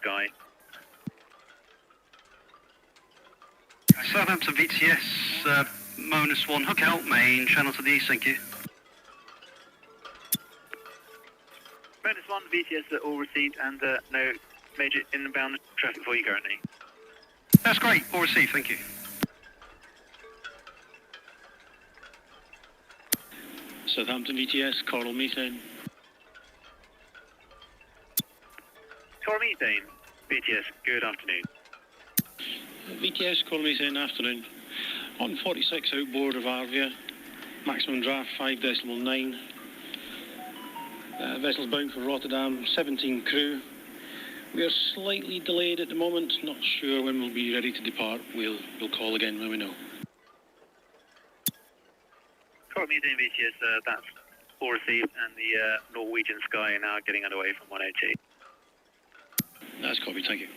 sky. Southampton VTS, -1, hook out, main channel to the east, thank you. -1 VTS all received and no major inbound traffic for you currently. That's great, all received, thank you. Southampton VTS, coral methane. Coral methane, VTS, good afternoon. VTS, coral methane, afternoon. On 46 outboard of Arvia, maximum draft 5.9. Vessel's bound for Rotterdam, 17 crew. We are slightly delayed at the moment, not sure when we'll be ready to depart. We'll call again when we know. Coral methane VTS, that's all received, and the Norwegian sky now getting underway from 102. That's copied, thank you.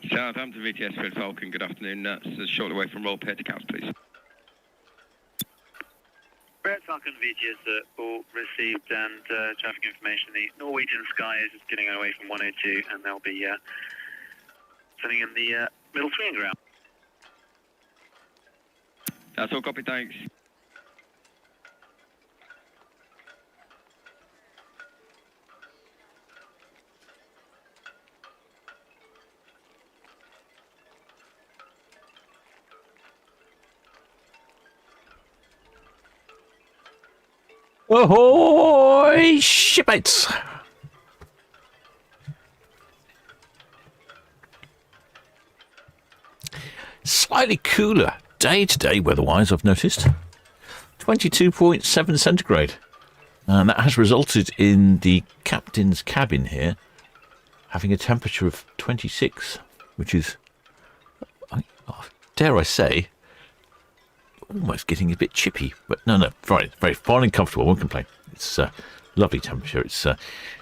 Southampton VTS Fred Falcon, good afternoon. That's shortly away from Royal Pit accounts, please. Red Falcon VTS all received and traffic information. The Norwegian sky is just getting away from 102 and they'll be sitting in the middle swinging ground. That's all copy, thanks. Ahoy, shipmates! Slightly cooler day today, weather-wise, I've noticed. 22.7 centigrade. And that has resulted in the captain's cabin here having a temperature of 26. which is, dare I say, almost getting a bit chippy. But no, very, very fine and comfortable. I won't complain. It's lovely temperature. It's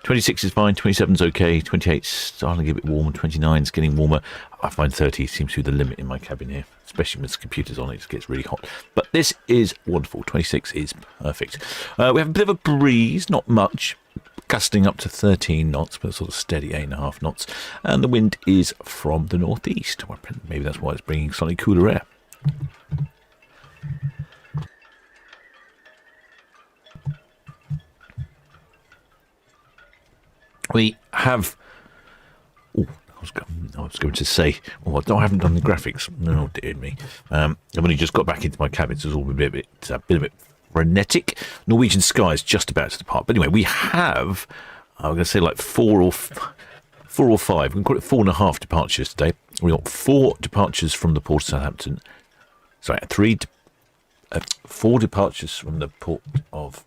26 is fine, 27 is okay, 28 starting to get a bit warmer, 29 is getting warmer. I find 30 seems to be the limit in my cabin here, especially when the computer's on. It just gets really hot. But this is wonderful. 26 is perfect. We have a bit of a breeze, not much, gusting up to 13 knots, but sort of steady 8.5 knots. And the wind is from the northeast. Well, maybe that's why it's bringing slightly cooler air. We have. I was going to say. Oh, I haven't done the graphics. No, dear me. I've only just got back into my cabin, so it's all been a bit frenetic. Norwegian Sky is just about to depart. But anyway, we have. I'm going to say like 4 or 5. We can call it 4.5 departures today. We got 4 departures from the port of Southampton. Sorry, 4 departures from the port of.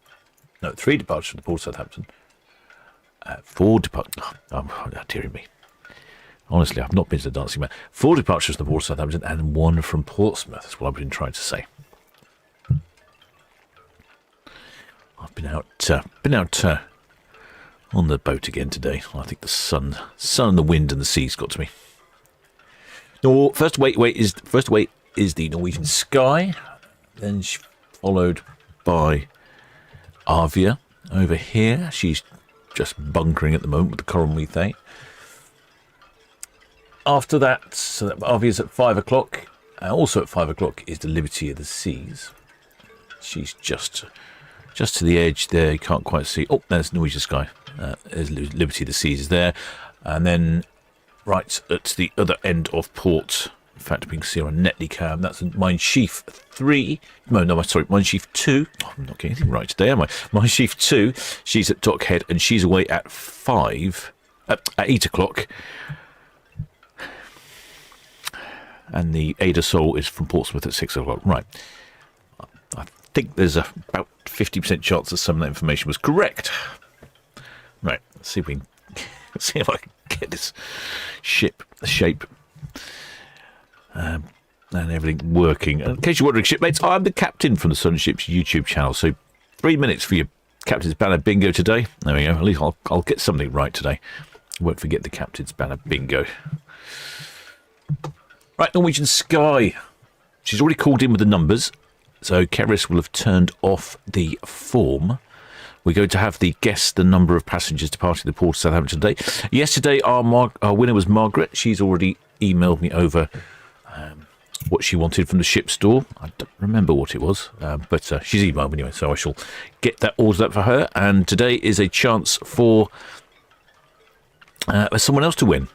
No, 3 departures from the port of Southampton. 4 departures. Oh, dearie me. Honestly, I've not been to the Dancing Man. 4 departures from the port of Southampton and 1 from Portsmouth. That's what I've been trying to say. I've been out on the boat again today. I think the sun and the wind and the seas got to me. No, first away is the Norwegian Sky, then followed by Avia over here. She's just bunkering at the moment with the coral methane. After that, so that Avia's at 5 o'clock. Also at 5 o'clock is the Liberty of the Seas. She's just to the edge there. You can't quite see. Oh, there's Norwegian Sky. There's Liberty of the Seas is there. And then right at the other end of port, in fact, we can see her on Netley Cam. That's Mein Schiff 3. No, sorry, Mein Schiff 2. Oh, I'm not getting anything right today, am I? Mein Schiff 2. She's at Dockhead and she's away at 8 o'clock. And the Ada Sol is from Portsmouth at 6 o'clock. Right. I think there's about 50% chance that some of that information was correct. Right. Let's see if I can get this ship shape and everything working. In case you're wondering, shipmates, I'm the captain from the Solent Ships YouTube channel. So 3 minutes for your Captain's Banner bingo today. There we go. At least I'll get something right today. Won't forget the Captain's Banner bingo. Right, Norwegian Sky. She's already called in with the numbers, so Keris will have turned off the form. We're going to have the guess the number of passengers departing the port of Southampton today. Yesterday, our winner was Margaret. She's already emailed me over what she wanted from the ship store. I don't remember what it was, but she's emailed me anyway, so I shall get that ordered up for her. And today is a chance for someone else to win.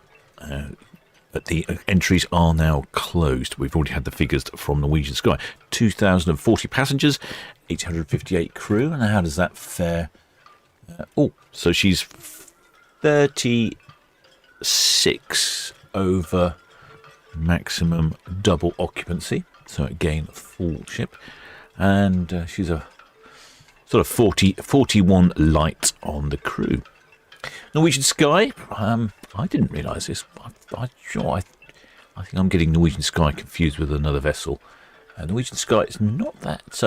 But the entries are now closed. We've already had the figures from Norwegian Sky. 2,040 passengers, 858 crew. And how does that fare? So she's 36 over maximum double occupancy. So again, full ship. And she's a sort of 41 light on the crew. Norwegian Sky, I didn't realise this. I think I'm getting Norwegian Sky confused with another vessel. Norwegian Sky is not it's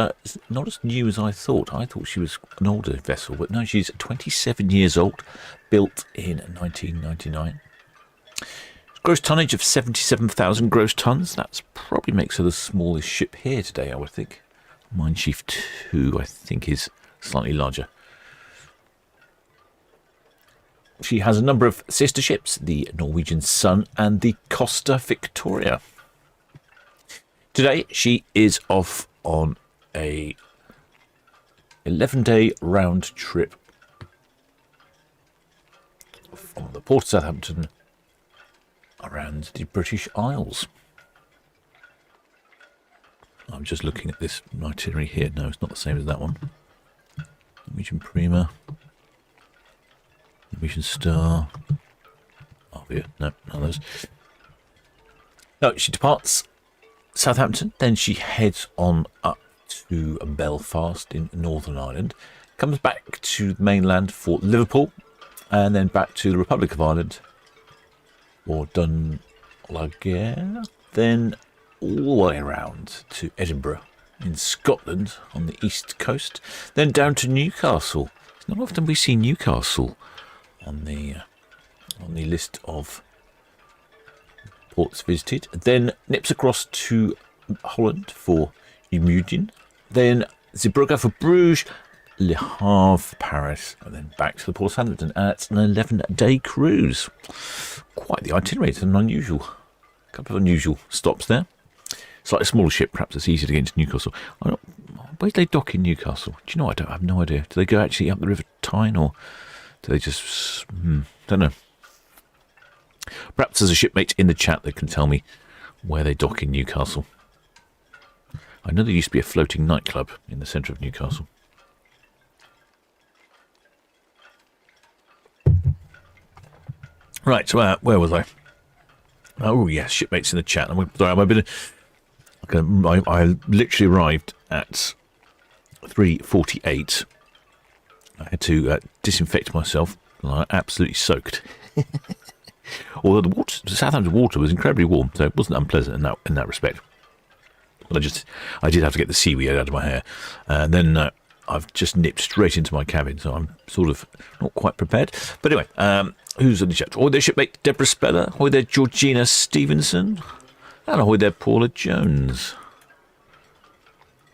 not as new as I thought. I thought she was an older vessel, but no, she's 27 years old, built in 1999. Gross tonnage of 77,000 gross tons. That probably makes her the smallest ship here today, I would think. Mein Schiff 2, I think, is slightly larger. She has a number of sister ships, the Norwegian Sun and the Costa Victoria. Today, she is off on a 11-day round trip from the port of Southampton around the British Isles. I'm just looking at this itinerary here. No, it's not the same as that one. Norwegian Prima. Norwegian Star. Avia. No, none of those. No, she departs Southampton, then she heads on up to Belfast in Northern Ireland, comes back to the mainland for Liverpool, and then back to the Republic of Ireland, or Laguerre, then all the way around to Edinburgh in Scotland on the east coast, then down to Newcastle. It's not often we see Newcastle on the list of ports visited. Then nips across to Holland for Imudin, then Zeebrugge for Bruges, Le Havre for Paris, and then back to the port of Southampton. It's an 11-day cruise. Quite the itinerary. It's an unusual, couple of unusual stops there. Slightly smaller ship, perhaps it's easier to get into Newcastle. Where do they dock in Newcastle? Do you know? I have no idea. Do they go actually up the River Tyne, or do they just... don't know. Perhaps there's a shipmate in the chat that can tell me where they dock in Newcastle. I know there used to be a floating nightclub in the centre of Newcastle. Right, so where was I? Oh yes, shipmates in the chat. I literally arrived at 3:48. I had to disinfect myself. I'm absolutely soaked. Although the Southampton water was incredibly warm, so it wasn't unpleasant in that respect. But I did have to get the seaweed out of my hair, and then I've just nipped straight into my cabin, so I'm sort of not quite prepared. But anyway, who's in the chat? Ahoy there, shipmate Deborah Speller. Ahoy there, Georgina Stevenson. And ahoy there, Paula Jones.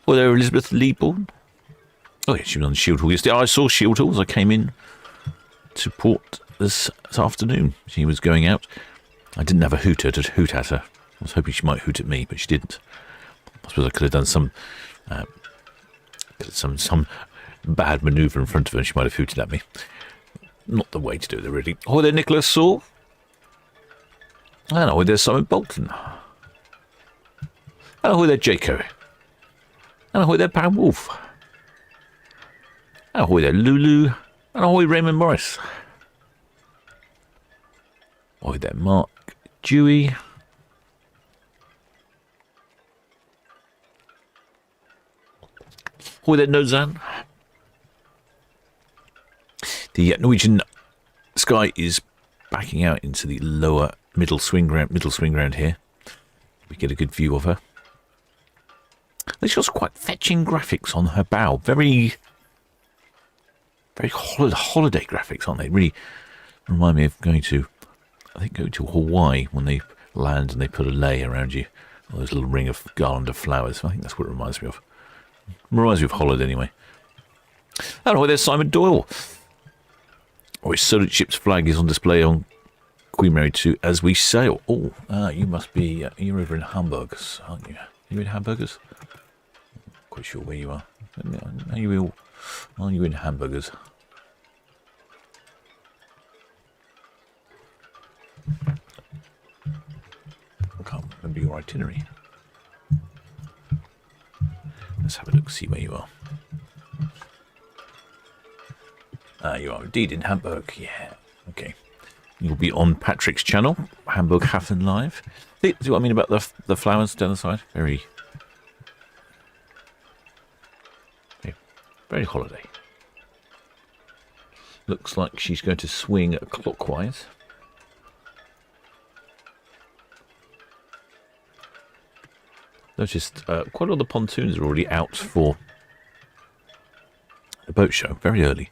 Ahoy there, Elizabeth Leeborn. Oh yeah, she was on the Shield Hall yesterday. I saw Shield Hall as I came in to port this afternoon. She was going out. I didn't have a hooter to hoot at her. I was hoping she might hoot at me, but she didn't. I suppose I could have done some bad manoeuvre in front of her and she might have hooted at me. Not the way to do it, really. Ahoy there, Nicholas Saul. And ahoy there, Simon Bolton. And ahoy there, Jaco. And ahoy there, Pam Wolf. And ahoy there, Lulu. And ahoy, Raymond Morris. Ahoy there, Mark Dewey. Ahoy there, Nozan. The Norwegian Sky is backing out into the lower middle swing ground here. We get a good view of her. She's got quite fetching graphics on her bow. Very holiday graphics, aren't they? Really remind me of going to Hawaii when they land and they put a lei around you. Or there's a little ring of garland of flowers. I think that's what it reminds me of. It reminds me of Holland anyway. Oh, there's Simon Doyle. Oh, his Solent Ships flag is on display on Queen Mary 2 as we sail. Oh, you must be, you're over in Hamburgers, aren't you? You're in Hamburgers? Not quite sure where you are. Are you in Hamburgers? I can't remember your itinerary. Let's have a look, see where you are. You are indeed in Hamburg, yeah. Okay. You'll be on Patrick's channel, Hamburg Hafen Live. See what I mean about the flowers down the side? Very holiday. Looks like she's going to swing clockwise. Noticed quite a lot of the pontoons are already out for the boat show, very early.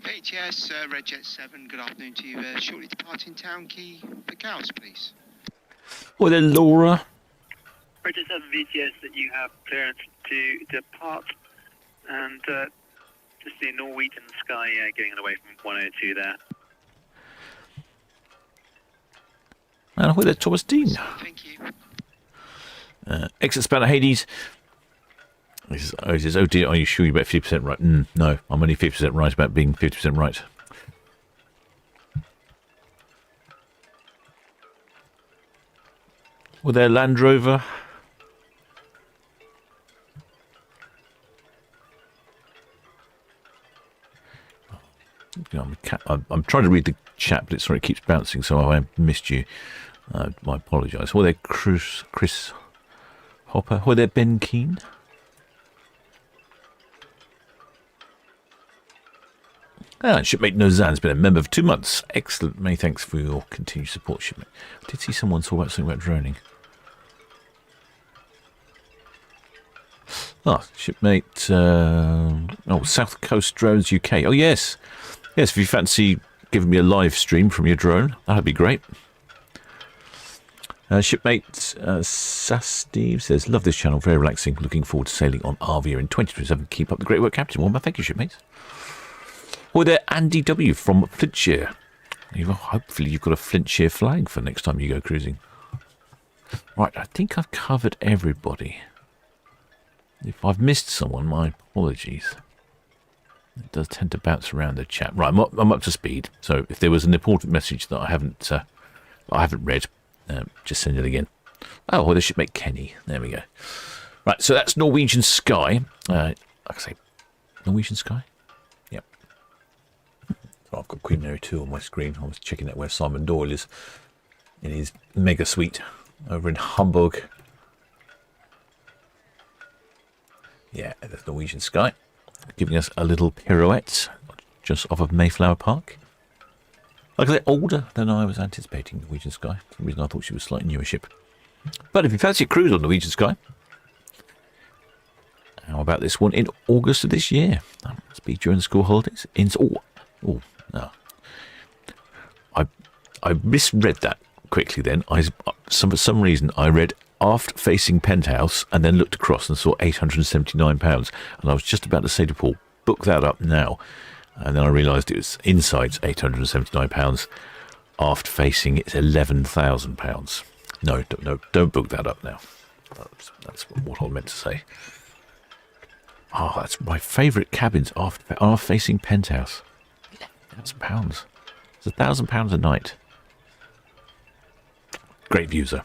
VTS, Red Jet 7, good afternoon to you. Shortly departing Town Quay for Cows, please. Oh, there, Laura. Red Jet 7 VTS that you have clearance to depart, and just the Norwegian Sky getting away from 102 there. And ahoy there, Thomas Dean. Thank you. Exit spanner Hades. He says, oh dear, are you sure you're about 50% right? No, I'm only 50% right about being 50% right. Well, there, Land Rover. I'm trying to read the chat, but it keeps bouncing, so I missed you. I apologise. Well, there, Chris Hopper. Well, there, Ben Keane. Shipmate Nozan's been a member for 2 months. Excellent. Many thanks for your continued support, Shipmate. I did see someone talk about something about droning. Shipmate. South Coast Drones UK. Oh, yes. Yes, if you fancy giving me a live stream from your drone, that'd be great. Shipmate Steve says, love this channel, very relaxing. Looking forward to sailing on Arvia in 2027. Keep up the great work, Captain. Well, thank you, Shipmates. Or there, Andy W. from Flintshire. Hopefully you've got a Flintshire flag for next time you go cruising. Right, I think I've covered everybody. If I've missed someone, my apologies. It does tend to bounce around the chat. Right, I'm up to speed. So if there was an important message that I haven't read, just send it again. Oh, well, they should make Kenny. There we go. Right, so that's Norwegian Sky. Like I say, Norwegian Sky? Yep. So I've got Queen Mary 2 on my screen. I was checking out where Simon Doyle is in his mega suite over in Hamburg. Yeah, that's Norwegian Sky, giving us a little pirouette just off of Mayflower Park. Like I say, older than I was anticipating, Norwegian Sky. For some reason I thought she was a slightly newer ship. But if you fancy a cruise on Norwegian Sky, how about this one in August of this year? That must be during the school holidays. No. I misread that quickly then. For some reason I read aft-facing penthouse and then looked across and saw £879. And I was just about to say to Paul, book that up now. And then I realised it was inside's £879. Aft-facing, it's £11,000. No, don't book that up now. That's what I meant to say. Oh, that's my favourite cabins, aft-facing penthouse. £1,000. It's £1,000 a night. Great views, though.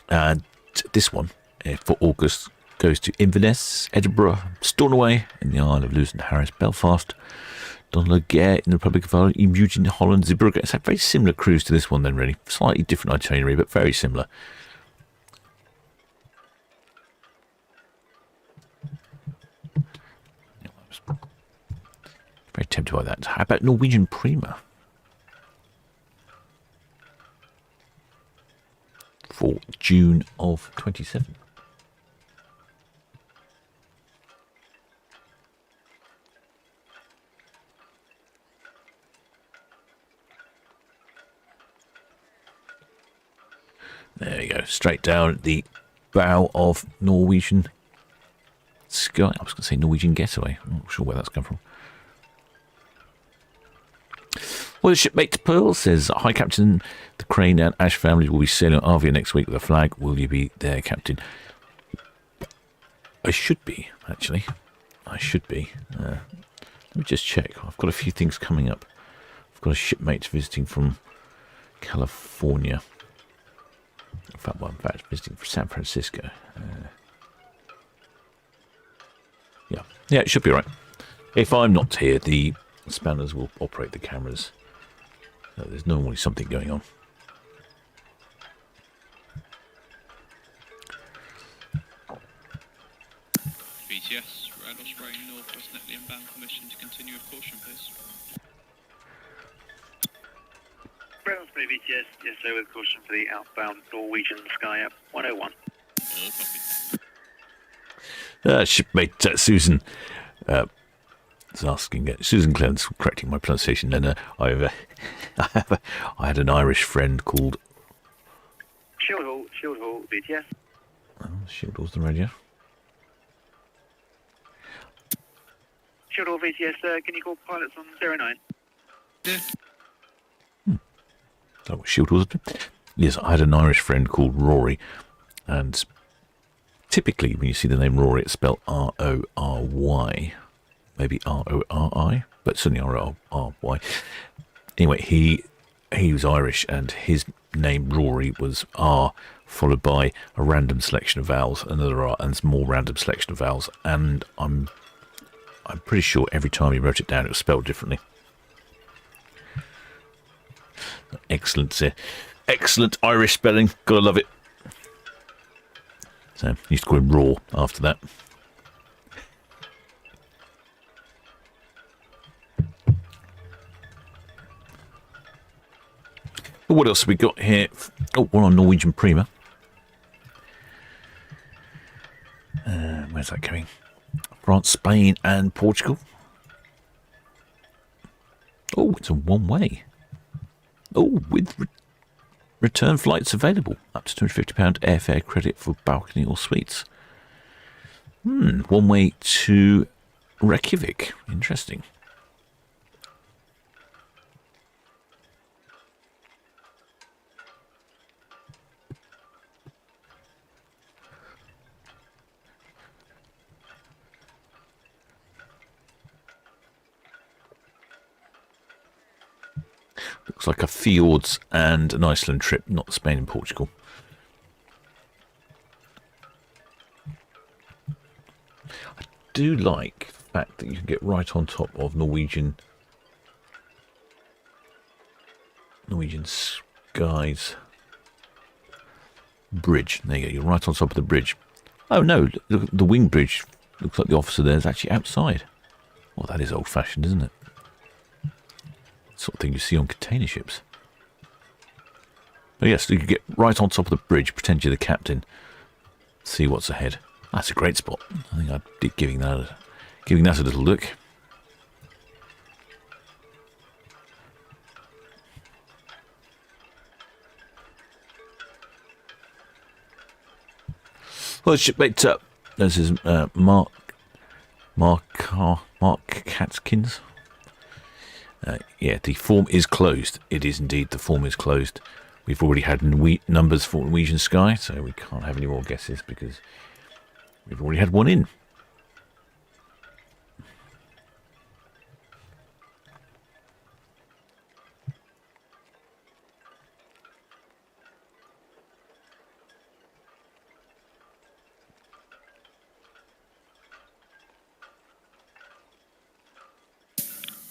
And this one, for August, goes to Inverness, Edinburgh, Stornoway in the Isle of Lewis Harris, Belfast, Donlegare in the Republic of Ireland, Eugene, Holland, Zeebrugge. It's a very similar cruise to this one then, really. Slightly different itinerary, but very similar. Very tempted by that. How about Norwegian Prima? For June of 27. There we go, straight down at the bow of Norwegian Sky. I was going to say Norwegian Getaway. I'm not sure where that's come from. Well, the shipmate Pearl says, hi, Captain. The Crane and Ash families will be sailing on Arvia next week with a flag. Will you be there, Captain? I should be, actually. I should be. Let me just check. I've got a few things coming up. I've got a shipmate visiting from California. In fact, visiting from San Francisco. Yeah, it should be all right. If I'm not here, the spanners will operate the cameras. So there's normally something going on. BTS, Red Osprey, Northwest Netley inbound, permission to continue with caution, please. Red Osprey BTS, yes sir, with caution for the outbound Norwegian Sky up 101. All copy. Shipmate Susan is asking, Susan Clenn's correcting my pronunciation, and I had an Irish friend called Shield Hall, BTS. Oh, Shield Hall's the radio. Shield Hall, BTS, can you call pilots on 09? Yeah. Oh, Shield Hall's. Yes, I had an Irish friend called Rory, and typically when you see the name Rory, it's spelled R-O-R-Y. Maybe R-O-R-I, but certainly R-O-R-Y. Anyway, he was Irish, and his name Rory was R, followed by a random selection of vowels, another R, and some more random selection of vowels. And I'm pretty sure every time he wrote it down, it was spelled differently. Excellent Irish spelling. Gotta love it. So used to call him Raw after that. But what else have we got here? Oh, one on Norwegian Prima. Where's that going? France, Spain and Portugal. Oh, it's a one-way. Oh, with return flights available. Up to £250 airfare credit for balcony or suites. One way to Reykjavik. Interesting. Looks like a fjords and an Iceland trip, not Spain and Portugal. I do like the fact that you can get right on top of Norwegian Skies bridge. There you go, you're right on top of the bridge. Oh no, the wing bridge looks like the officer there is actually outside. Well, that is old-fashioned, isn't it? Sort of thing you see on container ships. But yes, you can get right on top of the bridge, pretend you're the captain, see what's ahead. That's a great spot. I think I'd be giving that a little look. Well, shipmate, this is Mark Catkins. Yeah, the form is closed. It is indeed, the form is closed. We've already had numbers for Norwegian Sky, so we can't have any more guesses because we've already had one in.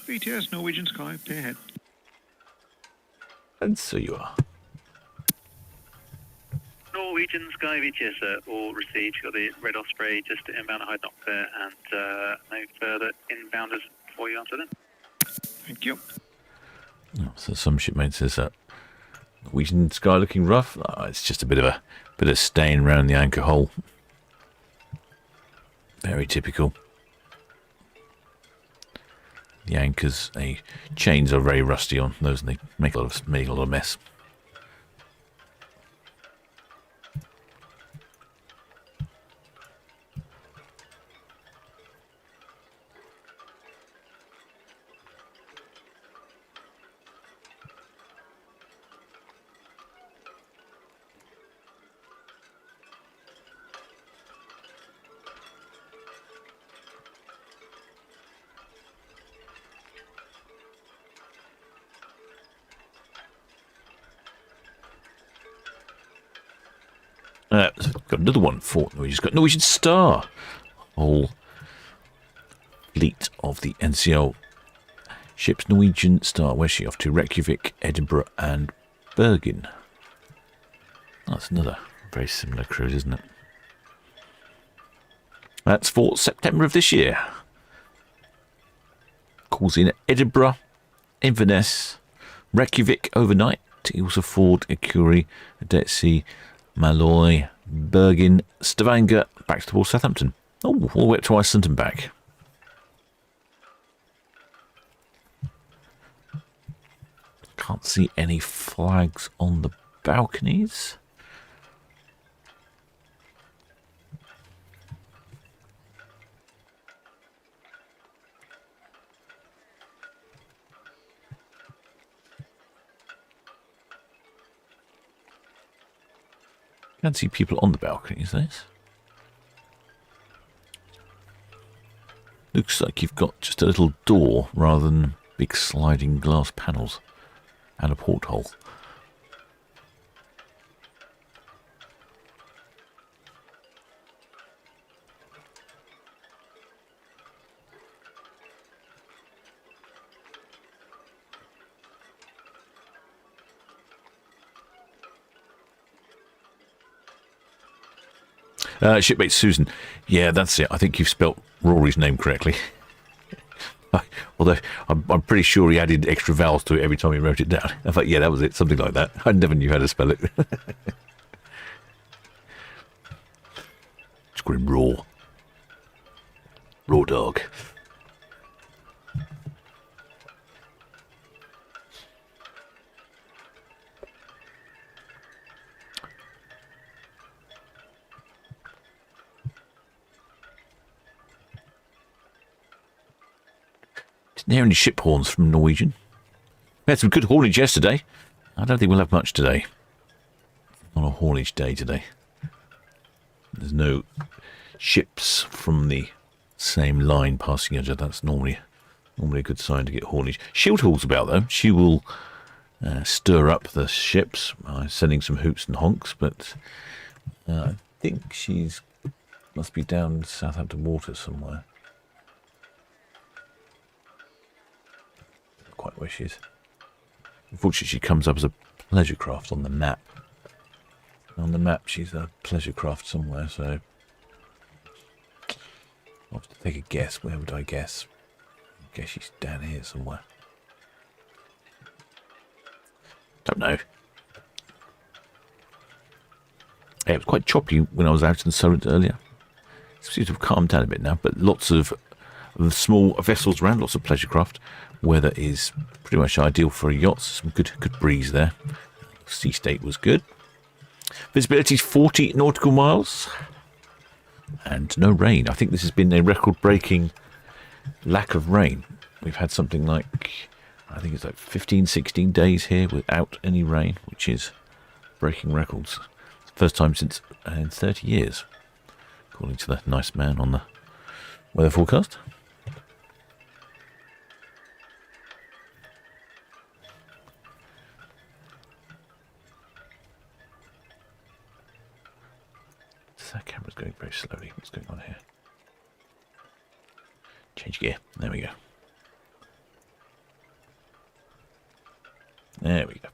VTS Norwegian Sky, pay ahead. And so you are. Norwegian Sky VTS, all received. You've got the Red Osprey just inbound at Hyde Knock there, and no further inbounders for you after then. Thank you. Oh, so some shipmate says that Norwegian Sky looking rough. Oh, it's just a bit of stain around the anchor hole. Very typical. The anchors, chains are very rusty on those, and they make a lot of mess. Got another one for Norwegian. Got Norwegian Star. Whole fleet of the NCL ships. Norwegian Star. Where's she off to? Reykjavik, Edinburgh, and Bergen. That's another very similar cruise, isn't it? That's for September of this year. Calls in Edinburgh, Inverness, Reykjavik overnight. Ilseford, Ikuri, Adetsi, Malloy, Bergen, Stavanger, back to the port Southampton. Oh, all the way up to Iceland and back. Can't see any flags on the balconies. Can't see people on the balconies, this. Looks like you've got just a little door rather than big sliding glass panels and a porthole. Shipmate Susan. Yeah, that's it. I think you've spelt Rory's name correctly. Although I'm pretty sure he added extra vowels to it every time he wrote it down. I thought, yeah, that was it, something like that. I never knew how to spell it. Just call him Raw. Raw dog. Didn't hear any ship horns from Norwegian. We had some good haulage yesterday. I don't think we'll have much today. Not a haulage day today. There's no ships from the same line passing each other. That's normally a good sign to get haulage. Shield Hall's about though. She will stir up the ships by sending some hoots and honks, but I think she's must be down Southampton water somewhere. Not quite where she is. Unfortunately, she comes up as a pleasure craft on the map. On the map, she's a pleasure craft somewhere, so I'll have to take a guess. Where would I guess? I guess she's down here somewhere. Don't know. Yeah, it was quite choppy when I was out in Solent earlier. It seems to have calmed down a bit now, but lots of small vessels around, lots of pleasure craft. Weather is pretty much ideal for yachts. Some good breeze there. Sea state was good. Visibility is 40 nautical miles. And no rain. I think this has been a record-breaking lack of rain. We've had something like, I think it's like 15, 16 days here without any rain, which is breaking records. First time since in 30 years, according to the nice man on the weather forecast. That camera's going very slowly. What's going on here? Change gear. There we go. There we go.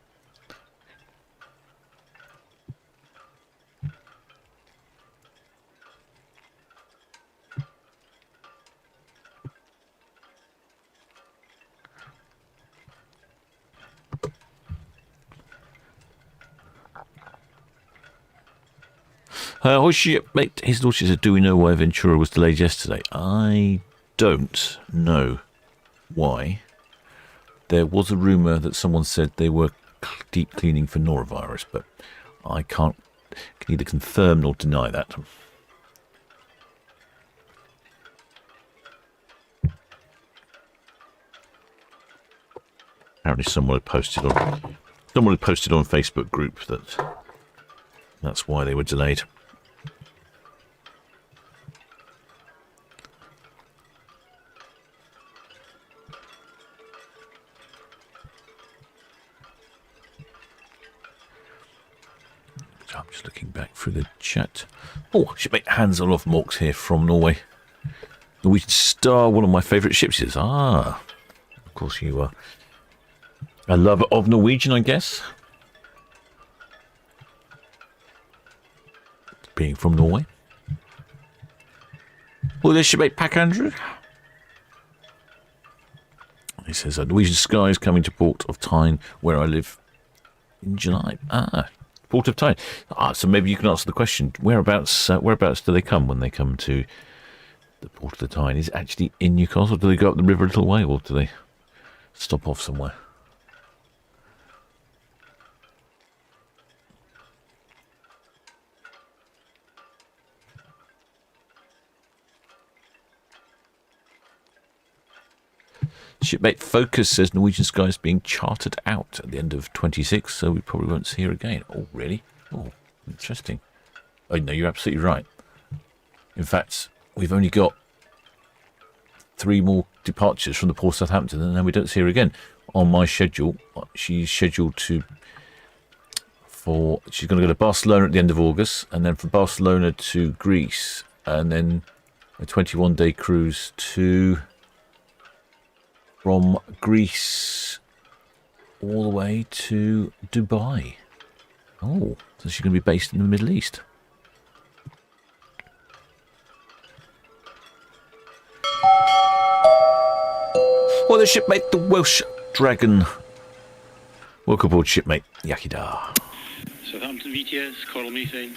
Shipmate, his daughter said, do we know why Ventura was delayed yesterday? I don't know why. There was a rumour that someone said they were deep cleaning for norovirus, but I can neither confirm nor deny that. Apparently someone had posted on Facebook group that that's why they were delayed. I'm just looking back through the chat. Oh, shipmate Hansel of Morks here from Norway. Norwegian Star, one of my favourite ships is. Ah, of course you are a lover of Norwegian, I guess. Being from Norway. Oh, there's shipmate Pack Andrew. He says, Norwegian Sky is coming to Port of Tyne, where I live, in July. Ah, Port of Tyne. So maybe you can answer the question. Whereabouts do they come when they come to the Port of the Tyne? Is it actually in Newcastle? Do they go up the river a little way, or do they stop off somewhere? Shipmate Focus says Norwegian Sky is being chartered out at the end of 26, so we probably won't see her again. Oh, really? Oh, interesting. Oh, no, you're absolutely right. In fact, we've only got 3 more departures from the Port of Southampton, and then we don't see her again. On my schedule, she's scheduled she's going to go to Barcelona at the end of August, and then from Barcelona to Greece, and then a 21-day cruise from Greece all the way to Dubai. Oh, so she's going to be based in the Middle East. Well, the shipmate, the Welsh Dragon. Welcome aboard, shipmate. Yakida. Southampton VTS, Coral Methane.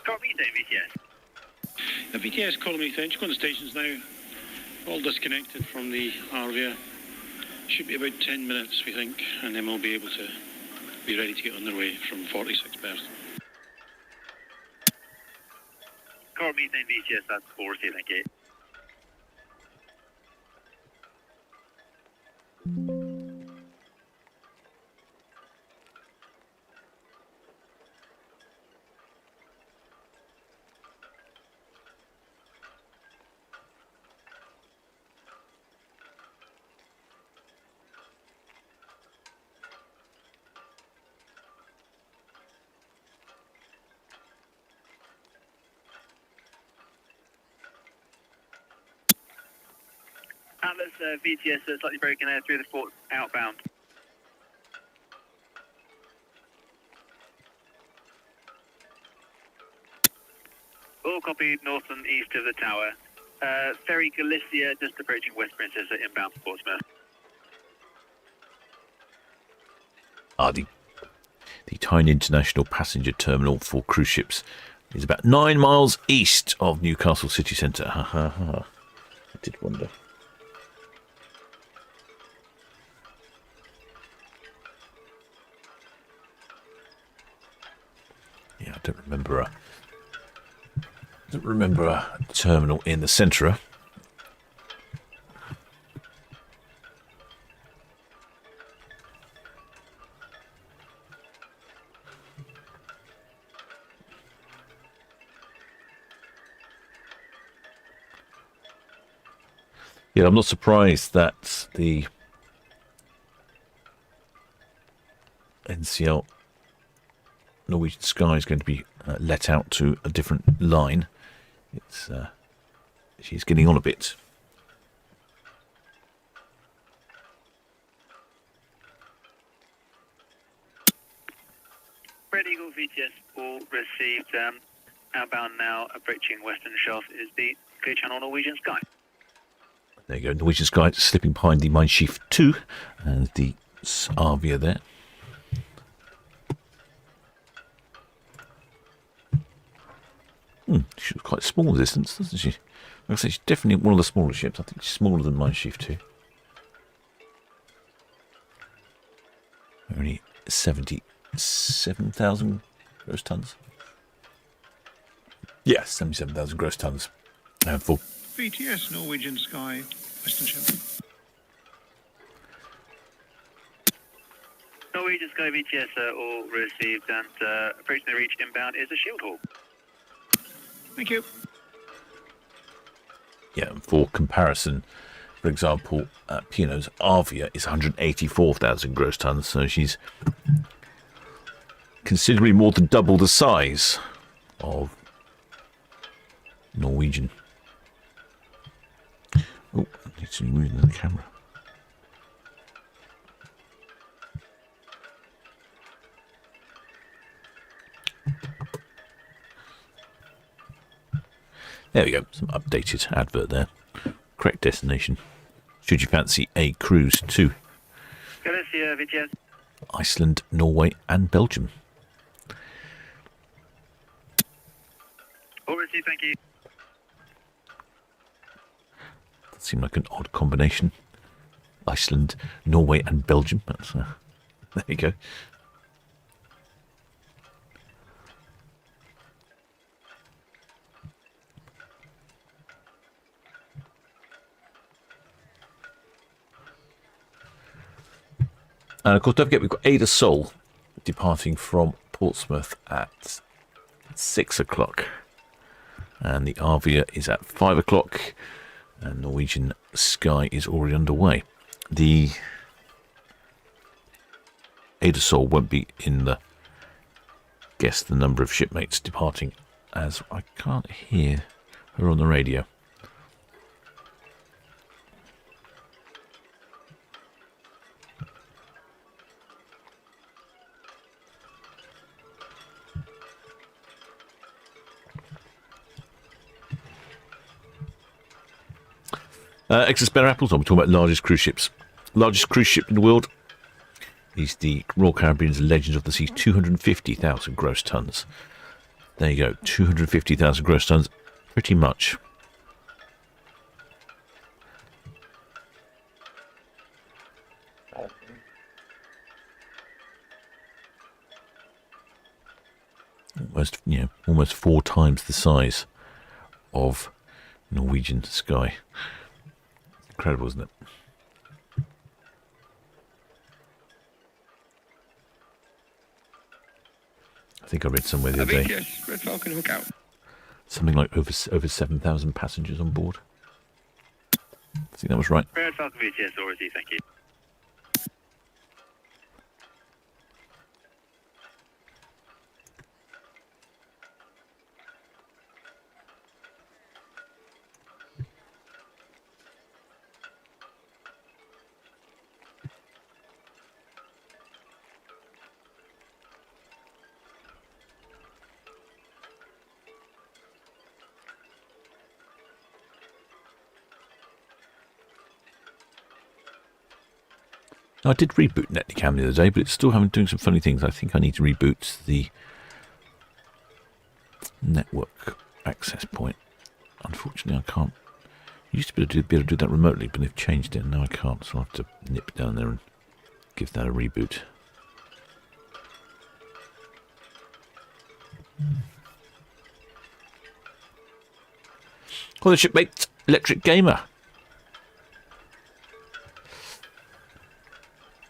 Coral Methane, VTS. VTS, Coral Methane, just going to stations now. All disconnected from the Arvia. Should be about 10 minutes, we think, and then we'll be able to be ready to get on their way from 46 berth. Coral Methane, VTS, that's 4, thank you. Atlas VTS slightly broken air through the fort outbound. All copied north and east of the tower. Ferry Galicia just approaching West Princess inbound to Portsmouth. The Tyne International Passenger Terminal for cruise ships is about 9 miles east of Newcastle city centre. Ha ha ha. I did wonder. Yeah, I don't remember a terminal in the centre. Yeah, I'm not surprised that the NCL Norwegian Sky is going to be let out to a different line. It's she's getting on a bit. Red Eagle VTS all received. Outbound now approaching Western Shelf is the Clear Channel Norwegian Sky. There you go, Norwegian Sky slipping behind the Mein Schiff 2 and the Arvia there. She was quite small distance, doesn't she? Like I say, she's definitely one of the smaller ships. I think she's smaller than Mein Schiff 2. Only 77,000 gross tons. Yeah, 77,000 gross tons. Full. VTS, Norwegian Sky, Western Ship. Norwegian Sky VTS all received, and approaching the reach inbound is a shield hall. Thank you. Yeah, and for comparison, for example, P&O's Arvia is 184,000 gross tons, so she's considerably more than double the size of Norwegian. Oh, I need to move the camera. There we go, some updated advert there. Correct destination. Should you fancy a cruise to Galicia VTS. Iceland, Norway and Belgium. All received, thank you. That seemed like an odd combination. Iceland, Norway and Belgium. That's, there you go. And of course, don't forget, we've got Ada Sol departing from Portsmouth at 6 o'clock. And the Arvia is at 5 o'clock. And Norwegian Sky is already underway. The Ada Sol won't be in the guess the number of shipmates departing, as I can't hear her on the radio. Excess better apples. I'm talking about largest cruise ships. Largest cruise ship in the world is the Royal Caribbean's Legends of the Seas, 250,000 gross tons. There you go, 250,000 gross tons, pretty much. Almost 4 times the size of Norwegian Sky. Incredible, isn't it? I think I read somewhere the other day. Yes, Red Falcon hook out. Something like over 7,000 passengers on board. I think that was right. Red Falcon VTS already, thank you. I did reboot Netcam the other day, but it's still doing some funny things. I think I need to reboot the network access point. Unfortunately, I can't. I used to be able to do that remotely, but they've changed it, and now I can't. So I'll have to nip down there and give that a reboot. Hello, Shipmates, Electric Gamer.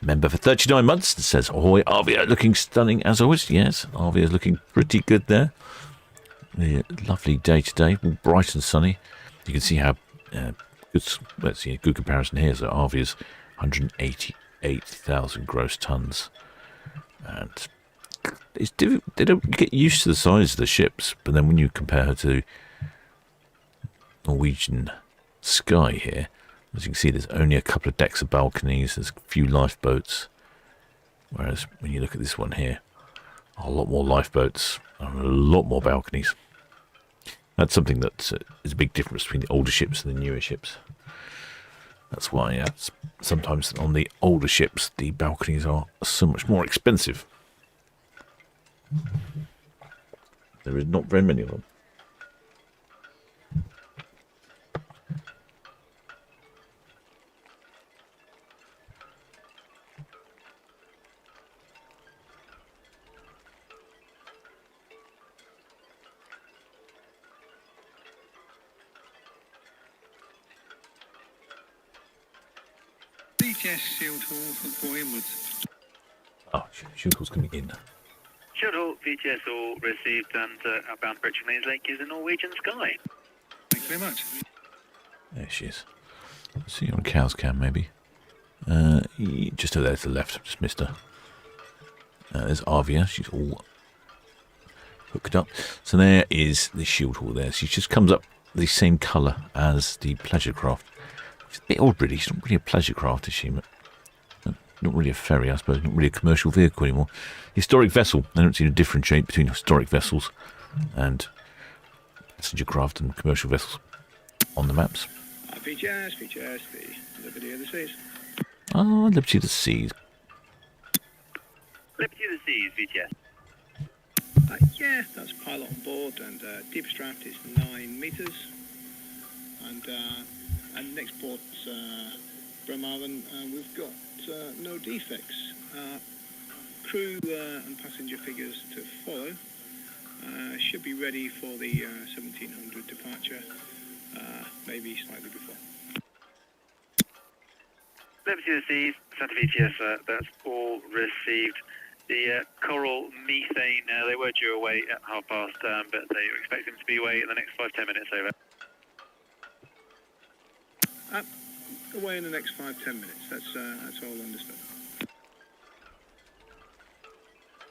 Member for 39 months. It says, ahoy, Arvia, looking stunning as always. Yes, Arvia is looking pretty good there. Yeah, lovely day today, bright and sunny. You can see how good comparison here. So Arvia's 188,000 gross tons. And they don't get used to the size of the ships, but then when you compare her to Norwegian Sky here, as you can see, there's only a couple of decks of balconies, there's a few lifeboats, whereas when you look at this one here, a lot more lifeboats and a lot more balconies. That's something that is a big difference between the older ships and the newer ships. That's why sometimes on the older ships, the balconies are so much more expensive. There is not very many of them. VTS Shield Hall for inward. Oh, Shield Hall's coming in. Shield Hall, VTS all received, and outbound Bridge Lanes Lake is a Norwegian Sky. Thank you very much. There she is. Let's see her on Cow's Cam, maybe. Just over there to the left. I've just missed her. There's Arvia. She's all hooked up. So there is the Shield Hall there. She just comes up the same colour as the pleasure craft. She's a bit odd, really. She's not really a pleasure craft, is she? Not really a ferry, I suppose. Not really a commercial vehicle anymore. Historic vessel. I don't seem to differentiate between historic vessels and passenger craft and commercial vessels on the maps. VTS, the Liberty of the Seas. Ah, Liberty of the Seas. Liberty of the Seas, VTS. Yeah, that's pilot on board, and deepest draft is 9 metres. And next port's Bremerhaven, and we've got no defects. Crew and passenger figures to follow. Should be ready for the 1700 departure, maybe slightly before. Liberty of the Seas, Santa VTS, that's all received. The coral methane, they were due away at past, but they expect them to be away in the next 5-10 minutes, over. Away in the next 5-10 minutes. That's all understood.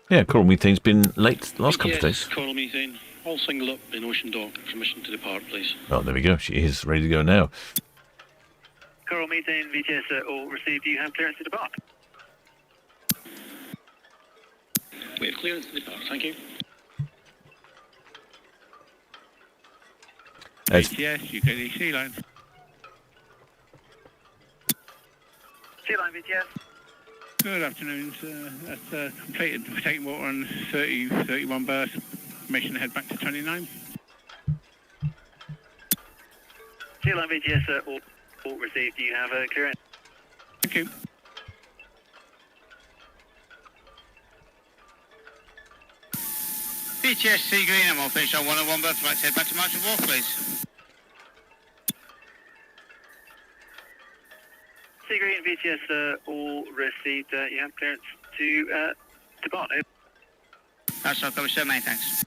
Yeah, coral methane's been late the last couple of days. Coral methane, all singled up in Ocean Dock. Permission to depart, please. Oh, there we go. She is ready to go now. Coral methane, VTS, all received. Do you have clearance to depart? We have clearance to depart, thank you. There's VTS, UK Sea Line. Sea Line VTS. Good afternoon, sir. That's completed the taking water on 31 berths. Mission head back to 29. Sea Line VTS, all received. Do you have a clearance? Thank you. BTS Sea Green, I'm all finished on 101 berth. Right, head back to Marshall Wharf, please. Sea Green VTS, all received. You have clearance to depart. That's all covered, sir. Many thanks.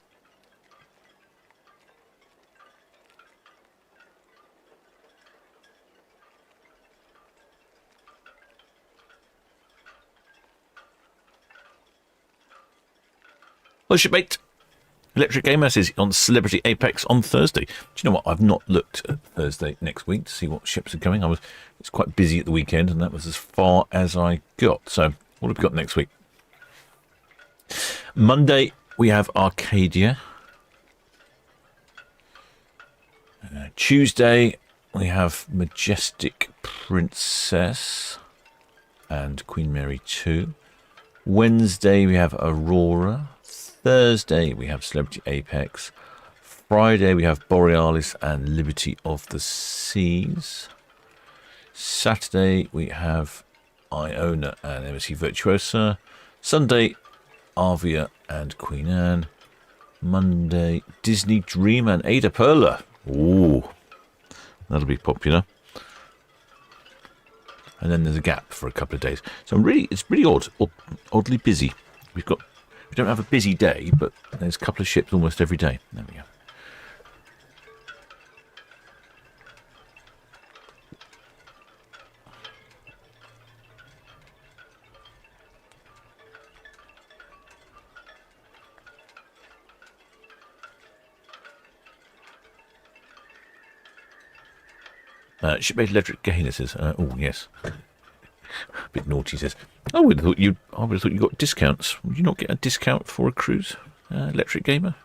Hello, shipmate. Electric Gamer says on Celebrity Apex on Thursday. Do you know what? I've not looked at Thursday next week to see what ships are going. It's quite busy at the weekend, and that was as far as I got. So, what have we got next week? Monday, we have Arcadia. Tuesday, we have Majestic Princess and Queen Mary 2. Wednesday, we have Aurora. Thursday, we have Celebrity Apex. Friday, we have Borealis and Liberty of the Seas. Saturday, we have Iona and Embassy Virtuosa. Sunday, Arvia and Queen Anne. Monday, Disney Dream and Ada Perla. Ooh, that'll be popular. And then there's a gap for a couple of days. So it's really oddly busy. We don't have a busy day, but there's a couple of ships almost every day. There we go. Shipmate Electric Gainer says, oh yes, a bit naughty, says, I would have thought you got discounts. Would you not get a discount for a cruise, Electric Gamer?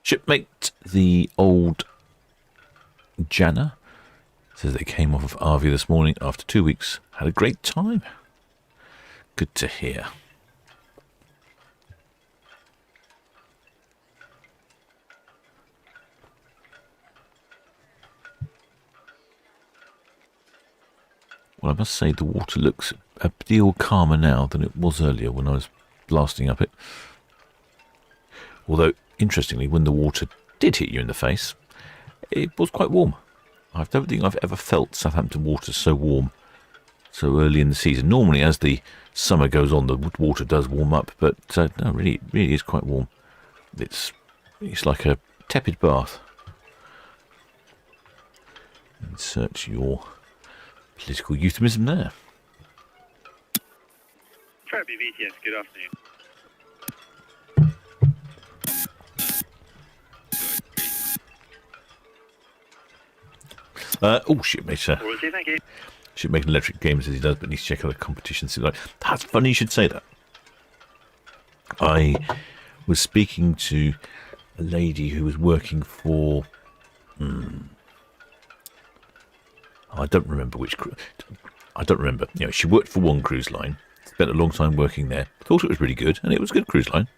Shipmate the old Jana says they came off of Arvia this morning after 2 weeks. Had a great time. Good to hear. Well, I must say the water looks a deal calmer now than it was earlier when I was blasting up it. Although, interestingly, when the water did hit you in the face, it was quite warm. I don't think I've ever felt Southampton water so warm so early in the season. Normally, as the summer goes on, the water does warm up, but no, really is quite warm. It's like a tepid bath. Insert your political euphemism there. Trapby VTS, good afternoon. Shipmate, Thank you. Shipmate Electric Games as he does, but needs to check out the competition. That's funny you should say that. I was speaking to a lady who was working for I don't remember which I don't remember. She worked for one cruise line, spent a long time working there, thought it was really good, and it was a good cruise line.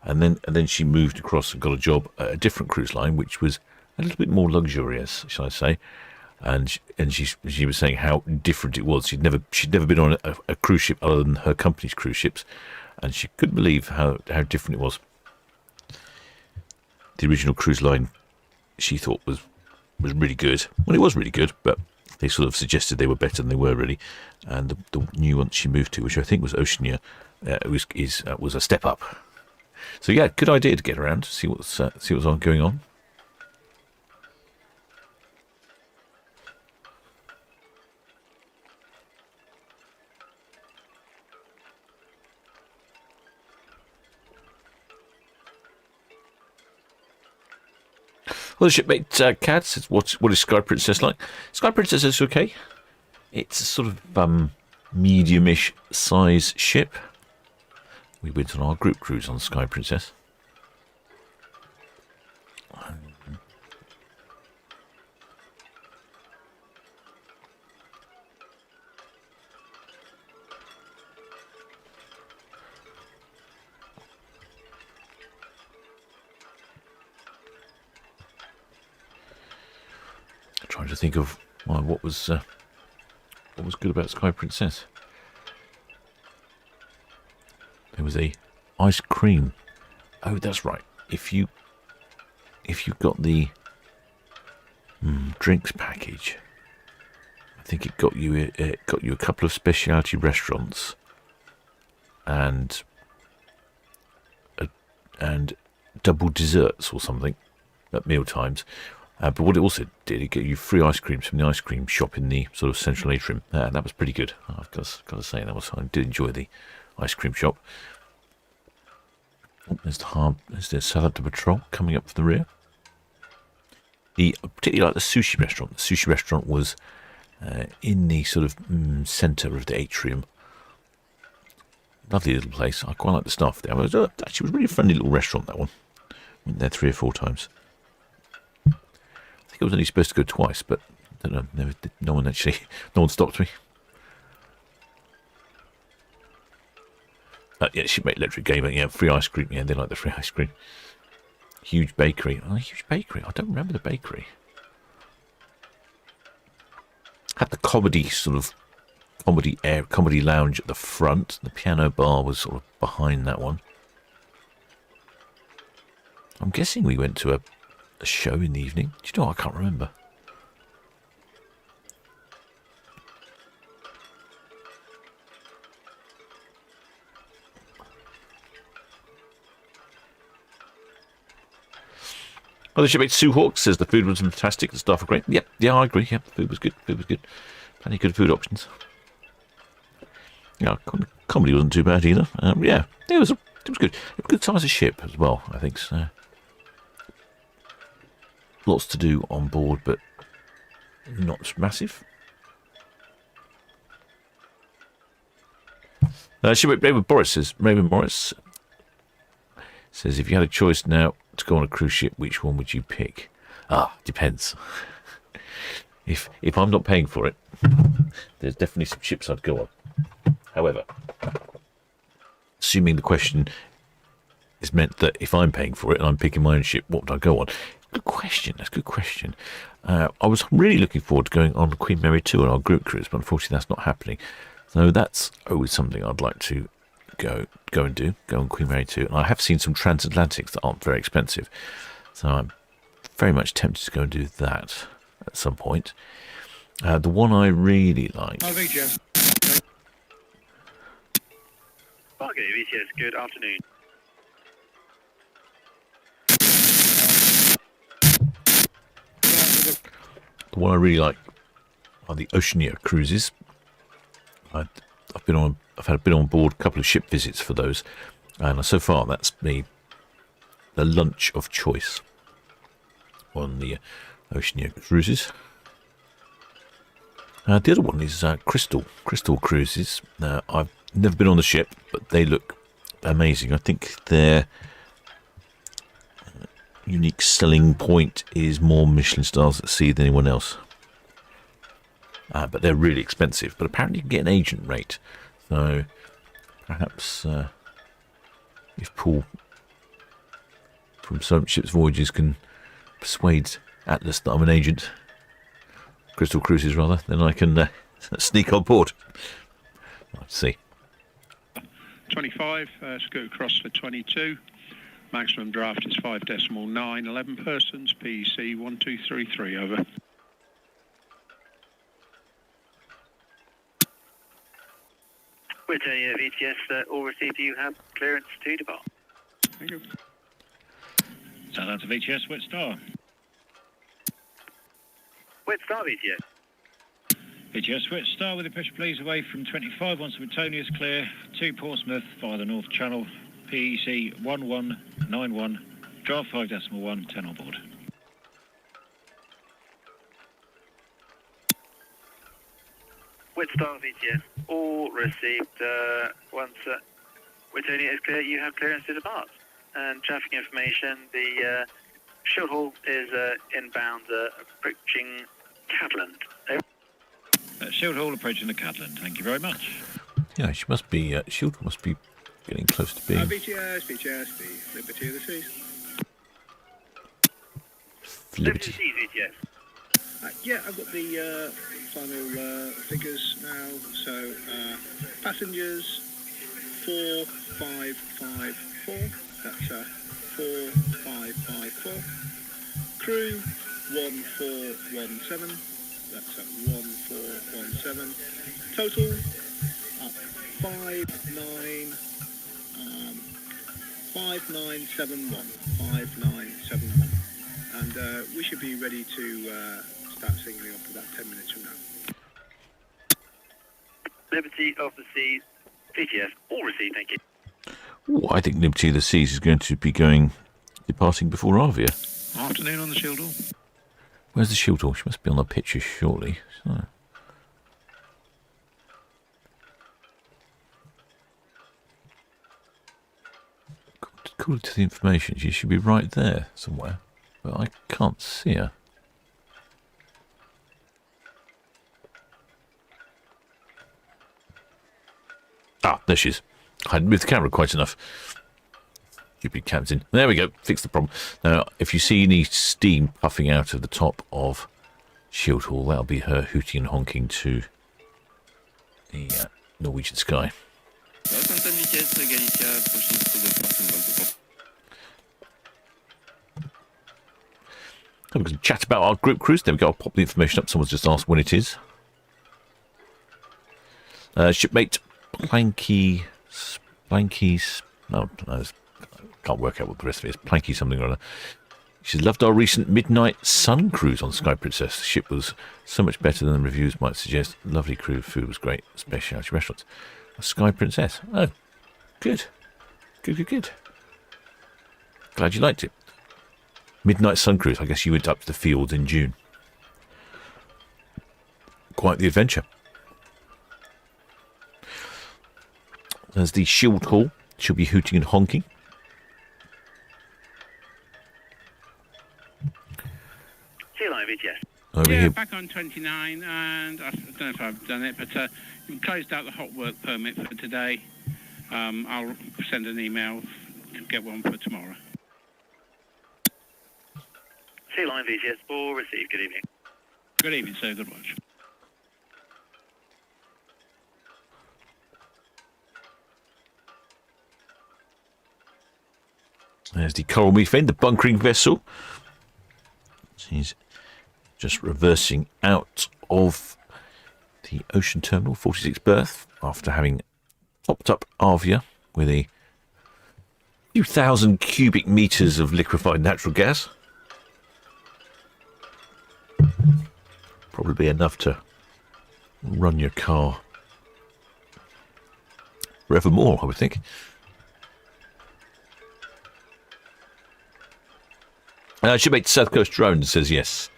And then she moved across and got a job at a different cruise line, which was a little bit more luxurious, shall I say. And she was saying how different it was. She'd never been on a cruise ship other than her company's cruise ships, and she couldn't believe how different it was. The original cruise line, she thought was really good. Well, it was really good, but they sort of suggested they were better than they were really. And the new one she moved to, which I think was Oceania, was a step up. So yeah, good idea to get around, see what's going on. Well, the shipmate Cad says, what is Sky Princess like? Sky Princess is okay. It's a sort of medium-ish size ship. We went on our group cruise on Sky Princess. Trying to think of what was good about Sky Princess. There was a ice cream. Oh, that's right. If you got the drinks package, I think it got you a couple of specialty restaurants and double desserts or something at meal times. But what it also did, it got you free ice creams from the ice cream shop in the sort of central atrium. That was pretty good. I've got to say I did enjoy the ice cream shop. Oh, there's the Southampton patrol coming up from the rear. I particularly like the sushi restaurant. The sushi restaurant was in the sort of centre of the atrium. Lovely little place. I quite like the staff there. It was a really friendly little restaurant, that one. Went there 3 or 4 times. I think I was only supposed to go twice, but I don't know. No one stopped me. Yeah, Shipmate Electric Gamer. Yeah, free ice cream. Yeah, they like the free ice cream. Huge bakery. Oh, huge bakery. I don't remember the bakery. Had the comedy lounge at the front. The piano bar was sort of behind that one. I'm guessing we went to a show in the evening. Do you know what? I can't remember. Oh, the Shipmate Sue Hawks says the food was fantastic. The staff were great. Yep, yeah, I agree. Yep, the food was good. Plenty of good food options. Yeah, comedy wasn't too bad either. Yeah, it was good. It was a good size of ship as well, I think. So. Lots to do on board, but not massive. Shipmate Raymond Morris says, if you had a choice now to go on a cruise ship, which one would you pick? Depends. If I'm not paying for it, there's definitely some ships I'd go on. However, assuming the question is meant that if I'm paying for it and I'm picking my own ship, what would I go on? Good question. That's a good question. I was really looking forward to going on Queen Mary 2 on our group cruise, but unfortunately that's not happening. So that's always something I'd like to go on Queen Mary 2. And I have seen some transatlantics that aren't very expensive, so I'm very much tempted to go and do that at some point. The one I really like. Mavic, Fargo, VTS, good afternoon. The one I really like are the Oceania cruises. I've been on board a couple of ship visits for those, and so far that's the lunch of choice on the Oceania cruises. The other one is Crystal cruises. I've never been on the ship, but they look amazing. I think their unique selling point is more Michelin stars at sea than anyone else. But they're really expensive. But apparently you can get an agent rate. So perhaps if Paul from Solent Ships Voyages can persuade Atlas that I'm an agent, Crystal Cruises rather, then I can sneak on board. Let's see. 25, scoot across for 22. Maximum draft is 5.9. 11 persons, PEC 1233, over. Whittier VTS, all received. You have clearance to depart. Thank you. Southampton VTS, Wet Star. Wet Star VTS. VTS, Wet Star, with the pressure please away from 25, once Suetonius clear, to Portsmouth via the North Channel, PEC 1191, draft 5.1, 10 on board. Wet Star VTS, all received. Once Whittier is clear, you have clearance to depart. And traffic information, the Shield Hall is inbound, approaching Cadland. Shield Hall approaching the Cadland, thank you very much. Yeah, she must be. Shield must be getting close to being. VTS, the Liberty of the Seas. Liberty. VTS. Yeah, I've got the final figures now. So passengers 4554. That's 4554. Crew 1417. That's 1417. Total 5971. 5971. And we should be ready to start singling off about 10 minutes from now. Liberty of the Seas, VTS, all received, thank you. Ooh, I think Liberty of the Seas is going to be departing before Arvia. Afternoon on the shield hall. Where's the shield hall? She must be on the picture shortly. So. According to the information, she should be right there somewhere, but I can't see her. Ah, there she is. I hadn't moved the camera quite enough. Stupid captain. There we go. Fix the problem. Now, if you see any steam puffing out of the top of Shield Hall, that'll be her hooting and honking to the Norwegian sky. We can chat about our group cruise. There we go. I'll pop the information up. Someone's just asked when it is. Shipmate Planky. No, I can't work out what the rest of it is. Planky something or other. She's loved our recent midnight sun cruise on Sky Princess. The ship was so much better than the reviews might suggest. Lovely crew, food was great. Specialty restaurants. Sky Princess. Oh, good. Good. Glad you liked it. Midnight sun cruise. I guess you went up to the fields in June. Quite the adventure. There's the Shield Hall. She'll be hooting and honking. Sea Lion VTS. Over here. Back on 29, and I don't know if I've done it, but you've closed out the hot work permit for today. I'll send an email to get one for tomorrow. Sea Lion VTS, all received. Good evening. Good evening, sir. Good watch. There's the Coral Methane, the bunkering vessel. She's just reversing out of the ocean terminal, 46 berth, after having topped up Arvia with a few thousand cubic meters of liquefied natural gas. Probably enough to run your car forevermore, I would think. Shipmate South Coast Drone says yes.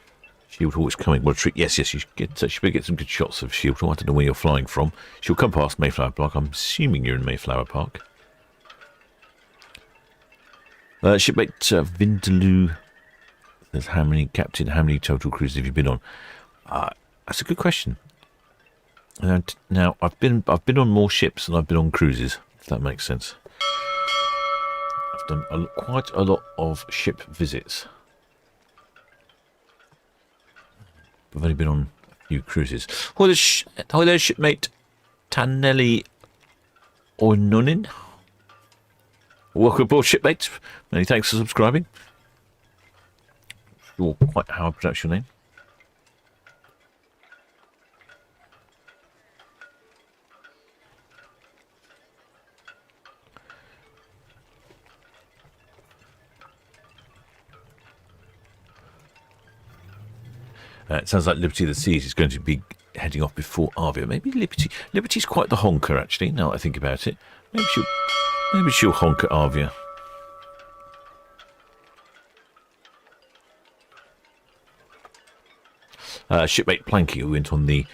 Shield Hall is coming. What a treat. Yes, you should get some good shots of Shield Hall. I don't know where you're flying from. She'll come past Mayflower Park. I'm assuming you're in Mayflower Park. Shipmate Vindaloo says, how many total cruises have you been on? That's a good question. Now I've been on more ships than I've been on cruises, if that makes sense. I've done quite a lot of ship visits. I've only been on a few cruises. Hi there, shipmate Tanelli Oinonin. Welcome aboard, shipmate. Many thanks for subscribing. Not sure quite how I pronounce your name. It sounds like Liberty of the Seas is going to be heading off before Arvia. Maybe Liberty's quite the honker, actually, now I think about it. Maybe she'll honk at Arvia. Shipmate Planky, who went on the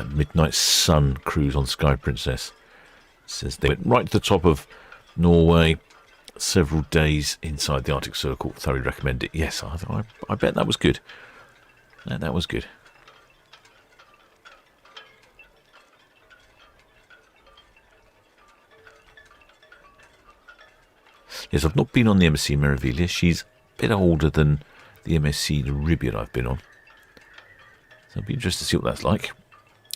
Midnight Sun cruise on Sky Princess, says they went right to the top of Norway, several days inside the Arctic Circle. Thoroughly recommend it. Yes, I bet that was good. That was good. Yes, I've not been on the MSC Meravilia. She's a bit older than the MSC Caribbean I've been on. So I'll be interested to see what that's like.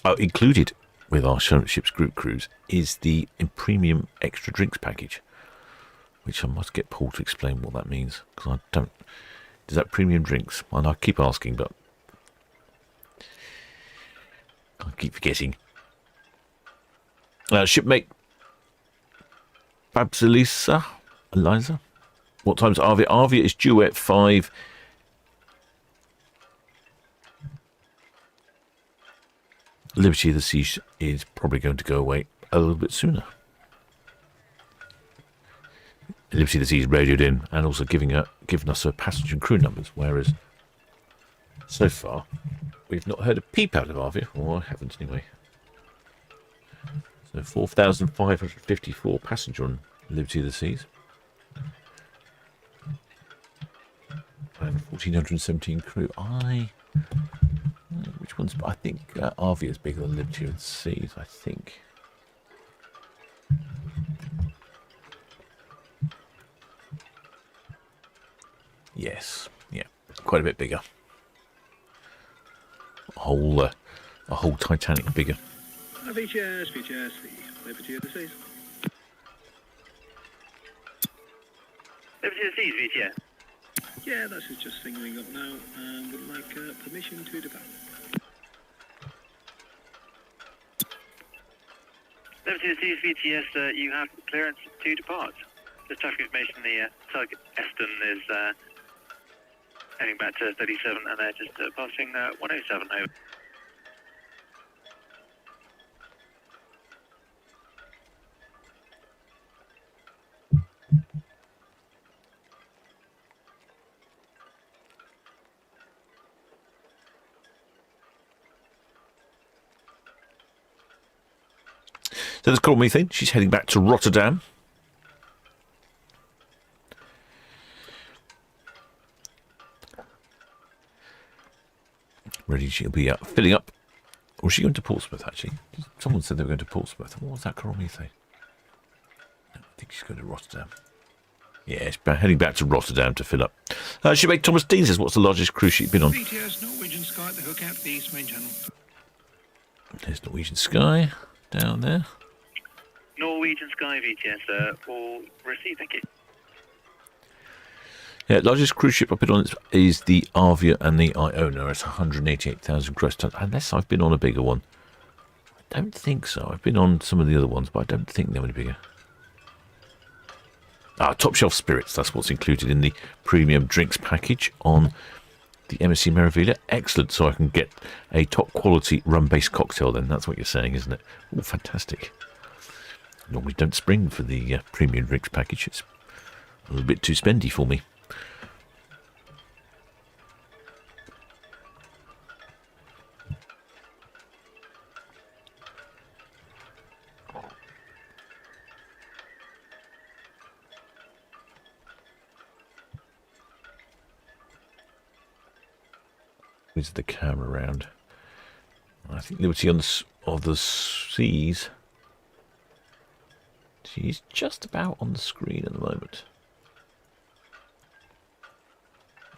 Oh, included with our Solent Ships group cruise is the premium extra drinks package, which I must get Paul to explain what that means, because I don't. Is that premium drinks? And I keep asking, but I keep forgetting. Shipmate Babs Eliza. What time's Arvia? Arvia is due at 5. Liberty of the Seas is probably going to go away a little bit sooner. Liberty of the Seas radioed in and also giving us her passenger and crew numbers, whereas so far we've not heard a peep out of Arvia, or I haven't anyway. So 4,554 passenger on Liberty of the Seas. And 1,417 crew. Which one's... I think Arvia is bigger than Liberty of the Seas, I think. Yes, yeah, quite a bit bigger. A whole Titanic bigger. VTS, the Liberty of the Seas. Liberty of the Seas, VTS. Yeah, that's just signalling up now and would like permission to depart. Liberty of the Seas, VTS, you have clearance to depart. The traffic information, the tug Eston is heading back to 37 and they're just passing 107 over. So there's Coral Methane. She's heading back to Rotterdam. Ready, she'll be filling up. Or is she going to Portsmouth, actually? Someone said they were going to Portsmouth. What was that, Coral Methane? I think she's going to Rotterdam. Yeah, she's heading back to Rotterdam to fill up. Shipmate Thomas Dean says, what's the largest cruise ship you've been on? VTS, Norwegian Sky at the hook out to the East Main Channel. There's Norwegian Sky down there. Norwegian Sky, VTS, all received, thank you. Yeah, largest cruise ship I've been on is the Arvia and the Iona. It's 188,000 gross tons, unless I've been on a bigger one. I don't think so. I've been on some of the other ones, but I don't think they're any bigger. Top shelf spirits, that's what's included in the premium drinks package on the MSC Meraviglia. Excellent, so I can get a top quality rum-based cocktail then. That's what you're saying, isn't it? Oh, fantastic. Normally don't spring for the premium drinks package. It's a little bit too spendy for me. Is the camera around? I think Liberty of the Seas. She's just about on the screen at the moment.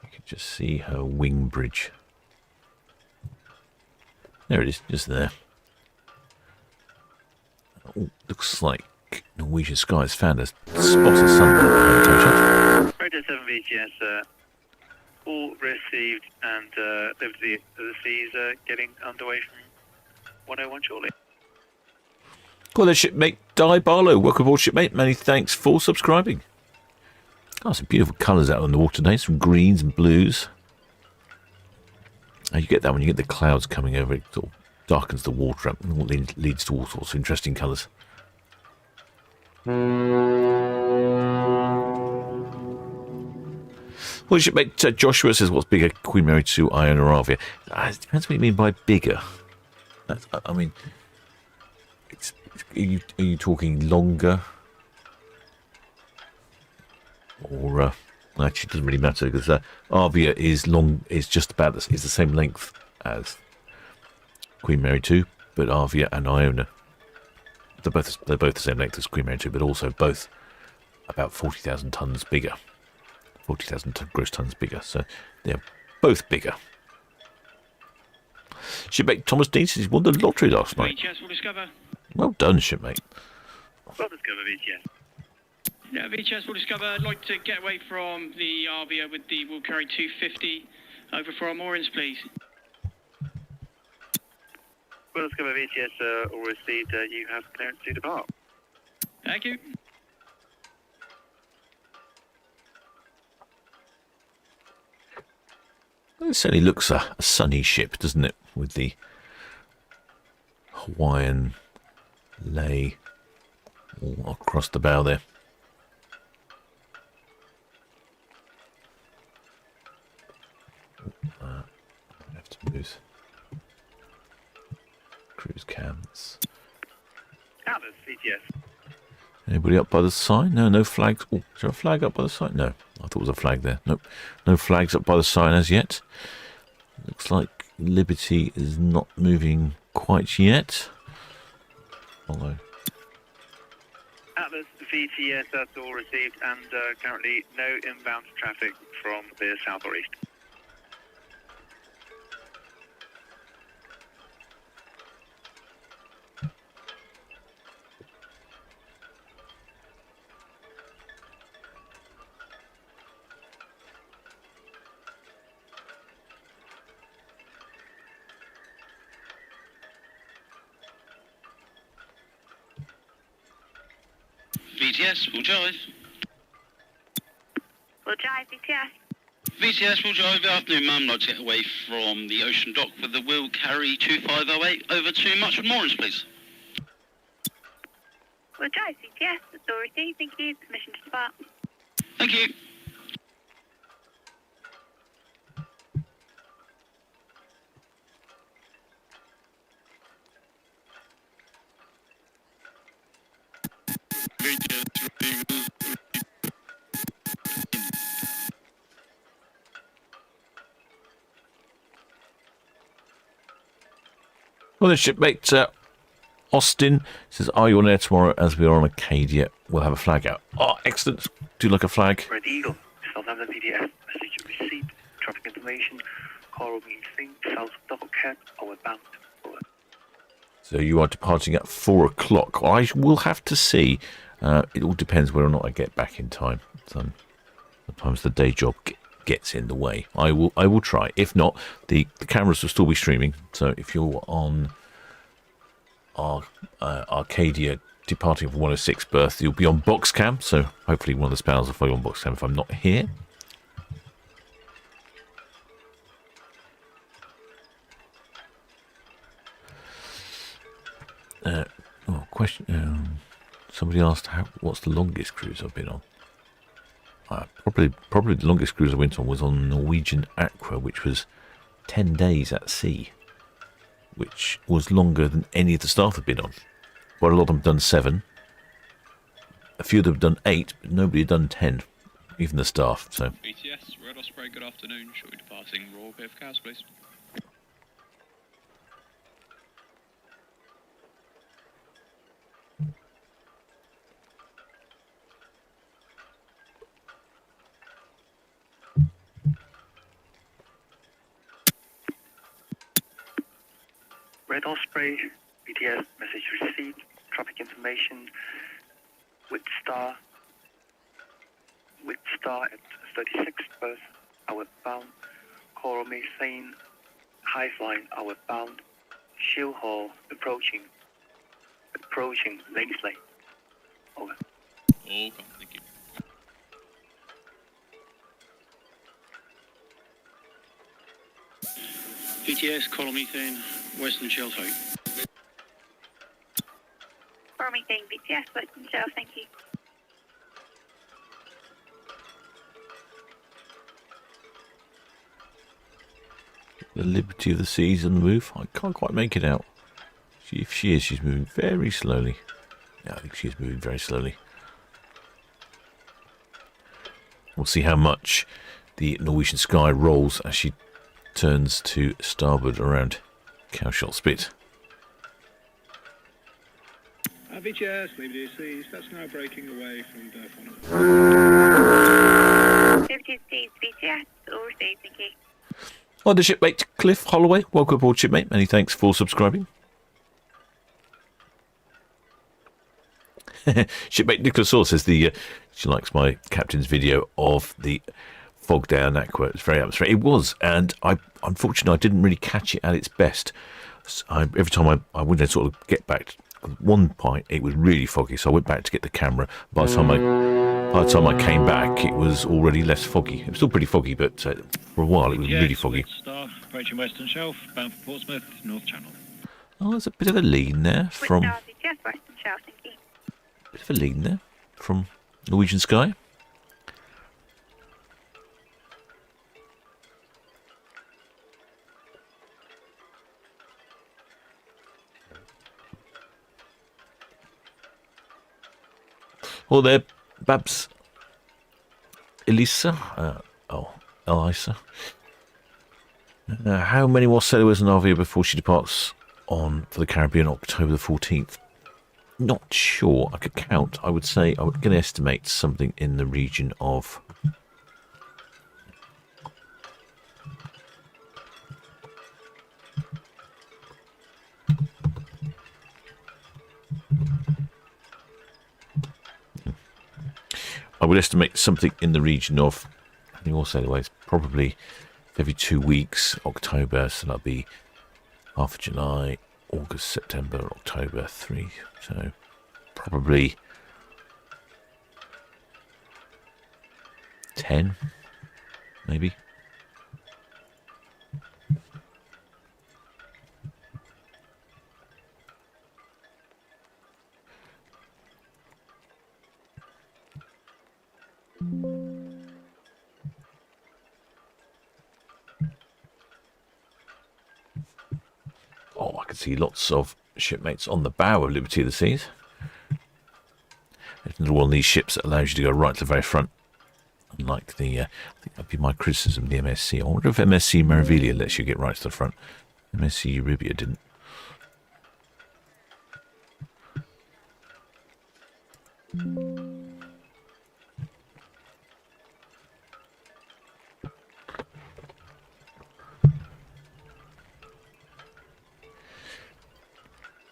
You can just see her wing bridge. There it is, just there. Oh, looks like Norwegian Sky has found a spot of sun. Radio 7 VTS, all received, and Liberty of the Seas getting underway from 101 shortly. Well, there's Shipmate Di Barlow. Welcome aboard, Shipmate. Many thanks for subscribing. Oh, some beautiful colours out on the water today. Some greens and blues. You get that when you get the clouds coming over. It sort of darkens the water up and leads to all sorts of interesting colours. Well, Shipmate Joshua says, what's bigger, Queen Mary 2, Iona or Arvia? It depends what you mean by bigger. I mean... Are you talking longer? Or actually, it doesn't really matter because Arvia is just about is the same length as Queen Mary 2, but Arvia and Iona they're both the same length as Queen Mary 2, but also both about 40,000 tons bigger, 40,000 gross tons bigger. So they're both bigger. Shipmate Thomas Dean says he's won the lottery last night. VTS will discover. Well done, shipmate. Well discovered, VTS. Yeah, VTS will discover. I'd like to get away from the Arvia with the Will Carry 250 over for our moorings, please. Well discovered, VTS, all received. You have clearance to depart. Thank you. It certainly looks a sunny ship, doesn't it? With the Hawaiian lay all across the bow there. I have to move cruise cams. Atlas, VTS. Anybody up by the sign? No, no flags. Oh, is there a flag up by the sign? No, I thought there was a flag there. Nope, no flags up by the sign as yet. Looks like Liberty is not moving quite yet. Although Atlas, VTS, that's all received, and currently no inbound traffic from the south or east. VTS, will drive. Will drive, VTS. VTS, will drive. Good afternoon, ma'am. I'd like to get away from the ocean dock with the Will Carry 2508 over to Muchwood Moorings, please. Will drive, VTS. That's all received. Thank you. Permission to depart. Thank you. well, the shipmate Austin says, "Are you on air tomorrow? As we are on Acadia, we'll have a flag out." Oh, excellent! Do you like a flag? Red Eagle, Southampton PDF, message received, traffic information, Coral Meeting, South Dockhead, our bound. So you are departing at 4 o'clock. Well, I will have to see. It all depends whether or not I get back in time. Sometimes the day job gets in the way. I will try. If not, the cameras will still be streaming. So if you're on Arcadia departing from 106 berth, you'll be on box cam. So hopefully one of the spanners will follow on box cam if I'm not here. Question. Somebody asked, what's the longest cruise I've been on? Probably the longest cruise I went on was on Norwegian Aqua, which was 10 days at sea, which was longer than any of the staff have been on. Quite a lot of them have done 7. A few of them have done 8, but nobody had done 10, even the staff. So. BTS, Red Osprey, good afternoon. Shortly departing Royal Bay of Cows, please. Red Osprey, BTS, message received, traffic information, with star at 36 berth, outbound, Coral Methane, high flying, outbound, Shield Hall, approaching Lanesley, over. Okay, thank you. VTS, Coral Methane, Western Shelf out. Coral Methane, VTS, Western Shelf, thank you. The Liberty of the Seas on the move. I can't quite make it out. If she is, she's moving very slowly. Yeah, I think she's moving very slowly. We'll see how much the Norwegian Sky rolls as she turns to starboard around Cowshot Spit. VTS, Liberty Seas, that's now breaking away from Durfon. Liberty Seas, VTS, all received, thank you. Hi, the shipmate Cliff Holloway. Welcome aboard, shipmate. Many thanks for subscribing. Shipmate Nicholas Saw says she likes my captain's video of the fog day on Aqua. It's very atmospheric. It was, and unfortunately I didn't really catch it at its best. Every time I wouldn't sort of get back. At one point it was really foggy, so I went back to get the camera. By the time I came back, it was already less foggy. It was still pretty foggy, but for a while it was really foggy. Star, approaching Western Shelf, bound for Portsmouth, North Channel. Oh, there's a bit of a lean there from. Yes, Western Shelf, thank you. Bit of a lean there from Norwegian Sky. Oh, there, Babs. Elisa. Elisa. How many more sailors in Arvia before she departs for the Caribbean October the 14th? Not sure. I could count. I would say I would going to estimate something in the region of. I would estimate something in the region of, I think also anyways, probably every 2 weeks, October, so that'll be half of July, August, September, October, 3, so probably 10, maybe. Oh, I can see lots of shipmates on the bow of Liberty of the Seas. It's another one of these ships that allows you to go right to the very front. Unlike the, I think that'd be my criticism of the MSC. I wonder if MSC Meraviglia lets you get right to the front. MSC Euribia didn't.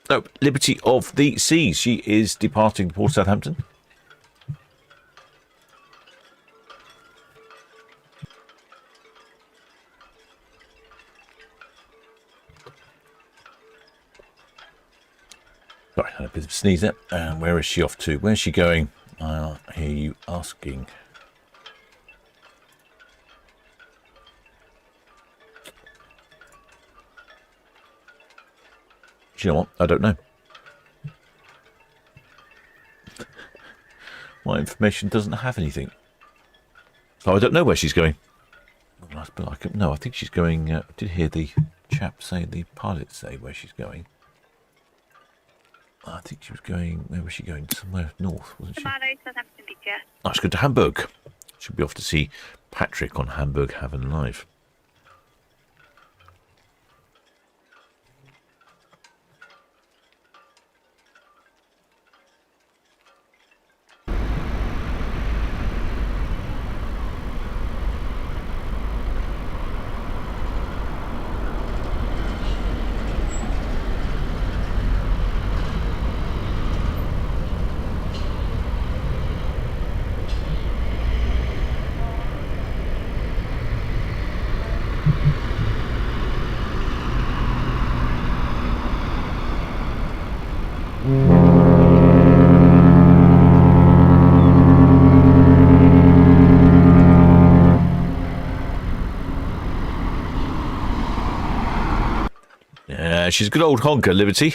So, Liberty of the Seas. She is departing Port Southampton. Sorry, I had a bit of a sneeze there. And where is she off to? Where's she going? I hear you asking. Do you know what? I don't know. My information doesn't have anything. So I don't know where she's going. No, I think she's going... I did hear the chap say, the pilot say where she's going. I think she was going... Where was she going? Somewhere north, wasn't she? Oh, she's going to Hamburg. She'll be off to see Patrick on Hamburg Haven Live. She's a good old honker, Liberty.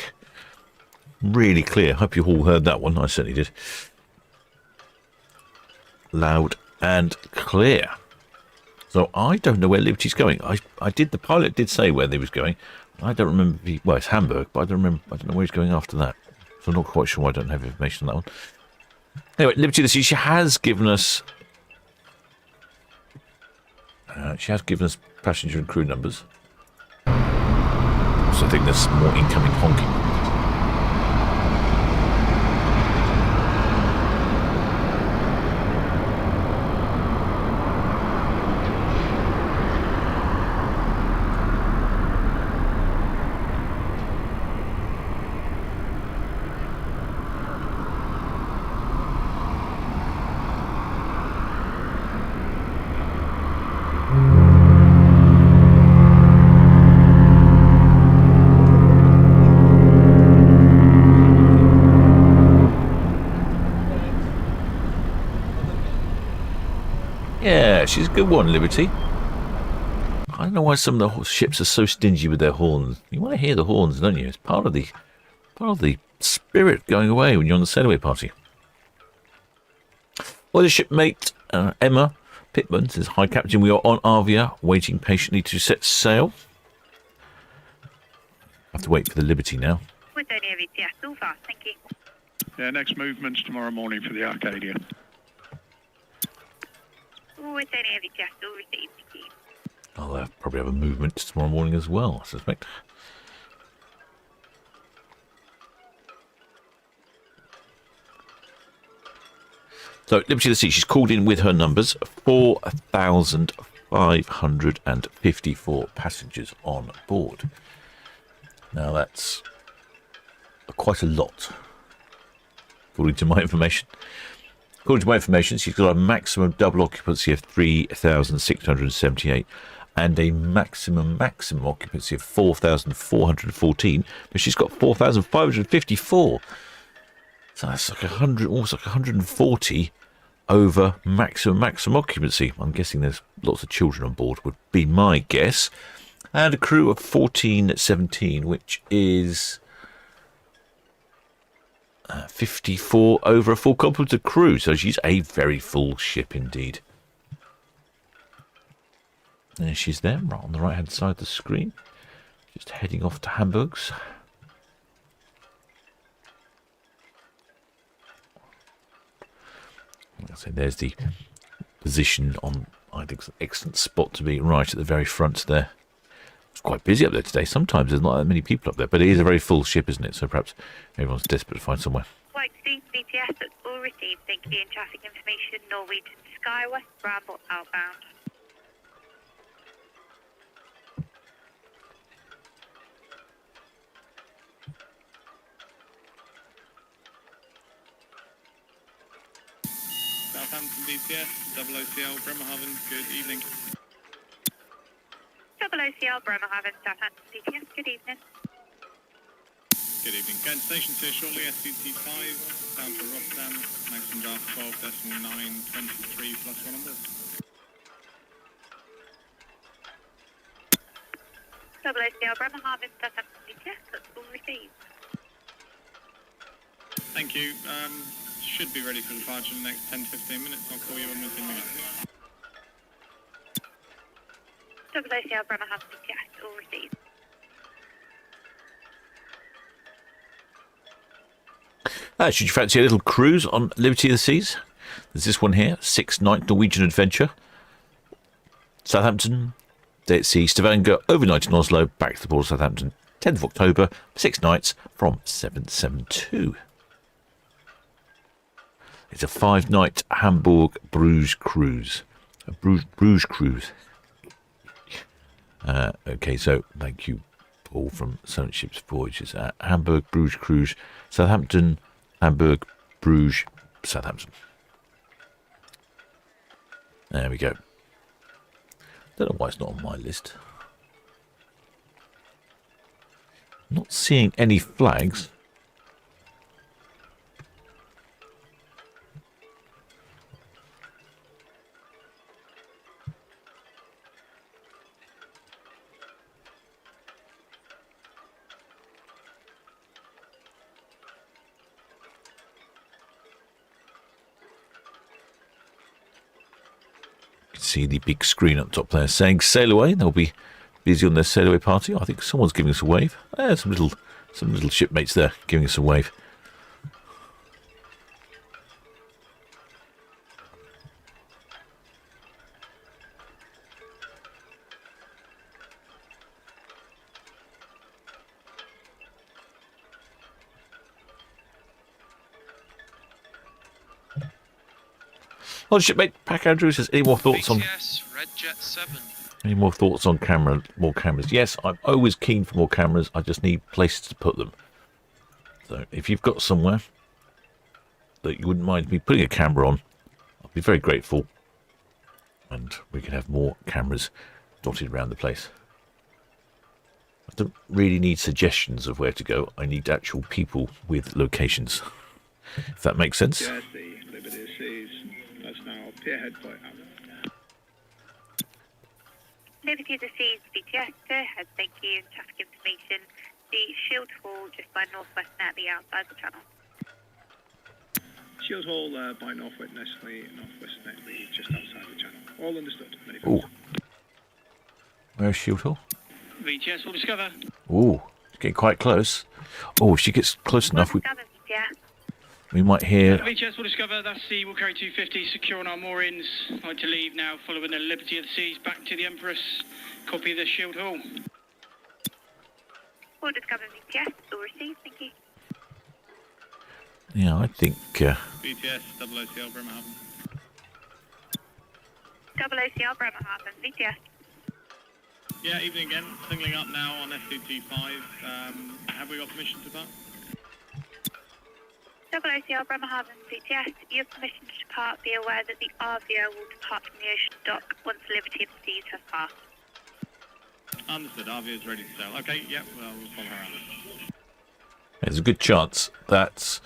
Really clear. Hope you all heard that one. I certainly did. Loud and clear. So I don't know where Liberty's going. The pilot did say where they was going. I don't remember. Well, it's Hamburg, but I don't know where he's going after that. So I'm not quite sure. I don't have information on that one. Anyway, Liberty of the Sea, she has given us passenger and crew numbers. So I think there's some more incoming honking. Yeah, she's a good one, Liberty. I don't know why some of the ships are so stingy with their horns. You want to hear the horns, don't you? It's part of the spirit going away when you're on the sail away party. Well, the shipmate Emma Pittman says, "Hi, Captain. We are on Arvia, waiting patiently to set sail." I have to wait for the Liberty now. With only VTS, all fast, thank you. Yeah, next movement's tomorrow morning for the Arcadia. With only VTS, all received, thank you. I'll probably have a movement tomorrow morning as well, I suspect. So, Liberty of the Sea, she's called in with her numbers. 4,554 passengers on board. Now, that's quite a lot, according to my information. According to my information, she's got a maximum double occupancy of 3,678 and a maximum occupancy of 4,414, but she's got 4,554. So that's like almost like 140 over maximum occupancy. I'm guessing there's lots of children on board, would be my guess. And a crew of 1417, which is 54 over a full complement of crew. So she's a very full ship indeed. There she's there, right on the right hand side of the screen. Just heading off to Hamburg's. Like I say, there's the position on, I think it's an excellent spot to be, right at the very front there. It's quite busy up there today. Sometimes there's not that many people up there, but it is a very full ship, isn't it? So perhaps everyone's desperate to find somewhere. Flight to VTS, that's all received, thank you. And traffic information, Norwegian Sky, West Bramble, outbound. Southampton VTS, double OCL, Bremerhaven, good evening. Double OCL, Bremerhaven, Southampton VTS, good evening. Good evening. Going to station here shortly, SCT5, down to Rotterdam, maximum draft 12.923 plus 1 on board. Double OCL, Bremerhaven, Southampton VTS, that's all received. Thank you. Should be ready for departure in the next 10-15 minutes. I'll call you on within minutes. Double OCL, Bremerhaven VTS, all received. Should you fancy a little cruise on Liberty of the Seas? There's this one here, 6-night Norwegian adventure. Southampton, day at sea, Stavanger, overnight in Oslo, back to the port of Southampton, 10th of October, 6 nights from 772. It's a 5-night Hamburg Bruges cruise. A Bruges cruise. Okay, so thank you, Paul from Solent Ships Voyages. Hamburg Bruges cruise, Southampton, Hamburg, Bruges, Southampton. There we go. Don't know why it's not on my list. Not seeing any flags. See the big screen up top there saying sail away. They'll be busy on their sail away party. I think someone's giving us a wave. Some little shipmates there giving us a wave. Well, shipmate Pack Andrews says, any more thoughts on Red Jet 7. any more thoughts on more cameras? Yes, I'm always keen for more cameras. I just need places to put them. So if you've got somewhere that you wouldn't mind me putting a camera on, I'll be very grateful. And we can have more cameras dotted around the place. I don't really need suggestions of where to go. I need actual people with locations. If that makes sense. Jersey, Liberty Seas. That's now Pierhead Point. Liberty of the Seas, BTS, go ahead, thank you, and traffic information. The Shield Hall just by Northwest Netley outside the channel. Shield Hall by Northwest Netley, just outside the channel. All understood. Many Oh. thanks. Where's Shield Hall? VTS will discover. Oh, it's getting quite close. Oh, if she gets close enough, Discover, BTS. we might hear... VTS will discover. That's the Will Carry 250 secure on our moorings. Like to leave now, following the Liberty of the Seas back to the Empress. Copy the Shield Hall. Will discover, BTS, all received, thank you. Yeah, I think... BTS, double OCL, Bremerhaven. Double OCR, Bremerhaven, BTS. Yeah, evening again. Singling up now on SCT5. Have we got permission to depart? Double OCR, Bremerhaven, BTS. You have permission to depart. Be aware that the RVO will depart from the ocean dock once Liberty of the Seas has passed. Understood. RV is ready to sail. Okay, yep, well, we'll follow her around. There's a good chance that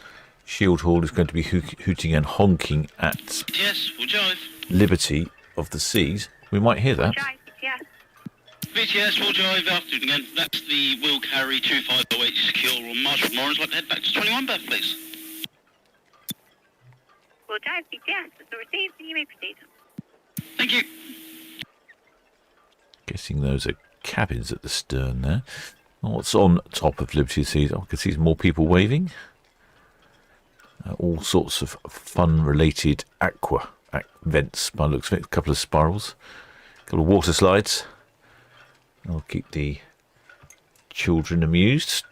Shield Hall is going to be hooting and honking at Yes, we'll jive. Liberty of the Seas. We might hear that. Giant, BTS. VTS will jive afternoon again. That's the Will Carry 2508 secure on Marshall Moorings. Like to head back to 21 berth, please. Will Giant, BTS. That's all received, and you may proceed. Thank you. Guessing those are cabins at the stern there. What's on top of Liberty of the Seas? I can see more people waving. All sorts of fun-related aqua vents by the looks of it. A couple of spirals, a couple of water slides. I'll keep the children amused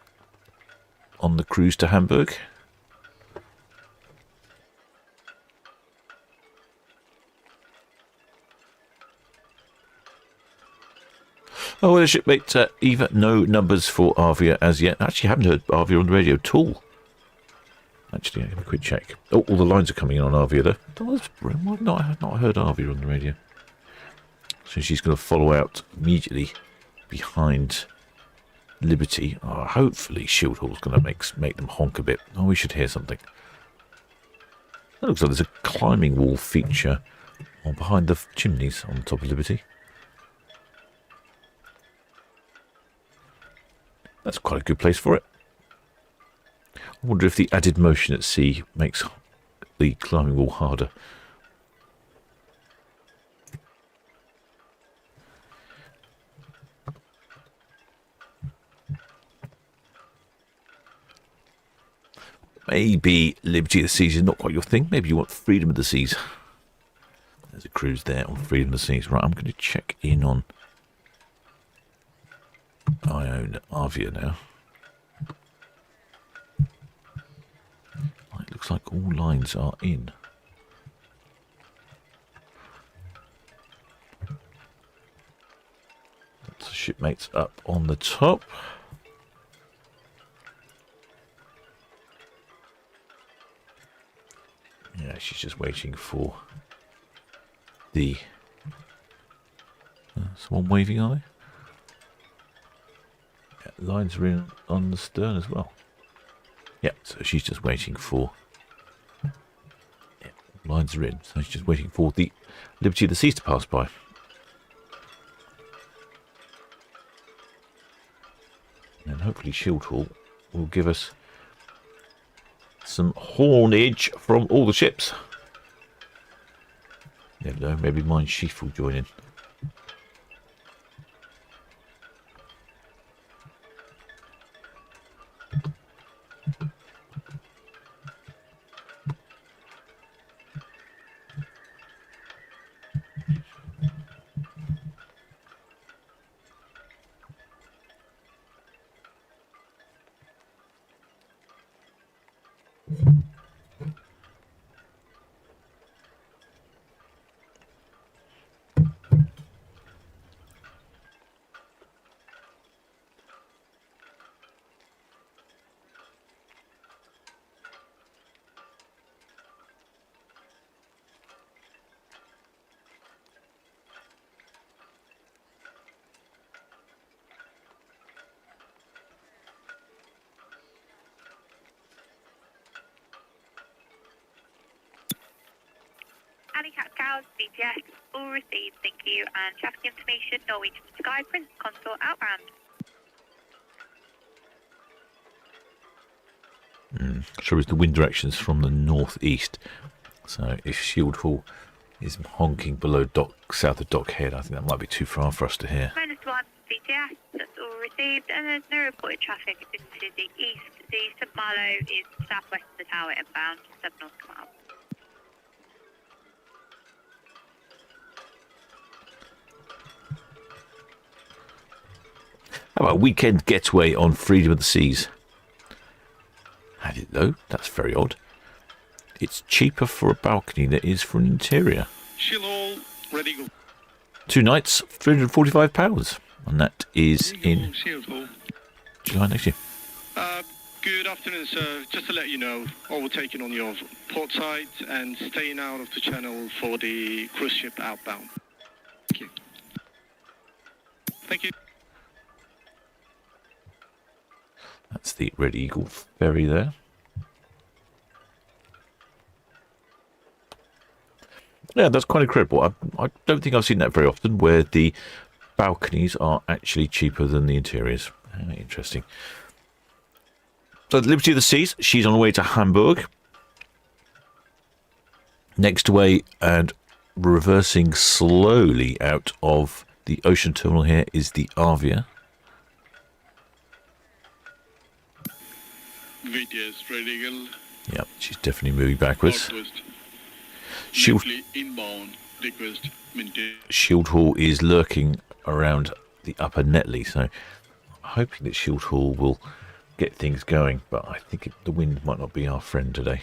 on the cruise to Hamburg. Oh, well, shipmate Eva, no numbers for Arvia as yet. Actually, haven't heard Arvia on the radio at all. Actually, I'll have a quick check. Oh, all the lines are coming in on Arvia there. I've not heard Arvia on the radio. So she's going to follow out immediately behind Liberty. Oh, hopefully Shield Hall's going to make them honk a bit. Oh, we should hear something. That looks like there's a climbing wall feature on behind the chimneys on top of Liberty. That's quite a good place for it. I wonder if the added motion at sea makes the climbing wall harder. Maybe Liberty of the Seas is not quite your thing. Maybe you want Freedom of the Seas. There's a cruise there on Freedom of the Seas. Right, I'm going to check in on Ione Arvia now. It looks like all lines are in. That's Shipmates up on the top. Yeah, she's just waiting for the... someone waving, are they? Yeah, lines are in on the stern as well. Yeah, so she's just waiting for... Yeah, lines are in, so she's just waiting for the Liberty of the Seas to pass by. And hopefully Shield Hall will give us some hornage from all the ships. Never know, maybe Mein Schiff will join in. Alley Cat Cows, BTS. all received, thank you. And traffic information, Norwegian Sky Prince Consort outbound. Sure, is the wind directions from the northeast. So if Shield Hall is honking below dock, south of Dock Head, I think that might be too far for us to hear. -1 VTS, that's all received, and there's no reported traffic into the east. The St Malo is southwest of the tower inbound, 7 North come out. How about a weekend getaway on Freedom of the Seas? Had it though, that's very odd. It's cheaper for a balcony than it is for an interior. Shield Hall, ready go. 2 nights, £345, and that is in Shield Hall. July next year. Good afternoon, sir. Just to let you know, overtaking on your port side and staying out of the channel for the cruise ship outbound. Thank you. Thank you. That's the Red Eagle ferry there. Yeah, that's quite incredible. I don't think I've seen that very often, where the balconies are actually cheaper than the interiors. Interesting. So, the Liberty of the Seas, she's on her way to Hamburg. Next away and reversing slowly out of the ocean terminal here is the Arvia. VTS, Red Eagle. Yep, she's definitely moving backwards. Northwest. Shield, Inbound, request, maintain. Shield Hall is lurking around the upper Netley, so I'm hoping that Shield Hall will get things going, but I think the wind might not be our friend today.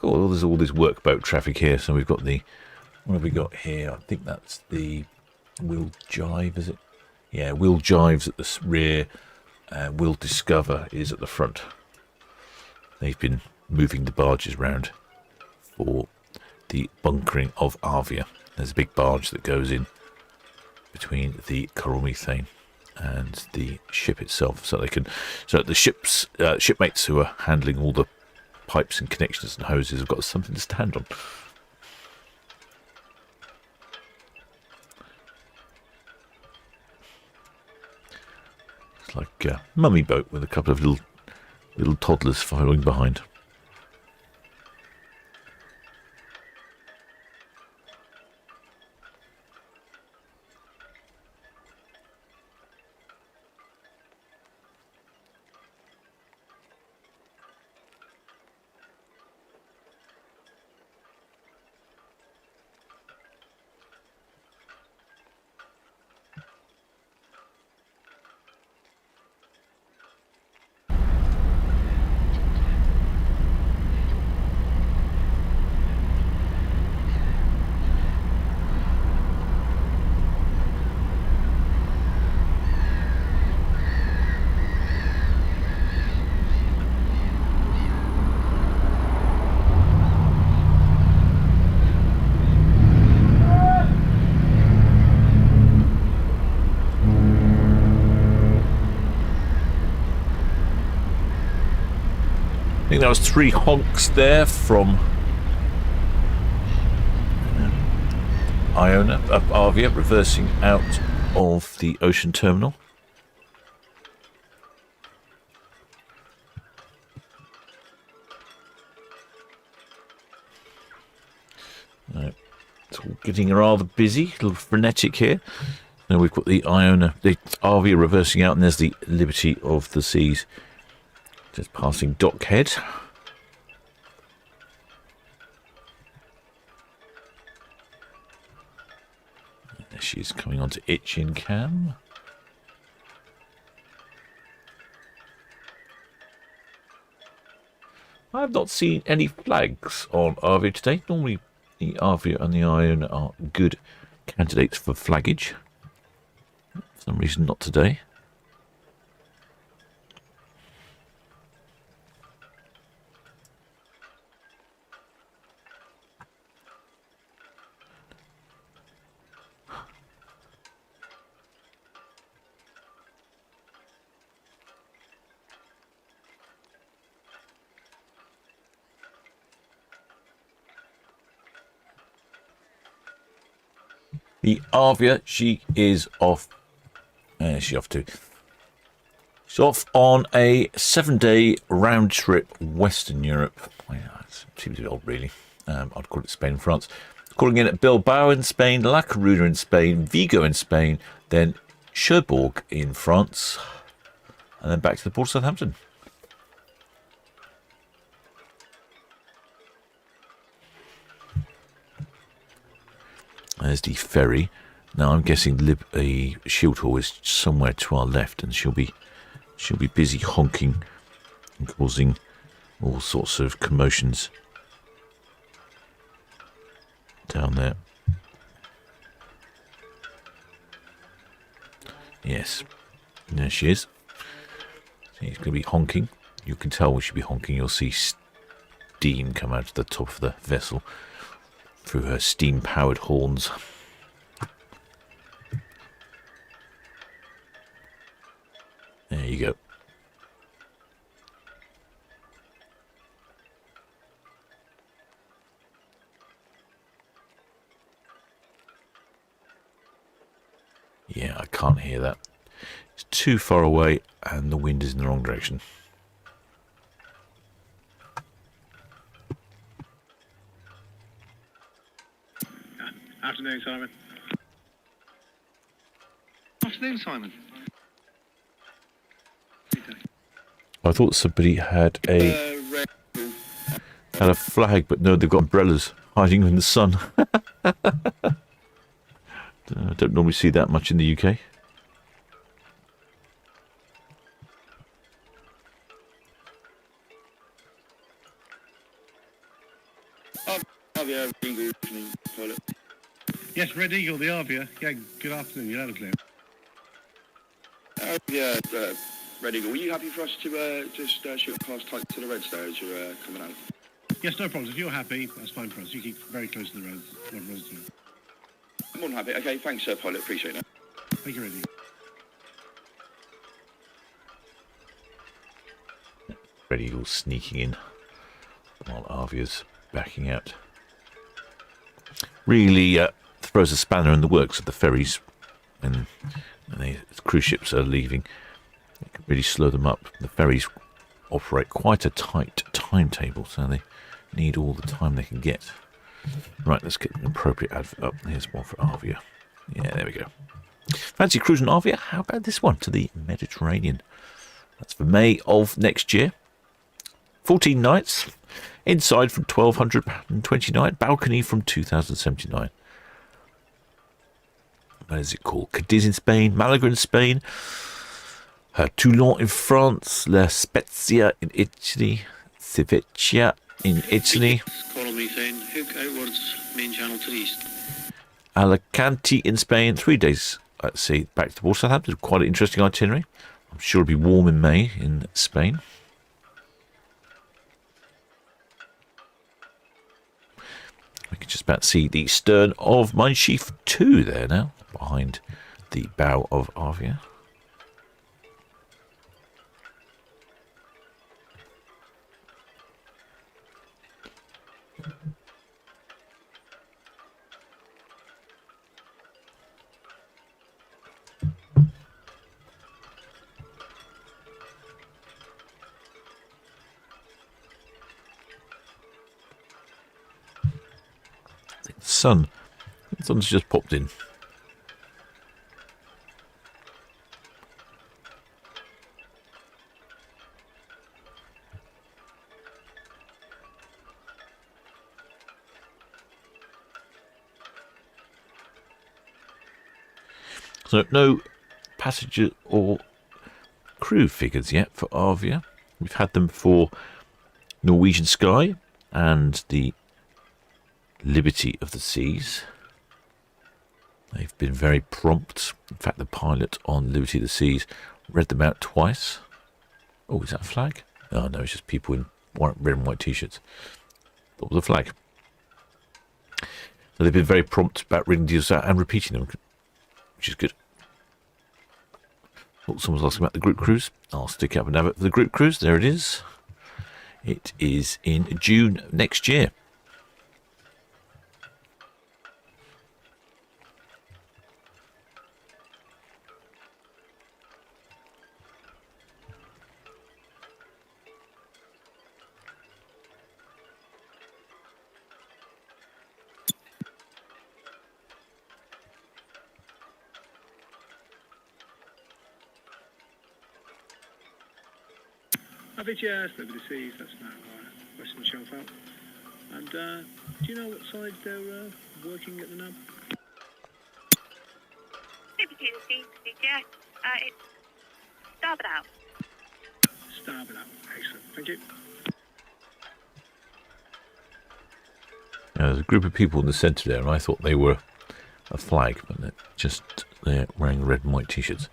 Oh, there's all this workboat traffic here, so we've got the... What have we got here? I think that's the Will Jive, is it? Yeah, Will Jive's at the rear, Will Discover is at the front. They've been moving the barges round for the bunkering of Arvia. There's a big barge that goes in between the coral methane and the ship itself, so the shipmates who are handling all the pipes and connections and hoses have got something to stand on. It's like a mummy boat with a couple of little toddlers following behind. I think that was 3 honks there from Arvia, reversing out of the ocean terminal. It's all getting rather busy, a little frenetic here. Now we've got the Arvia reversing out, and there's the Liberty of the Seas just passing Dock Head. There she is coming on to Itchin Cam. I have not seen any flags on Arvia today. Normally the Arvia and the Iona are good candidates for flaggage. For some reason not today. The Avia, she is off. Where's she off to? She's off on a 7-day round trip Western Europe. Yeah, it seems a bit odd, really. I'd call it Spain and France. Calling in at Bilbao in Spain, La Coruña in Spain, Vigo in Spain, then Cherbourg in France, and then back to the port of Southampton. There's the ferry. Now I'm guessing a shield hall is somewhere to our left, and she'll be busy honking and causing all sorts of commotions down there. Yes, there she is. She's going to be honking. You can tell when she'll be honking. You'll see steam come out of the top of the vessel through her steam-powered horns. There you go. Yeah, I can't hear that. It's too far away and the wind is in the wrong direction. Afternoon, Simon. Afternoon, Simon. I thought somebody had a flag, but no, they've got umbrellas hiding in the sun. I don't normally see that much in the UK. Yes, Red Eagle, the Avia. Yeah, good afternoon. You're out of clear. Red Eagle, were you happy for us to just shoot past tight to the Reds there as you're coming out? Yes, no problems. If you're happy, that's fine for us. You keep very close to the roads. No problems at all. I'm more than happy. Okay, thanks, pilot. Appreciate that. Thank you, Red Eagle. Red Eagle sneaking in while Avia's backing out. Really throws a spanner in the works of the ferries when the cruise ships are leaving. It can really slow them up. The ferries operate quite a tight timetable, so they need all the time they can get. Right, let's get an appropriate advert up. Here's one for Avia. Yeah, there we go. Fancy cruising Avia? How about this one to the Mediterranean? That's for May of next year. 14 nights. Inside from £1,229. Balcony from £2,079. What is it called? Cadiz in Spain. Malaga in Spain. Toulon in France. La Spezia in Italy. Civiccia in Italy. Call me saying, hook outwards, main channel to the east. Alicante in Spain. 3 days at sea. Back to the port of Southampton. Quite an interesting itinerary. I'm sure it'll be warm in May in Spain. We can just about see the stern of Mein Schiff 2 there now, behind the bow of Avia. The sun's just popped in. So no passenger or crew figures yet for Avia. We've had them for Norwegian Sky and the Liberty of the Seas. They've been very prompt. In fact, the pilot on Liberty of the Seas read them out twice. Oh, is that a flag? Oh, no, it's just people in red and white t-shirts. What was the flag? So they've been very prompt about reading these out and repeating them, which is good. Oh, someone's asking about the group cruise. I'll stick up an advert for the group cruise. There it is. It is in June next year. VTS, Liberty Seas, that's now Western Shelf out. And do you know what side they're working at the nab? Liberty Seas, VTS, it's starboard out. Starboard out, excellent, thank you. Now, there's a group of people in the centre there, and I thought they were a flag, but they're wearing red and white t-shirts.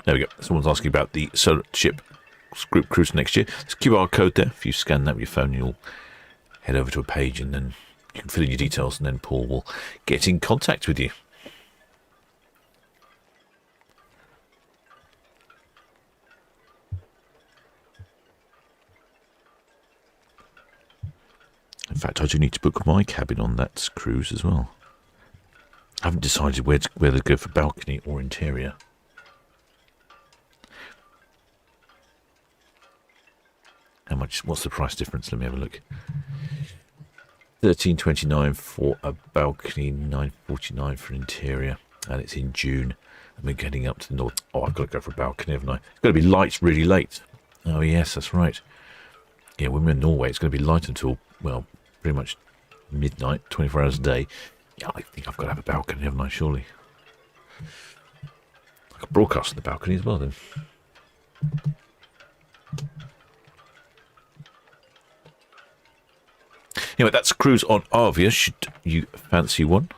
There we go. Someone's asking about the Solent Ship group cruise next year. There's a QR code there. If you scan that with your phone, you'll head over to a page, and then you can fill in your details, and then Paul will get in contact with you. In fact, I do need to book my cabin on that cruise as well. I haven't decided whether to go for balcony or interior. How much? What's the price difference? Let me have a look. $13.29 for a balcony, $9.49 for an interior, and it's in June. And we're getting up to the north. Oh, I've got to go for a balcony, haven't I? It's going to be light really late. Oh yes, that's right. Yeah, when we're in Norway, it's going to be light until, well, pretty much midnight, 24 hours a day. Yeah, I think I've got to have a balcony, haven't I, surely? I could broadcast on the balcony as well, then. Anyway, that's a cruise on Arvia. Should you fancy one?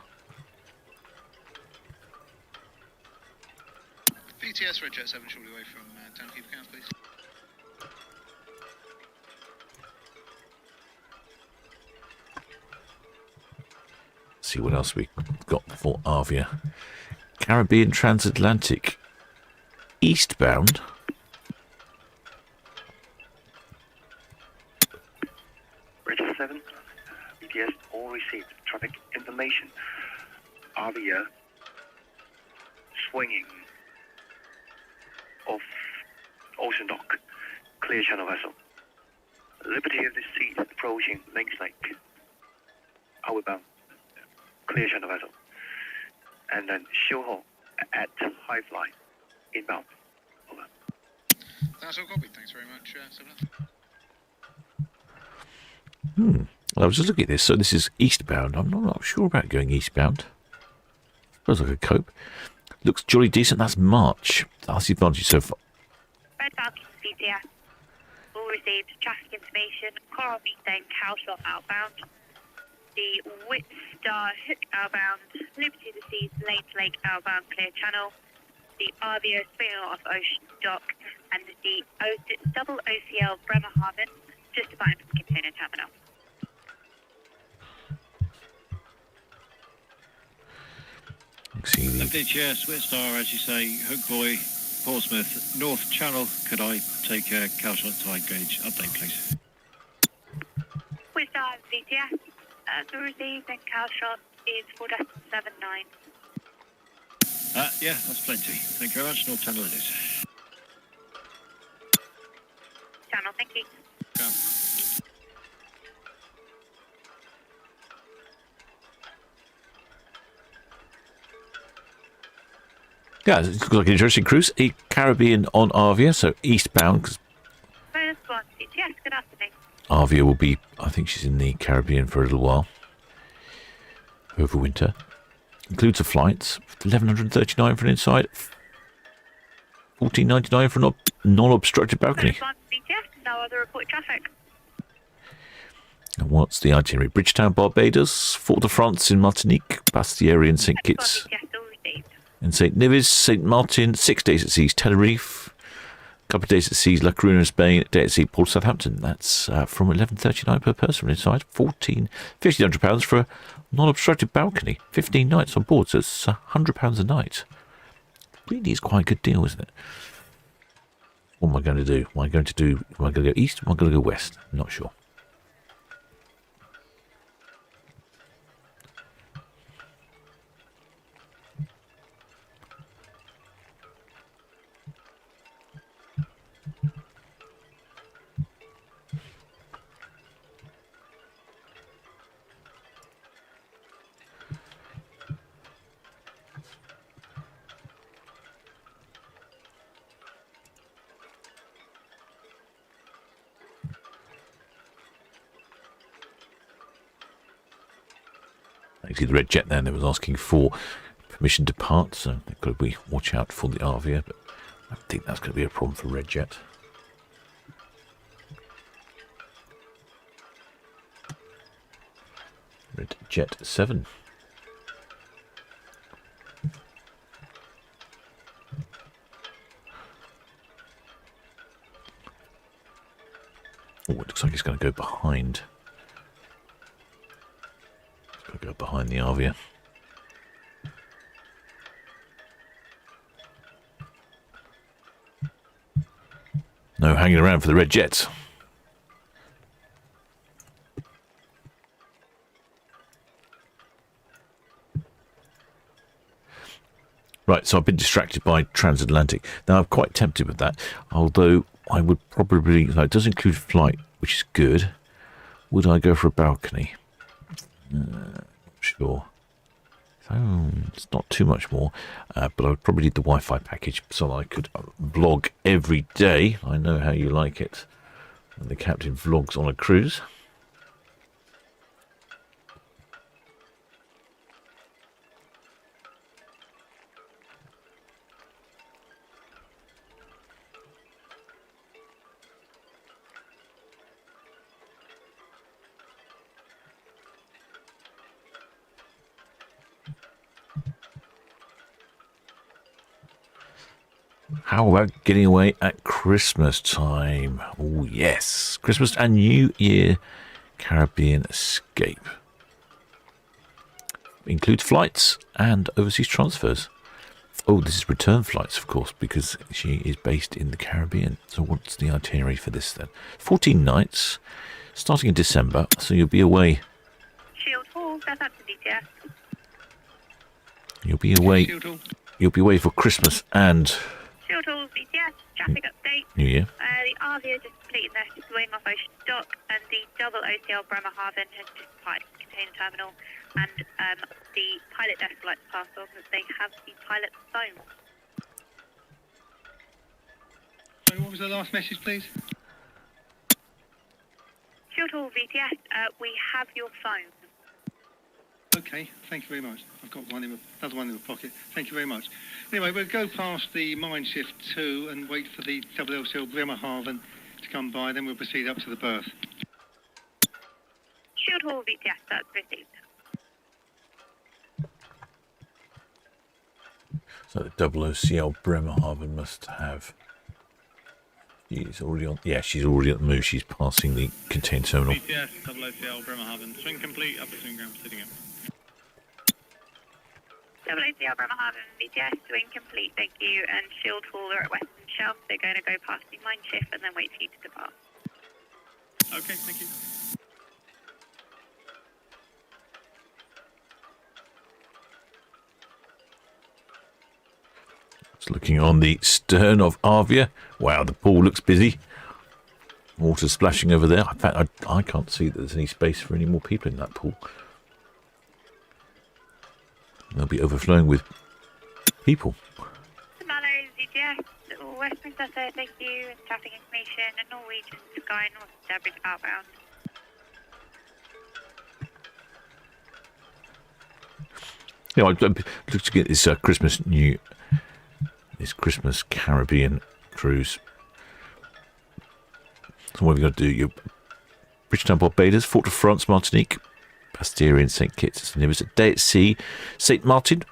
VTS, Red Jet 7, shortly away from Town Quay, please. See what else we got for Arvia. Caribbean Transatlantic eastbound. Register 7, BTS, all received traffic information. Arvia swinging off Ocean Dock, clear channel vessel. Liberty of the Sea approaching Lynx Lake, outbound, clear channel vessel. And then Showhole at high fly, inbound. Over. That's all copied, thanks very much, 7. Well, I was just looking at this. So this is eastbound. I'm not sure about going eastbound. Suppose I could cope. Looks jolly decent. That's March. That's the advantage so far. Red Falcon CTS. All received traffic information. Coral Methane Cowshot outbound. The Whitstar Hook outbound. Liberty of the Seas Lake Lake outbound clear channel. The Arvia swinging off Ocean Dock. And the double OCL Bremerhaven just about into the container terminal. FHS, Whitstar, as you say, Hook Boy, Portsmouth, North Channel. Could I take a Cowshot tide gauge update, please? Whitstar VTS, the received and Cowshot is 4.79. Yeah, that's plenty. Thank you very much. North Channel it is. Channel, thank you. Yeah. Yeah, it looks like an interesting cruise. A Caribbean on Arvia, so eastbound. Cause Bonus one, yes, good afternoon. Arvia will be, I think she's in the Caribbean for a little while. Over winter. Includes the flights. $1,139 for an inside. $1,499 for a non-obstructed balcony. Bonus one, yes, no other report traffic. And what's the itinerary? Bridgetown, Barbados, Fort-de-France in Martinique, Bastieri in St. Kitts. Yes, all received. In St. Nevis, St. Martin, 6 days at sea, Tenerife, a couple of days at sea, La Coruna, Spain, a day at sea, Port Southampton. That's from $11.39 per person inside, £1,500 for a non-obstructed balcony, 15 nights on board, so it's £100 a night. Really is quite a good deal, isn't it? What am I going to do? Am I going to go east or am I going to go west? I'm not sure. actually the Red Jet then that was asking for permission to depart, so they've got to watch out for the Avia, but I don't think that's going to be a problem for Red Jet. Red Jet 7. Oh, it looks like it's going to go behind. It's going to go behind the Avia. No hanging around for the Red Jets. Right, so I've been distracted by transatlantic. Now, I'm quite tempted with that, although I would probably... No, it does include flight, which is good. Would I go for a balcony? Sure. So, it's not too much more, but I would probably need the Wi-Fi package so I could vlog every day. I know how you like it when the captain vlogs on a cruise. How about getting away at Christmas time? Oh, yes. Christmas and New Year Caribbean escape. Includes flights and overseas transfers. Oh, this is return flights, of course, because she is based in the Caribbean. So what's the itinerary for this then? 14 nights, starting in December. So you'll be away. Shield Hall, Southampton DTS. You'll be away. You'll be away for Christmas and Shield Hall, DTS, traffic update. New Year. The Avia just completed their swing off Ocean Dock, and the double OCL Bremerhaven has just departed the container terminal, and the pilot desk lights passed on that they have the pilot phone. So what was the last message, please? Shield Hall, VTS, we have your phone. Okay, thank you very much. I've got another one in the pocket. Thank you very much. Anyway, we'll go past the Mine Shift 2 and wait for the double LCL Bremerhaven to come by, then we'll proceed up to the berth. Shield Hall, VTS, that's received. So the double OCL Bremerhaven must have... She's already on... Yeah, she's already on the move. She's passing the container terminal. BTS, double OCL Bremerhaven, swing complete, upper swing ground, sitting up. Double OCL Bremerhaven, VTS, swing complete, thank you. And Shield Hall are at Western Shelf. They're going to go past the Mine Shift and then wait for you to depart. Okay, thank you. Just looking on the stern of Avia. Wow, the pool looks busy. Water splashing over there. In fact, I can't see that there's any space for any more people in that pool. They'll be overflowing with people. Mallows, VTS, West Princessa, thank you. And traffic information, and Norwegian Sky North Debris outbound. Yeah, I looked to get this Christmas Caribbean cruise. So what have you got to do? You're Bridgetown, Barbados, Fort de France, Martinique, Bastille and St. Kitts. And it was a day at sea, St. Martin,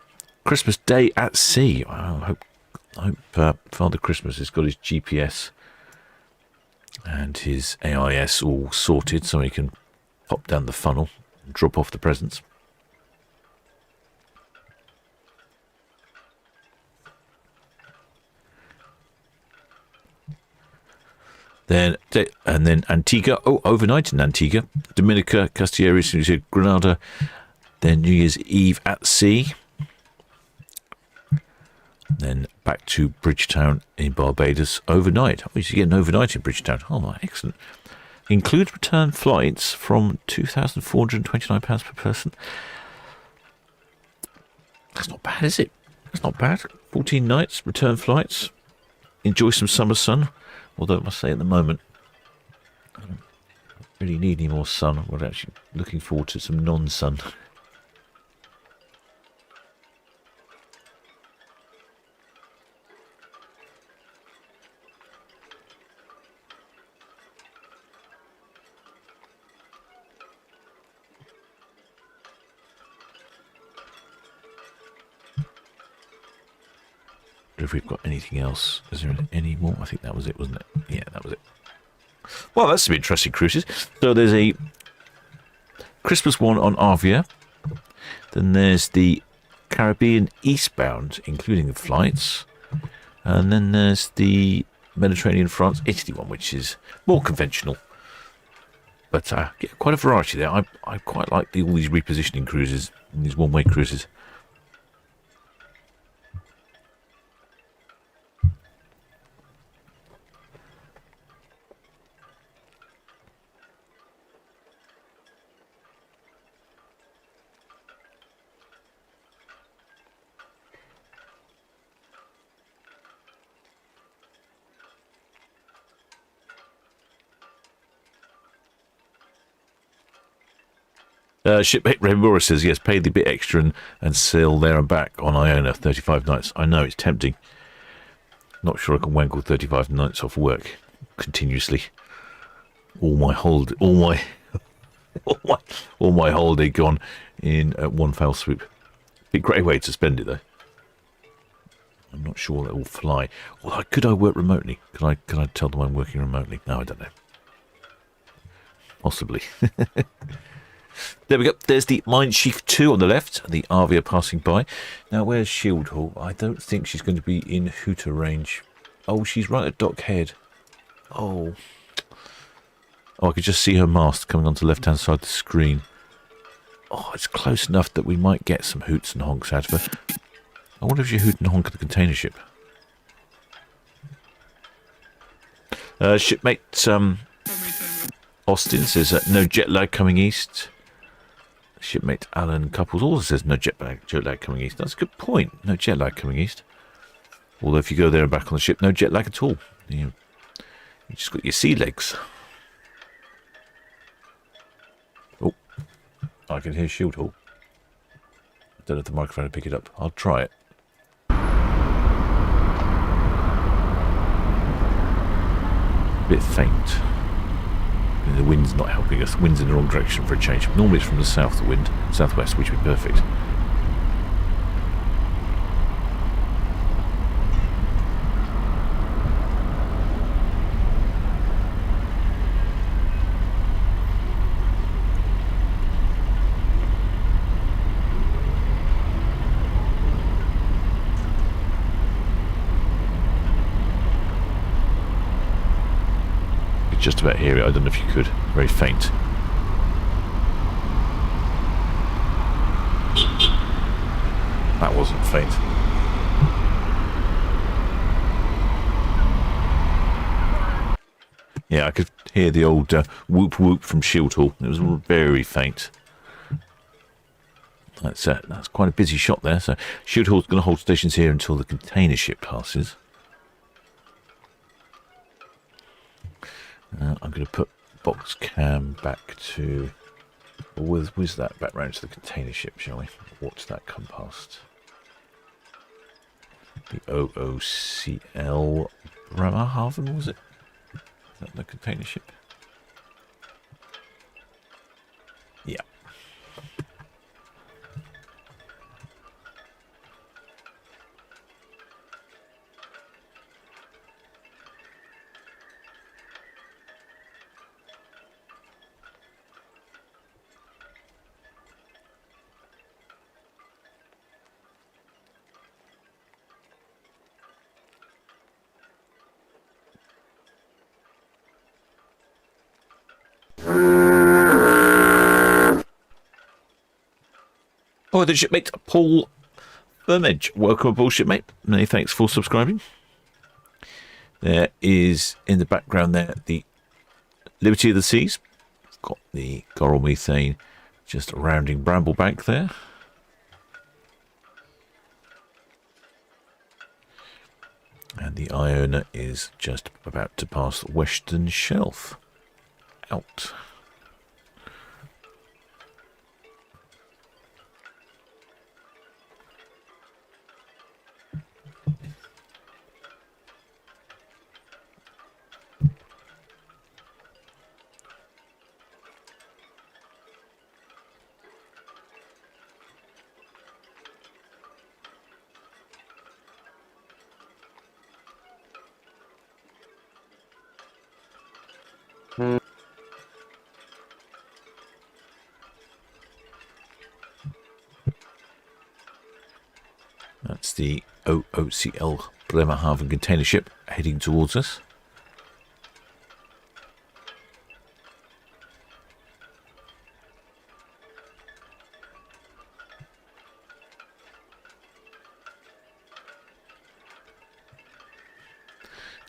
Christmas Day at sea. I hope Father Christmas has got his GPS and his AIS all sorted so he can pop down the funnel and drop off the presents. Then Antigua. Oh, overnight in Antigua, Dominica, Castellanos, Grenada. Then New Year's Eve at sea. Then back to Bridgetown in Barbados overnight. Oh, you should get an overnight in Bridgetown. Oh, excellent. Includes return flights from £2,429 per person. That's not bad, is it? That's not bad. 14 nights, return flights. Enjoy some summer sun. Although I must say at the moment, I don't really need any more sun. We're actually looking forward to some non-sun. wonder if we've got anything else. Is there any more? I think that was it, wasn't it? Yeah, that was it. Well, that's some interesting cruises. So there's a Christmas one on Avia. Then there's the Caribbean eastbound, including the flights. And then there's the Mediterranean, France, Italy one, which is more conventional. But yeah, quite a variety there. I quite like all these repositioning cruises, these one-way cruises. Shipmate Raymora says, yes, pay the bit extra and sail there and back on Iona, 35 nights. I know, it's tempting. Not sure I can wangle 35 nights off work continuously. All my holiday gone in one fell swoop. Be a great way to spend it, though. I'm not sure that will fly. Although, could I work remotely? Can I tell them I'm working remotely? No, I don't know. Possibly. There we go. There's the Mindshift 2 on the left, the Avia passing by. Now, where's Shield Hall? I don't think she's going to be in Hooter range. Oh, she's right at Dock Head. Oh, I could just see her mast coming onto the left-hand side of the screen. Oh, it's close enough that we might get some hoots and honks out of her. I wonder if she hoot and honk at the container ship. Shipmate Austin says, no jet lag coming east. Shipmate Alan Couples also says no jet lag coming east. That's a good point. No jet lag coming east. Although if you go there and back on the ship, no jet lag at all. You just got your sea legs. Oh, I can hear Shield Hall. I don't know if the microphone will pick it up. I'll try it. A bit faint. The wind's not helping us. Wind's in the wrong direction for a change. Normally it's from the south, the wind. Southwest, which would be perfect. Just about hear it. I don't know if you could. Very faint. That wasn't faint. Yeah, I could hear the old whoop whoop from Shield Hall. It was very faint. That's quite a busy shot there. So Shield Hall's going to hold stations here until the container ship passes. I'm going to put box cam back to... Whiz that back round to the container ship, shall we? Watch that come past. The OOCL Bremerhaven, was it? Is that the container ship? Yeah. Oh, the shipmate Paul Burmage. Welcome aboard, shipmate. Many thanks for subscribing. There is in the background there the Liberty of the Seas. Got the Coral Methane just rounding Bramblebank there. And the Iona is just about to pass Western Shelf. Out. the OOCL Bremerhaven container ship heading towards us.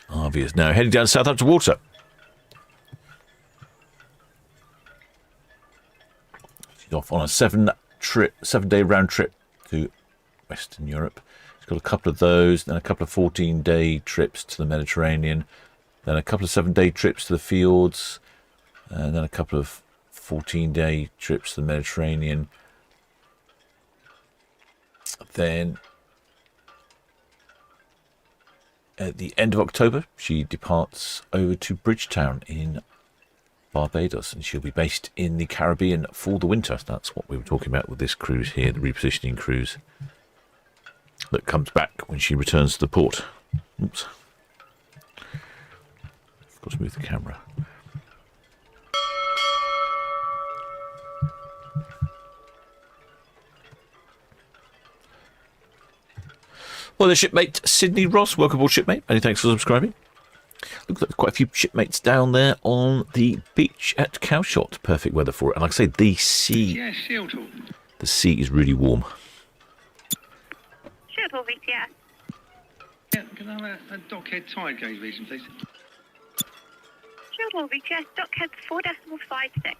RV is now heading down Southampton water. She's off on a 7-day round trip to Western Europe. She's got a couple of those, then a couple of 14-day trips to the Mediterranean, then a couple of 7-day trips to the fjords, and then a couple of 14-day trips to the Mediterranean. Then at the end of October, she departs over to Bridgetown in Barbados, and she'll be based in the Caribbean for the winter. That's what we were talking about with this cruise here, the repositioning cruise that comes back when she returns to the port. Oops. I've got to move the camera. Well, the shipmate Sydney Ross, welcome aboard, shipmate. Many thanks for subscribing. Looks like quite a few shipmates down there on the beach at Cowshot. Perfect weather for it. And like I say, the sea. Yeah, Shield Hall. The sea is really warm. Shield Hall VTS. Yeah, can I have a dockhead tide gauge reason, please? Shield Hall VTS, dockhead 4.56.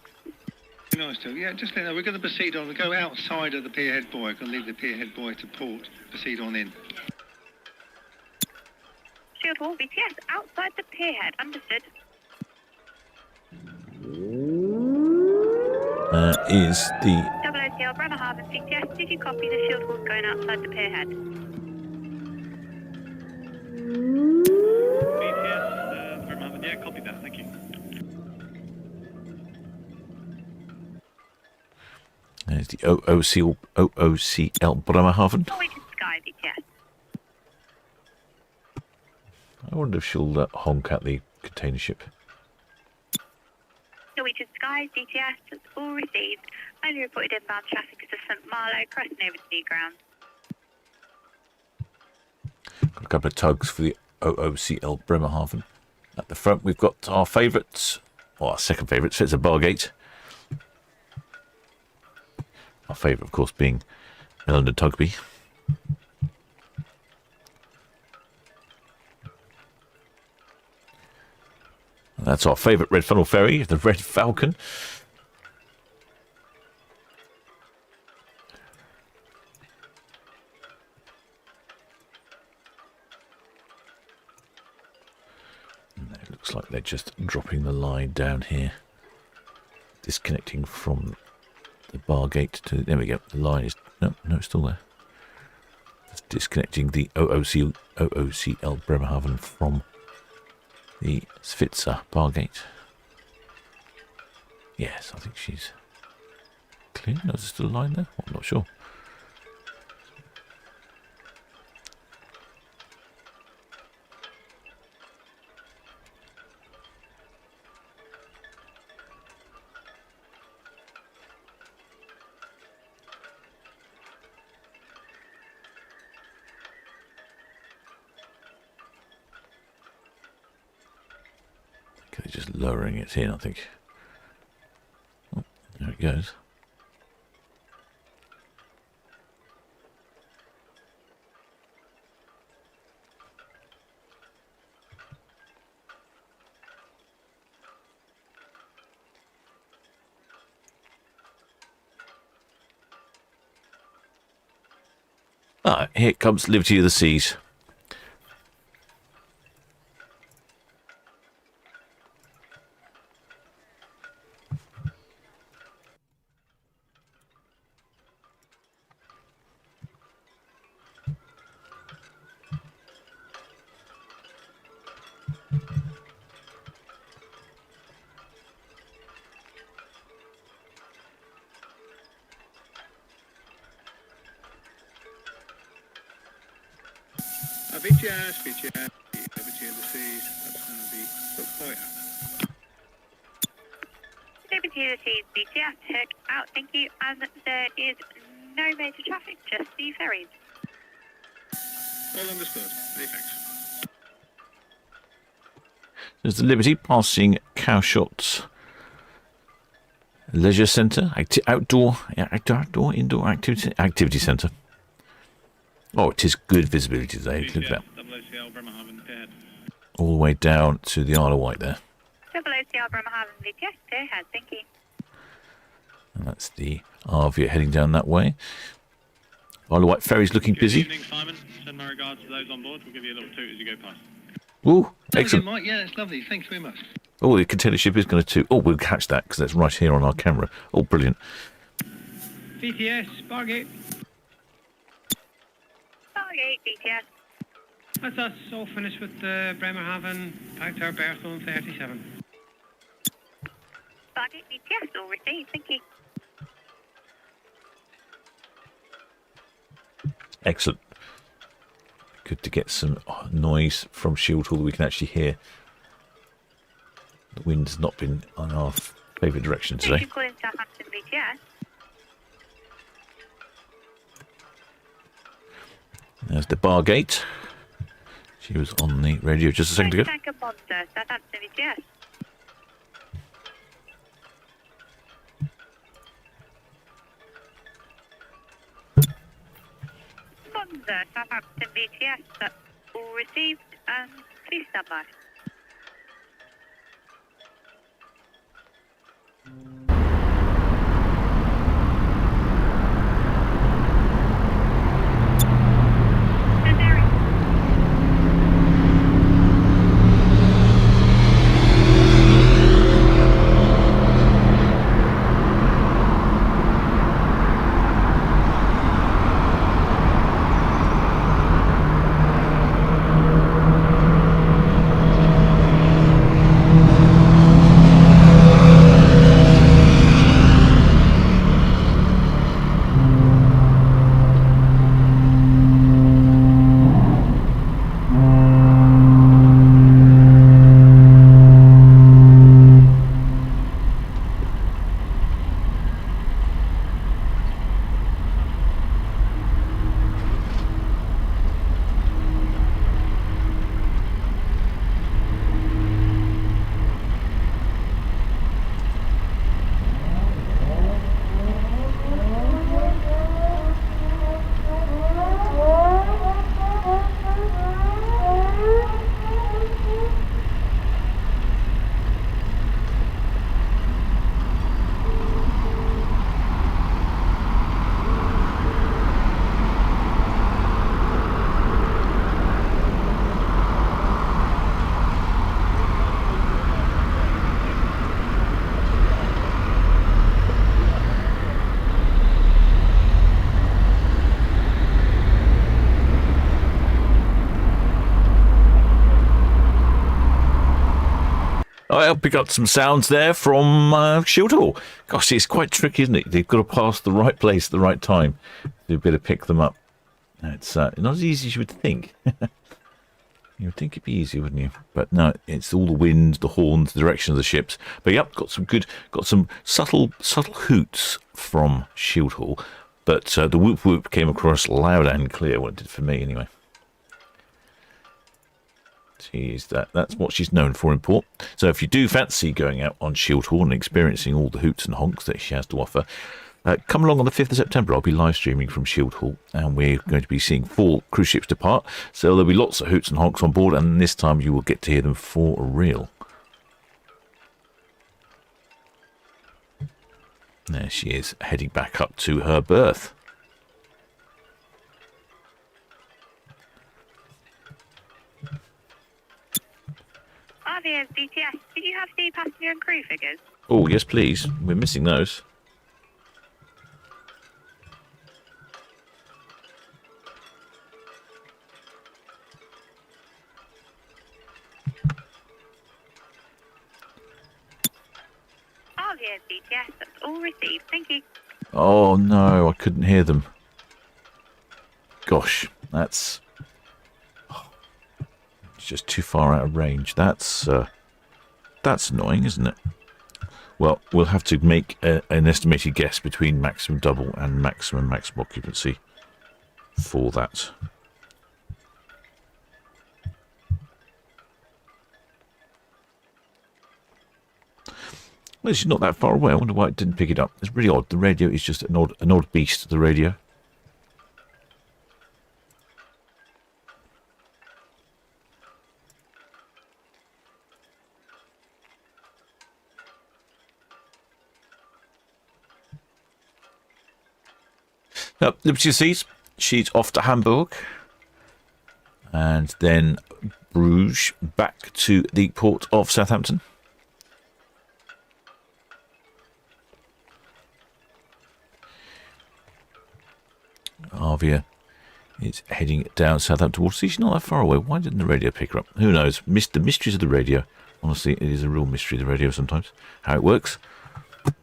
Nice to. Yeah, just let you know, we're going to proceed on. We go outside of the pierhead buoy. We're going to leave the pierhead buoy to port. Proceed on in. Shield Hall VTS, outside the pierhead. Understood. Is the OOCL Bremerhaven VTS, did you copy the Shield Hall going outside the pierhead? BTS, Bremerhaven, yeah, copy that, thank you. There's the OOCL Bremerhaven. Norwegian Sky VTS. I wonder if she'll honk at the container ship. Norwegian Sky VTS, all received. Only reported inbound traffic to St Malo, crossing over to new ground. Got a couple of tugs for the OOCL Bremerhaven. At the front, we've got our favourites, or our second favourite, Switzer Bargate. Our favourite, of course, being London Tugby. And that's our favourite red funnel ferry, the Red Falcon. And it looks like they're just dropping the line down here, disconnecting from the bar gate to, there we go, the line is, no, it's still there. It's disconnecting the OOCL Bremerhaven from the Svitzer bar gate. Yes, I think she's clear. No, is there still a line there? I'm not sure. They're just lowering it in, I think. Oh, there it goes. Ah, here comes Liberty of the Seas. VTS, Liberty of the Seas, that's going to be Hook Liberty of the Seas VTS, hook out, thank you. And there is no major traffic, just the ferries. All understood. Many thanks. There's the Liberty passing Cowshot Leisure Centre, outdoor, indoor activity centre. Oh, it is good visibility today. Look at that. WCL Bremerhaven, ahead. All the way down to the Isle of Wight there. WCL Bremerhaven, VTS, go ahead, thank you. And that's the RV heading down that way. Isle of Wight ferry's looking busy. Good evening, Simon. Send my regards to those on board. We'll give you a little toot as you go past. Ooh, excellent. Mike. Yeah, it's lovely. Thanks very much. Oh, the container ship is going to toot. Oh, we'll catch that because that's right here on our camera. Oh, brilliant. VTS, Bargate. Stargate, VTS. That's us. All finished with Bremerhaven, back to our berth on 37. Stargate, VTS, all received, thank you. Excellent. Good to get some noise from Shield Hall that we can actually hear. The wind's not been on our favourite direction today. Thank you for calling Southampton, VTS. There's the bar gate. She was on the radio just a second ago. Southampton, VTS. Bonza, Southampton, VTS. That's all received. Please stand by. I hope we got some sounds there from Shield Hall. Gosh, it's quite tricky, isn't it? They've got to pass the right place at the right time. You better pick them up. It's not as easy as you would think. You would think it'd be easy, wouldn't you? But no, it's all the wind, the horns, the direction of the ships. But yep, got some subtle hoots from Shield Hall. But the whoop whoop came across loud and clear. What it did for me, anyway. That's what she's known for in port. So if you do fancy going out on Shield Hall and experiencing all the hoots and honks that she has to offer, come along on the 5th of September. I'll be live streaming from Shield Hall, and we're going to be seeing 4 cruise ships depart. So there'll be lots of hoots and honks on board, and this time you will get to hear them for real. There she is, heading back up to her berth. RVS DTS, did you have the passenger and crew figures? Oh, yes, please. We're missing those. RVS DTS, that's all received. Thank you. Oh, no, I couldn't hear them. Gosh, that's... It's just too far out of range. That's annoying, isn't it? Well, we'll have to make an estimated guess between maximum double and maximum occupancy for that. Well, she's not that far away. I wonder why it didn't pick it up. It's really odd. The radio is just an odd beast, the radio. Now, Liberty Seas, she's off to Hamburg. And then Bruges, back to the port of Southampton. Arvia is heading down Southampton Water. She's not that far away. Why didn't the radio pick her up? Who knows? The mysteries of the radio. Honestly, it is a real mystery, the radio, sometimes. How it works,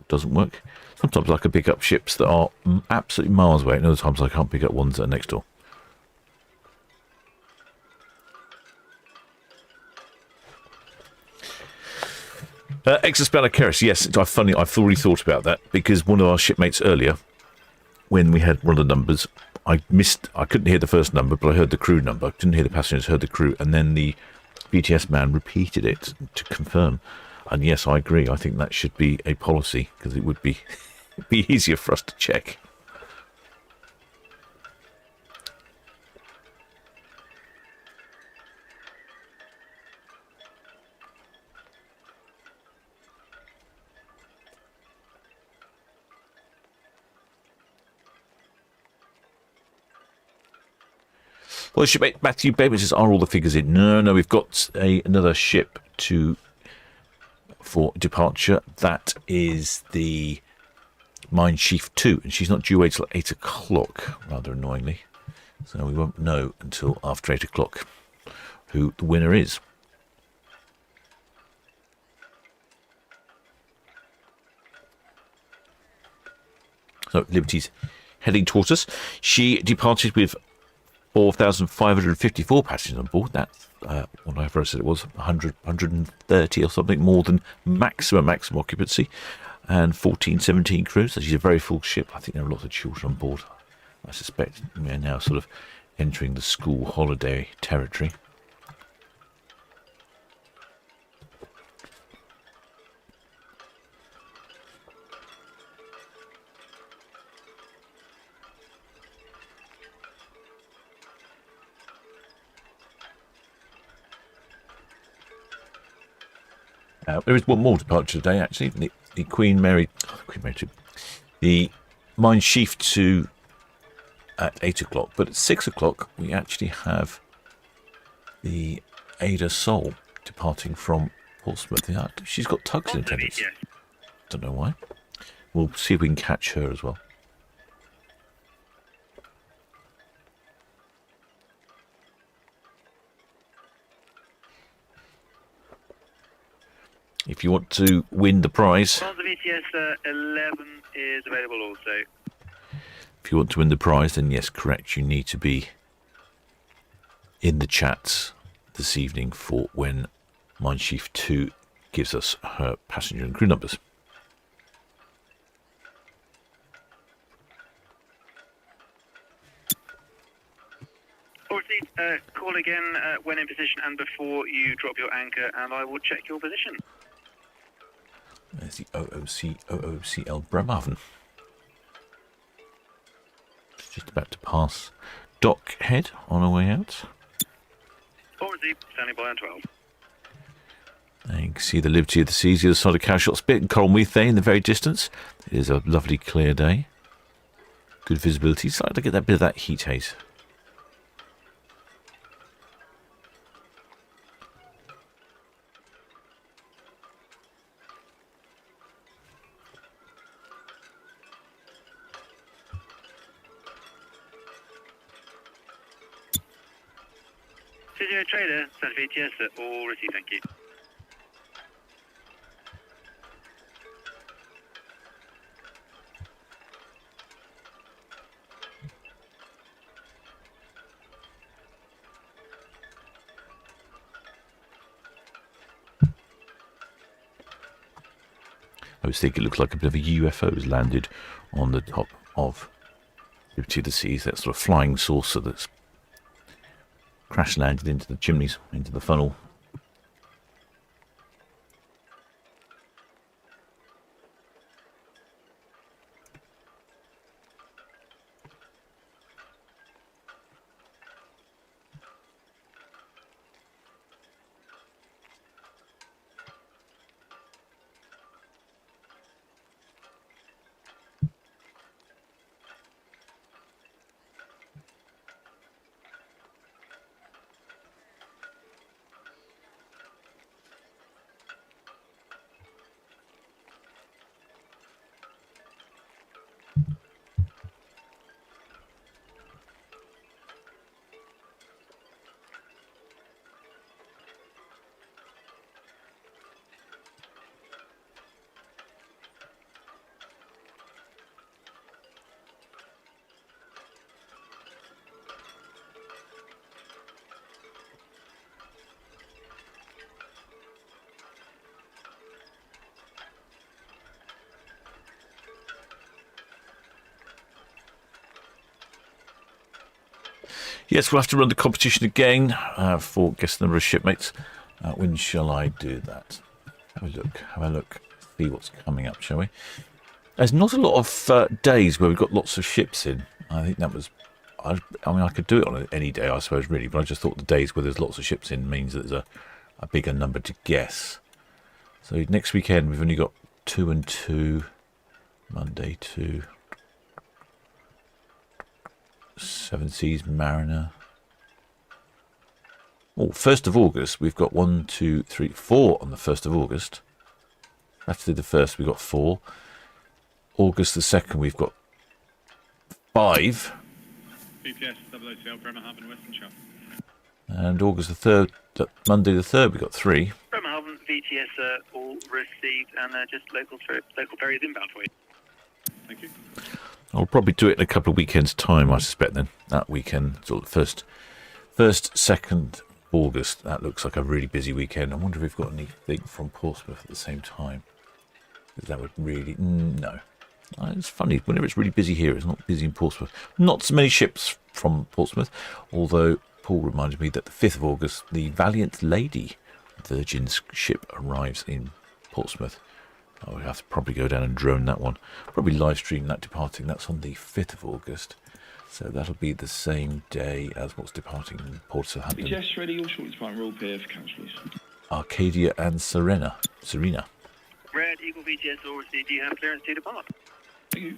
doesn't work. Sometimes I can pick up ships that are absolutely miles away, and other times I can't pick up ones that are next door. Exospellar Keris, yes, I've already thought about that, because one of our shipmates earlier, when we had one of the numbers, I couldn't hear the first number, but I heard the crew number. Didn't hear the passengers, heard the crew, and then the BTS man repeated it to confirm. And yes, I agree. I think that should be a policy, because it would be easier for us to check. Well, shipmate Matthew Baby says, are all the figures in? No, we've got another ship for departure. That is the Mein Schiff 2, and she's not due till 8 o'clock, rather annoyingly. So we won't know until after 8 o'clock who the winner is. So Liberty's heading towards us. She departed with 4,554 passengers on board. That's whatever I said it was, 130 or something more than maximum occupancy, and 17 crews. So she's a very full ship. I think there are lots of children on board. I suspect we are now sort of entering the school holiday territory. There is one more departure today, actually. The Queen Mary 2, the Mein Schiff 2 at 8 o'clock. But at 6 o'clock, we actually have the Ada Sol departing from Portsmouth. She's got tugs in attendance. Don't know why. We'll see if we can catch her as well. If you want to win the prize, the VTS 11 is available also. If you want to win the prize, then yes, correct. You need to be in the chats this evening for when Mein Schiff 2 gives us her passenger and crew numbers. Call again when in position and before you drop your anchor, and I will check your position. There's the OOCL Bremerhaven. Just about to pass dock head on our way out. Standing by on 12. And you can see the Liberty of the Seas, the other side of Cowshot Spit, and Coral Methane in the very distance. It is a lovely clear day. Good visibility. It's like to get that bit of that heat haze. Trader, Santa VTS, all received, thank you. I was thinking it looks like a bit of a UFO has landed on the top of Liberty of the Seas, that sort of flying saucer that's crash landed into the chimneys, into the funnel. Yes, we'll have to run the competition again for guess the number of shipmates. When shall I do that? Have a look. See what's coming up, shall we? There's not a lot of days where we've got lots of ships in. I think that was... I mean, I could do it on any day, I suppose, really, but I just thought the days where there's lots of ships in means that there's a bigger number to guess. So next weekend, we've only got 2 and 2. Monday 2. Seven Seas Mariner. Oh, 1st of August, we've got 1, 2, 3, 4 on the 1st of August. Saturday the 1st, we've got 4. August the 2nd, we've got 5. BPS 002 Bremerhaven, Western Shore. And August the 3rd, Monday the 3rd, we've got 3. Bremerhaven, VTS all received, and just local ferries inbound for you. Thank you. I'll probably do it in a couple of weekends' time, I suspect, then. That weekend, sort of 1st, 2nd August. That looks like a really busy weekend. I wonder if we've got anything from Portsmouth at the same time. That would really... No. It's funny, whenever it's really busy here, it's not busy in Portsmouth. Not so many ships from Portsmouth, although Paul reminded me that the 5th of August, the Valiant Lady Virgin's ship arrives in Portsmouth. I'll have to probably go down and drone that one. Probably live stream that departing. That's on the 5th of August. So that'll be the same day as what's departing in Port Southampton. BTS ready, all shortly departing roll pair for council, please. Arcadia and Serena. Red Eagle VTS all received. Do you have clearance to depart? Thank you.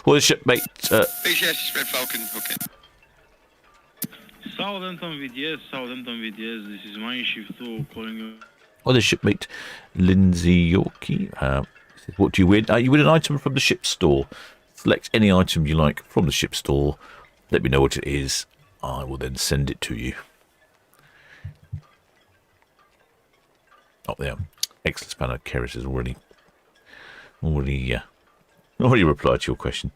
Well, shipmate... BCS Red Falcon, okay. Southampton VTS, this is my shift 2 calling you. Well, the shipmate Lindsay Yorkie says, what do you win? You win an item from the ship store. Select any item you like from the ship store. Let me know what it is. I will then send it to you. Oh, there. Excellent Spanner Keris has already replied to your question.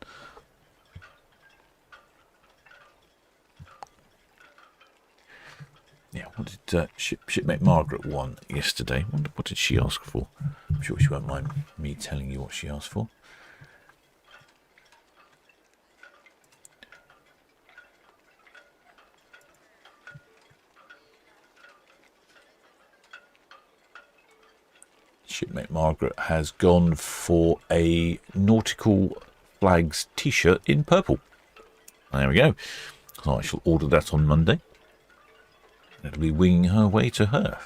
Yeah, what did shipmate Margaret won yesterday? I wonder what did she ask for? I'm sure she won't mind me telling you what she asked for. Shipmate Margaret has gone for a nautical flags t-shirt in purple. There we go. So I shall order that on Monday. It'll be winging her way to her.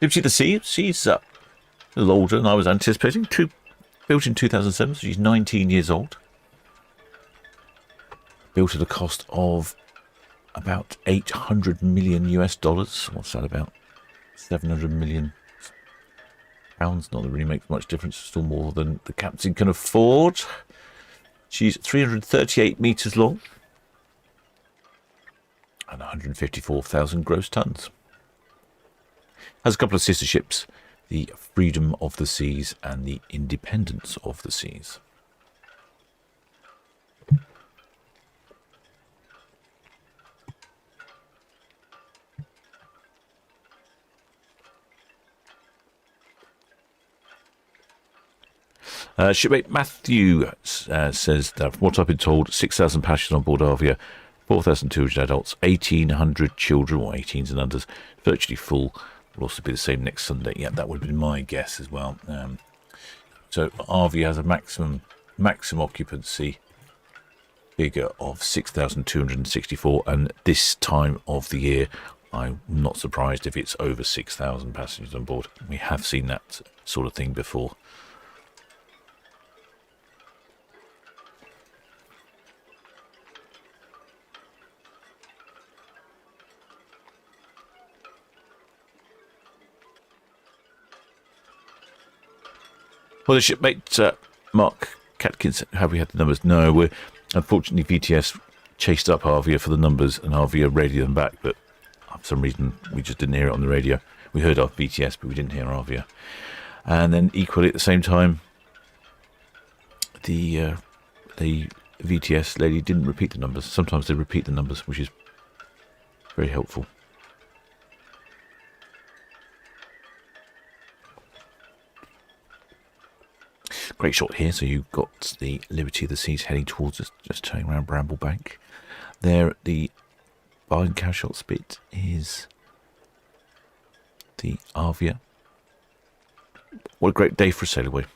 Liberty of the Sea. She's a little older than I was anticipating. Built in 2007, so she's 19 years old. Built at a cost of about $800 million US. What's that about? 700 million pounds. Not that it really makes much difference. Still more than the captain can afford. She's 338 metres long and 154,000 gross tons. Has a couple of sister ships, the Freedom of the Seas and the Independence of the Seas. Shipmate Matthew says that from what I've been told, 6,000 passengers on board Avia, 4,200 adults, 1,800 children or 18s and unders, virtually full. Will also be the same next Sunday. Yeah, that would have been my guess as well. So Avia has a maximum occupancy figure of 6,264, and this time of the year, I'm not surprised if it's over 6,000 passengers on board. We have seen that sort of thing before. Well, the shipmate Mark Catkins, have we had the numbers? No, we're unfortunately VTS chased up Avia for the numbers, and Avia radioed them back, but for some reason we just didn't hear it on the radio. We heard our VTS, but we didn't hear Avia. And then equally at the same time, the VTS lady didn't repeat the numbers. Sometimes they repeat the numbers, which is very helpful. Great shot here. So you've got the Liberty of the Seas heading towards us, just turning around Bramblebank. There, the Bargain Cow shot spit is the Avia. What a great day for a sail away.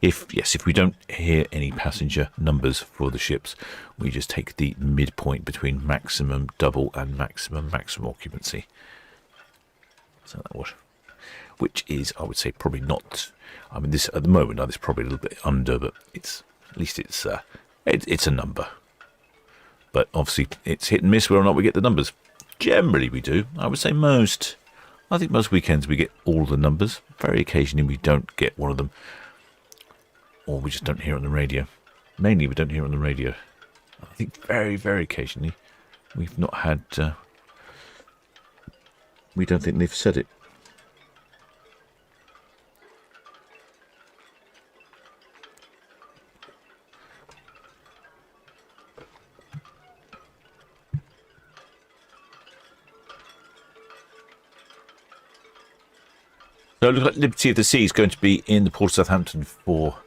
If we don't hear any passenger numbers for the ships, we just take the midpoint between maximum double and maximum occupancy. So that was, which is, I would say, probably not. I mean, this at the moment, this is probably a little bit under, but it's at least it's a number. But obviously, it's hit and miss whether or not we get the numbers. Generally, we do. I would say most. I think most weekends we get all the numbers. Very occasionally, we don't get one of them. Or we just don't hear it on the radio. Mainly we don't hear it on the radio. I think very, very occasionally we've not had... we don't think they've said it. So it looks like Liberty of the Sea is going to be in the port of Southampton for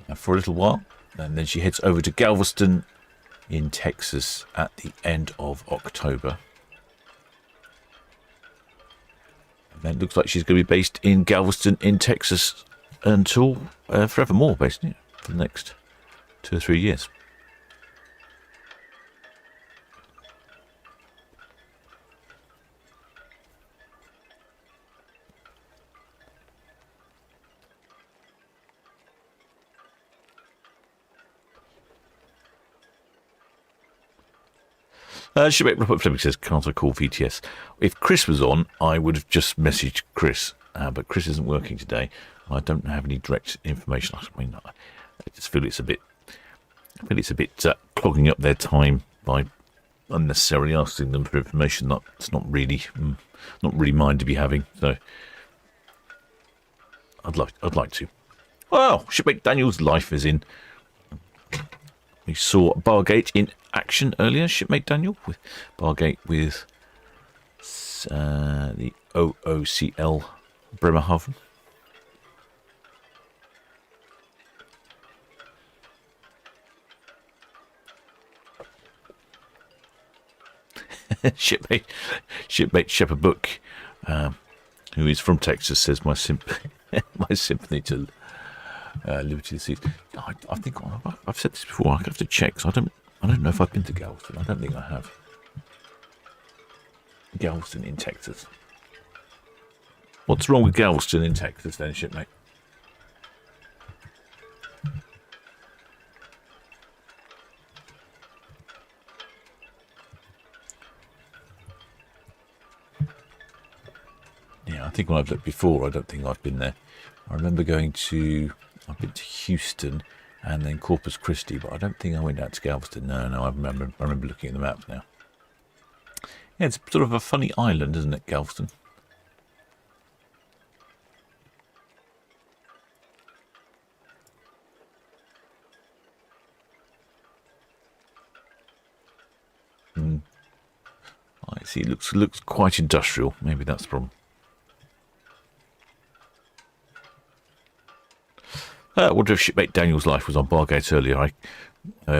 a little while, and then she heads over to Galveston in Texas at the end of October. And then it looks like she's going to be based in Galveston in Texas until forevermore, basically, for the next 2 or 3 years. Shipmate Robert Fleming says, can't I call VTS? If Chris was on, I would have just messaged Chris, but Chris isn't working today. I don't have any direct information. I mean, I just feel it's a bit clogging up their time by unnecessarily asking them for information that's not really mine to be having. So I'd like to. Well, Shipmate Daniel's life is in. We saw Bargate in action earlier, Shipmate Daniel, with Bargate with the OOCL Bremerhaven. Shipmate Shepherd Book, who is from Texas, says my sympathy to Liberty of the Seas. I think I've said this before. I have to check. So I don't know if I've been to Galveston. I don't think I have. Galveston in Texas. What's wrong with Galveston in Texas then, Shipmate? Yeah, I think when I've looked before, I don't think I've been there. I remember I've been to Houston and then Corpus Christi, but I don't think I went out to Galveston. No, I remember looking at the map now. Yeah, it's sort of a funny island, isn't it, Galveston? I see. It looks quite industrial. Maybe that's the problem. I wonder if Shipmate Daniel's life was on Bargate earlier.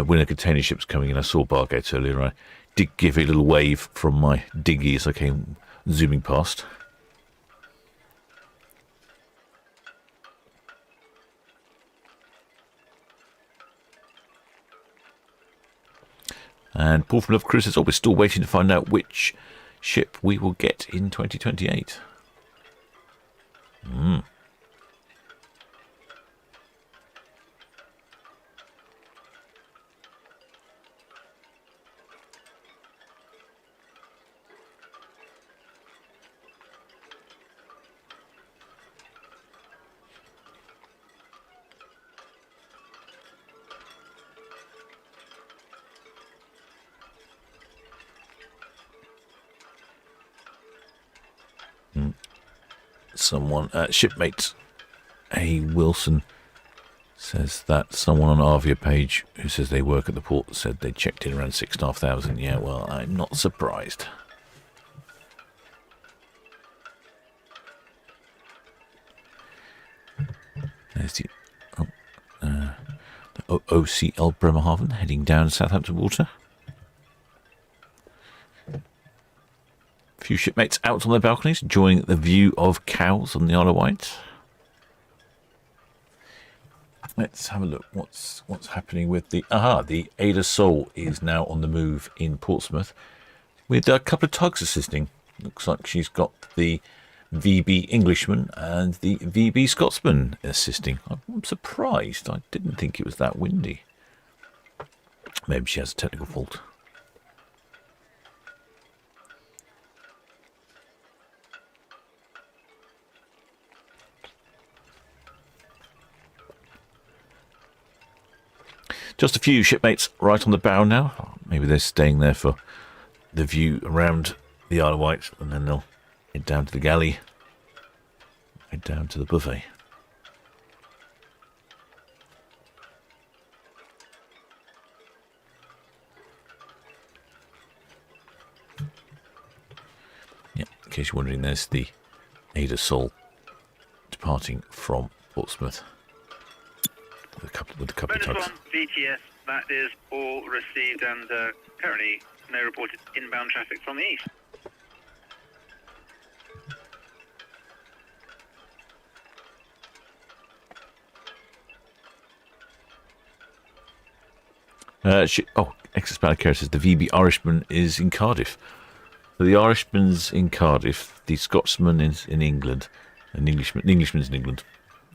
When a container ship's coming in, I saw Bargate earlier. I did give it a little wave from my dinghy as I came zooming past. And Paul from Love Cruise says, we're still waiting to find out which ship we will get in 2028. someone, Shipmates A. Wilson says that someone on Arvia page who says they work at the port said they checked in around 6,500. Yeah, well, I'm not surprised. There's the OCL Bremerhaven heading down Southampton water. A few shipmates out on their balconies, enjoying the view of cows on the Isle of Wight. Let's have a look. What's happening with the the Ada Sol is now on the move in Portsmouth with a couple of tugs assisting. Looks like she's got the VB Englishman and the VB Scotsman assisting. I'm surprised. I didn't think it was that windy. Maybe she has a technical fault. Just a few shipmates right on the bow now. Maybe they're staying there for the view around the Isle of Wight, and then they'll head down to the galley, head down to the buffet. Yeah, in case you're wondering, there's the Ada Sol departing from Portsmouth with a couple of tugs. VTS, that is all received, and currently no reported inbound traffic from the east. Ex-Spanish Carrier says the VB Irishman is in Cardiff. So the Irishman's in Cardiff, the Scotsman is in England, and the Englishman's in England.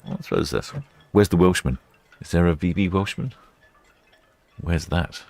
Well, I suppose that's... Where's the Welshman? Is there a VB Welshman? Where's that?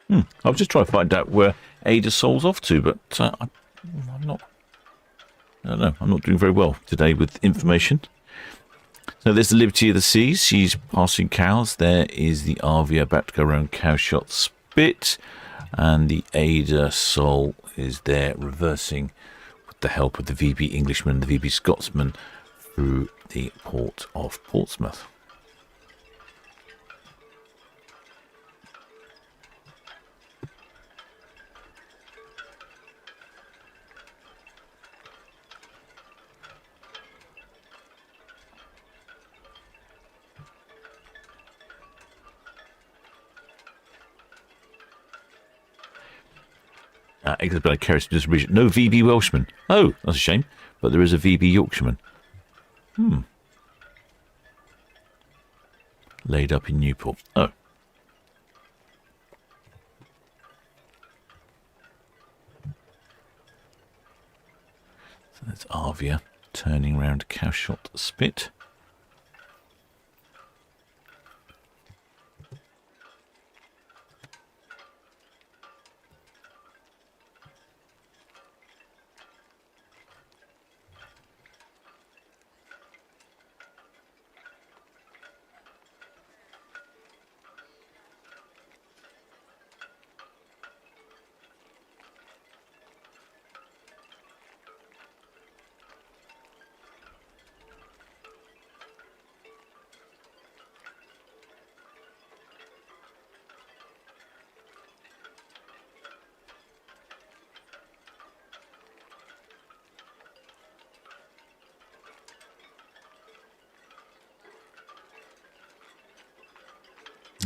I was just trying to find out where Ada Sol's off to, but I'm not. I don't know. I'm not doing very well today with information. So there's the Liberty of the Seas. She's passing cows. There is the Arvia about to go around Cowshot Spit, and the Ada Sol is there reversing with the help of the VB Englishman, the VB Scotsman, through the port of Portsmouth. Exeter Kerris region. No VB Welshman. Oh, that's a shame. But there is a VB Yorkshireman. Laid up in Newport. Oh. So that's Arvia turning round Cowshot Spit.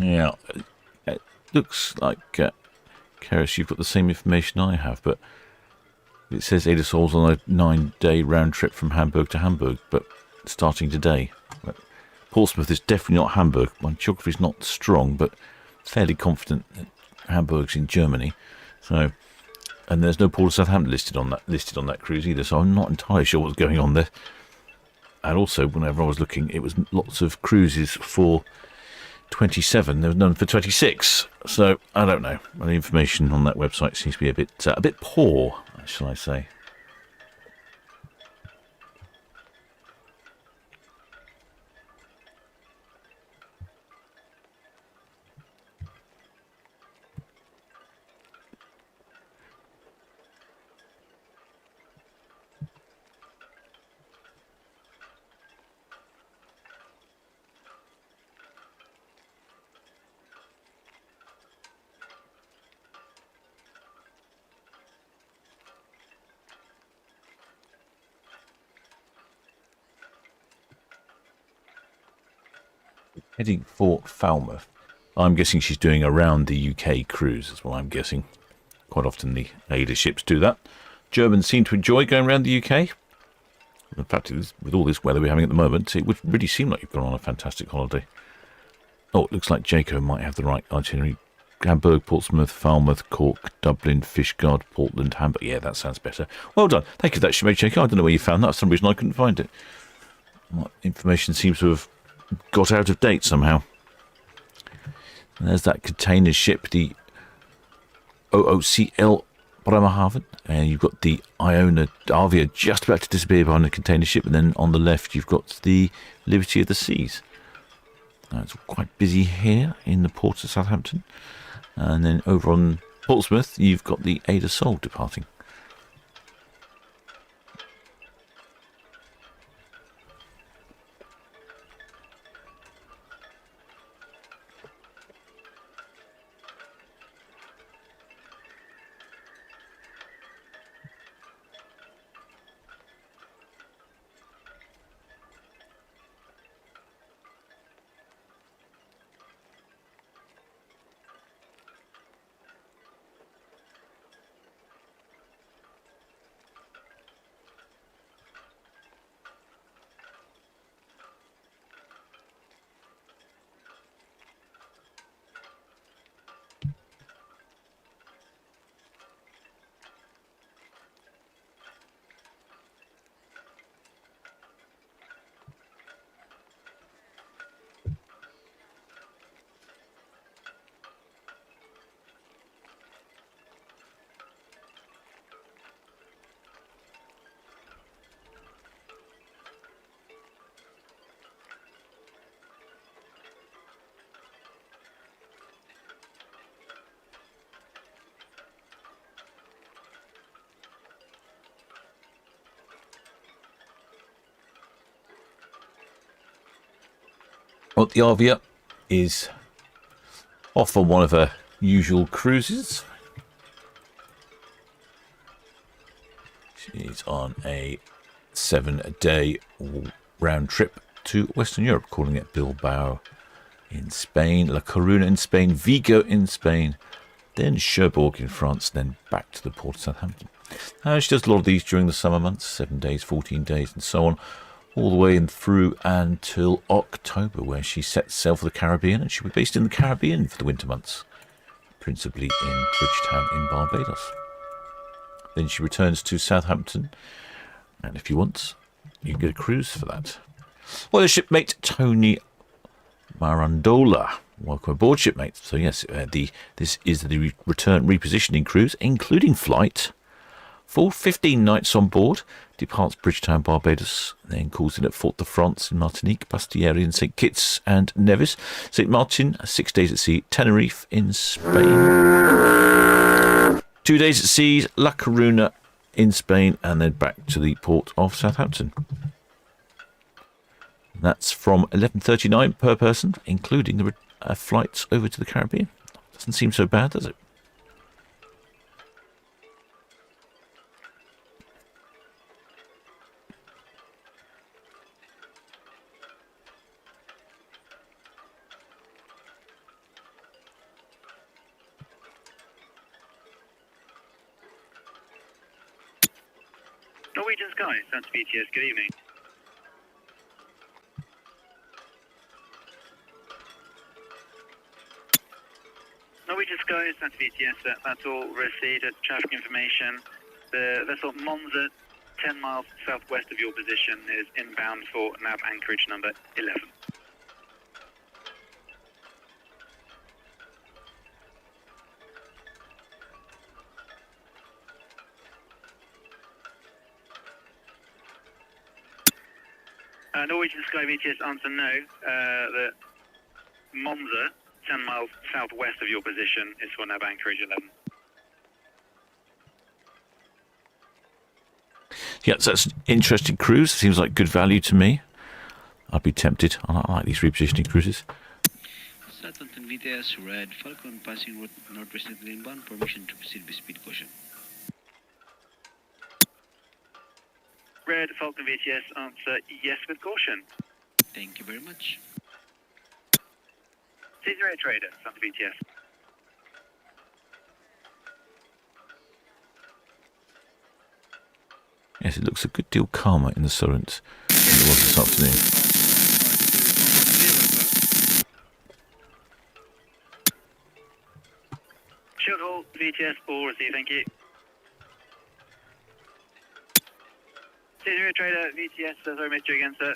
Yeah, it looks like, Keris, you've got the same information I have, but it says Addersoul's on a 9-day round trip from Hamburg to Hamburg, but starting today. But Portsmouth is definitely not Hamburg. My geography's not strong, but fairly confident that Hamburg's in Germany. So, and there's no Port of Southampton listed on that cruise either, so I'm not entirely sure what's going on there. And also, whenever I was looking, it was lots of cruises for 27. There was none for 26. So I don't know. The information on that website seems to be a bit poor, shall I say. Heading for Falmouth. I'm guessing she's doing around the UK cruise, is what I'm guessing. Quite often the Ada ships do that. Germans seem to enjoy going around the UK. In fact, with all this weather we're having at the moment, it would really seem like you've gone on a fantastic holiday. Oh, it looks like Jaco might have the right itinerary. Hamburg, Portsmouth, Falmouth, Cork, Dublin, Fishguard, Portland, Hamburg. Yeah, that sounds better. Well done. Thank you for that, Shipmates Jaco. I don't know where you found that. For some reason I couldn't find it. Well, information seems to have got out of date somehow. And there's that container ship, the OOCL Bremerhaven, and you've got the Iona Arvia just about to disappear behind the container ship, and then on the left you've got the Liberty of the Seas. Now, it's quite busy here in the port of Southampton, and then over on Portsmouth you've got the Addersoul departing. Well, the Arvia is off on one of her usual cruises. She's on a 7-day round trip to Western Europe, calling it Bilbao in Spain, La Coruña in Spain, Vigo in Spain, then Cherbourg in France, then back to the port of Southampton. She does a lot of these during the summer months, 7 days, 14 days, and so on, all the way and through until October, where she sets sail for the Caribbean, and she'll be based in the Caribbean for the winter months, principally in Bridgetown in Barbados. Then she returns to Southampton, and if you want, you can get a cruise for that. Well, the shipmate Tony Marandola. Welcome aboard, shipmates. So yes, this is the return repositioning cruise, including flight, for 15 nights on board. Departs Bridgetown, Barbados, then calls in at Fort de France in Martinique, Bastière in St Kitts and Nevis, St Martin, 6 days at sea, Tenerife in Spain, 2 days at sea, La Coruna in Spain, and then back to the port of Southampton. That's from $11.39 per person, including the flights over to the Caribbean. Doesn't seem so bad, does it? Norwegian Sky, Santa BTS, good evening. Norwegian Sky, Santa BTS, that's all received. Traffic information. The vessel Monza, 10 miles southwest of your position, is inbound for nav anchorage number 11. Norwegian Sky VTS answer no. The Monza, 10 miles southwest of your position, is for nav anchorage 11. Yeah, so that's an interesting cruise. Seems like good value to me. I'd be tempted. I like these repositioning cruises. Southampton VTS, Red Falcon, passing route northwestern inbound, permission to proceed with speed caution. Red Falcon VTS, answer yes with caution. Thank you very much. C0 Trader, Santa VTS. Yes, it looks a good deal calmer in the Solent than it was this afternoon. Shield Hall, VTS, all received, thank you. C0 Trader, VTS, sorry, missed you again, sir.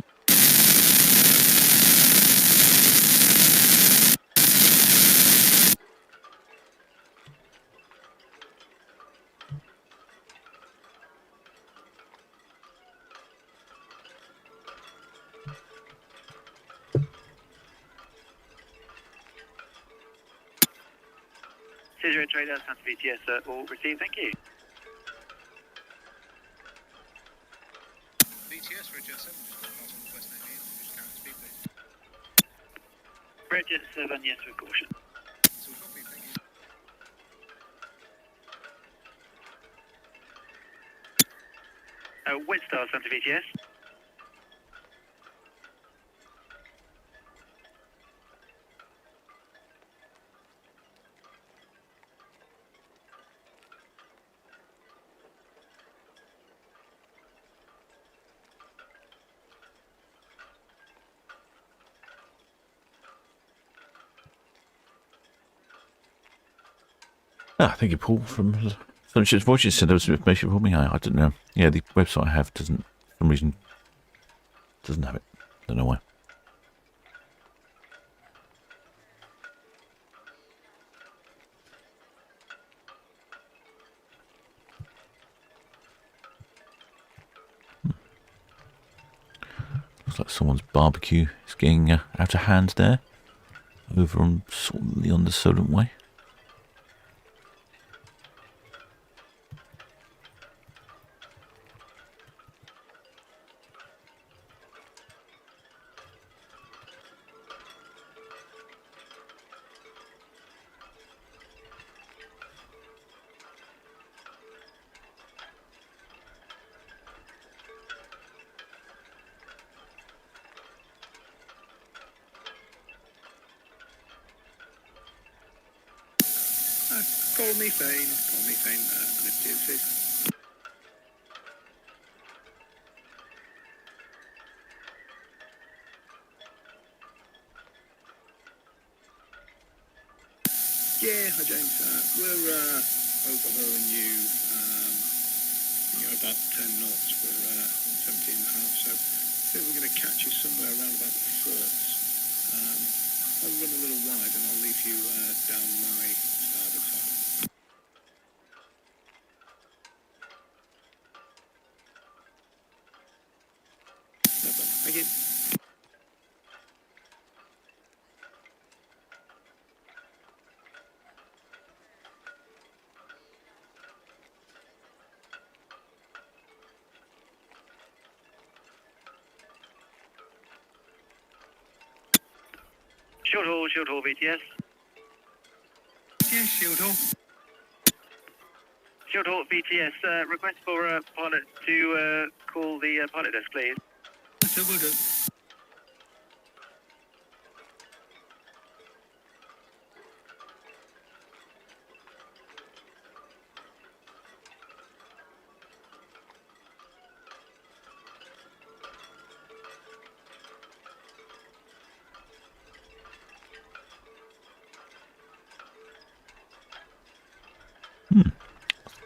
C0 Trader, Santa VTS, all received, thank you. VTS, Red 7, just got past Northwest Navy, just carry the speed, please. Red 7, yes with caution. So copy, thank you. Witstar, Santa VTS. Thank you, Paul, from Solent Ships Voyages said there was some information for me. I don't know. Yeah, the website I have doesn't, for some reason, doesn't have it. Don't know why. Looks like someone's barbecue is getting out of hand there, over on the Solent Way. Coral methane, Liberty assist. Yeah, hi James. We're overhauling you. You're about 10 knots. We're 17 and a half. So I think we're going to catch you somewhere around about the forts. I'll run a little wide and I'll leave you down my starboard side. No problem. Thank you. Short haul VTS. Yes, shield hall. Short haul VTS, request for a pilot to call the pilot desk, please. So we'll do.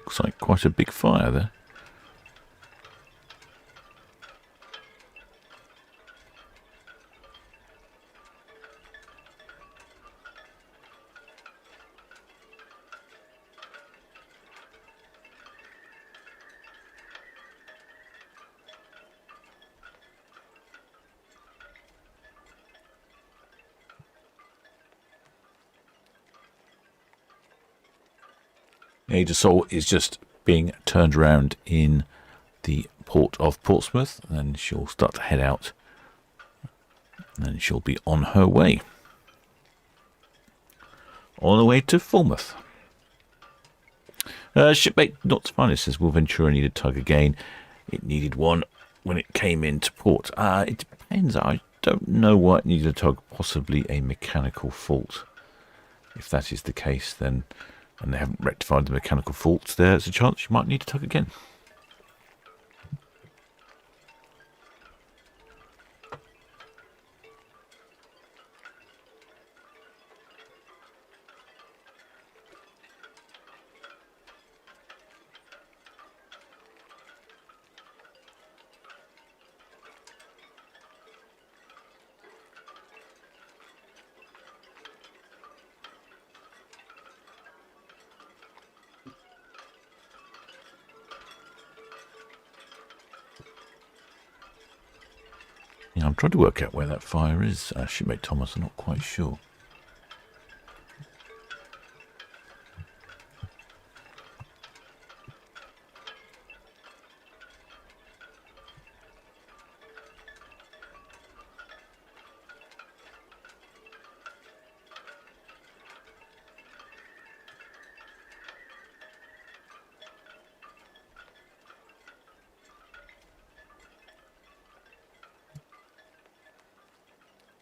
Looks like quite a big fire there. Adasol is just being turned around in the port of Portsmouth, and she'll start to head out, and she'll be on her way. On the way to Falmouth. Shipmate Not Finest says, will Ventura need a tug again? It needed one when it came into port. It depends. I don't know why it needed a tug. Possibly a mechanical fault. If that is the case, then, and they haven't rectified the mechanical faults, there's a chance you might need to tug again. Yeah, I'm trying to work out where that fire is. Shipmate Thomas, I'm not quite sure.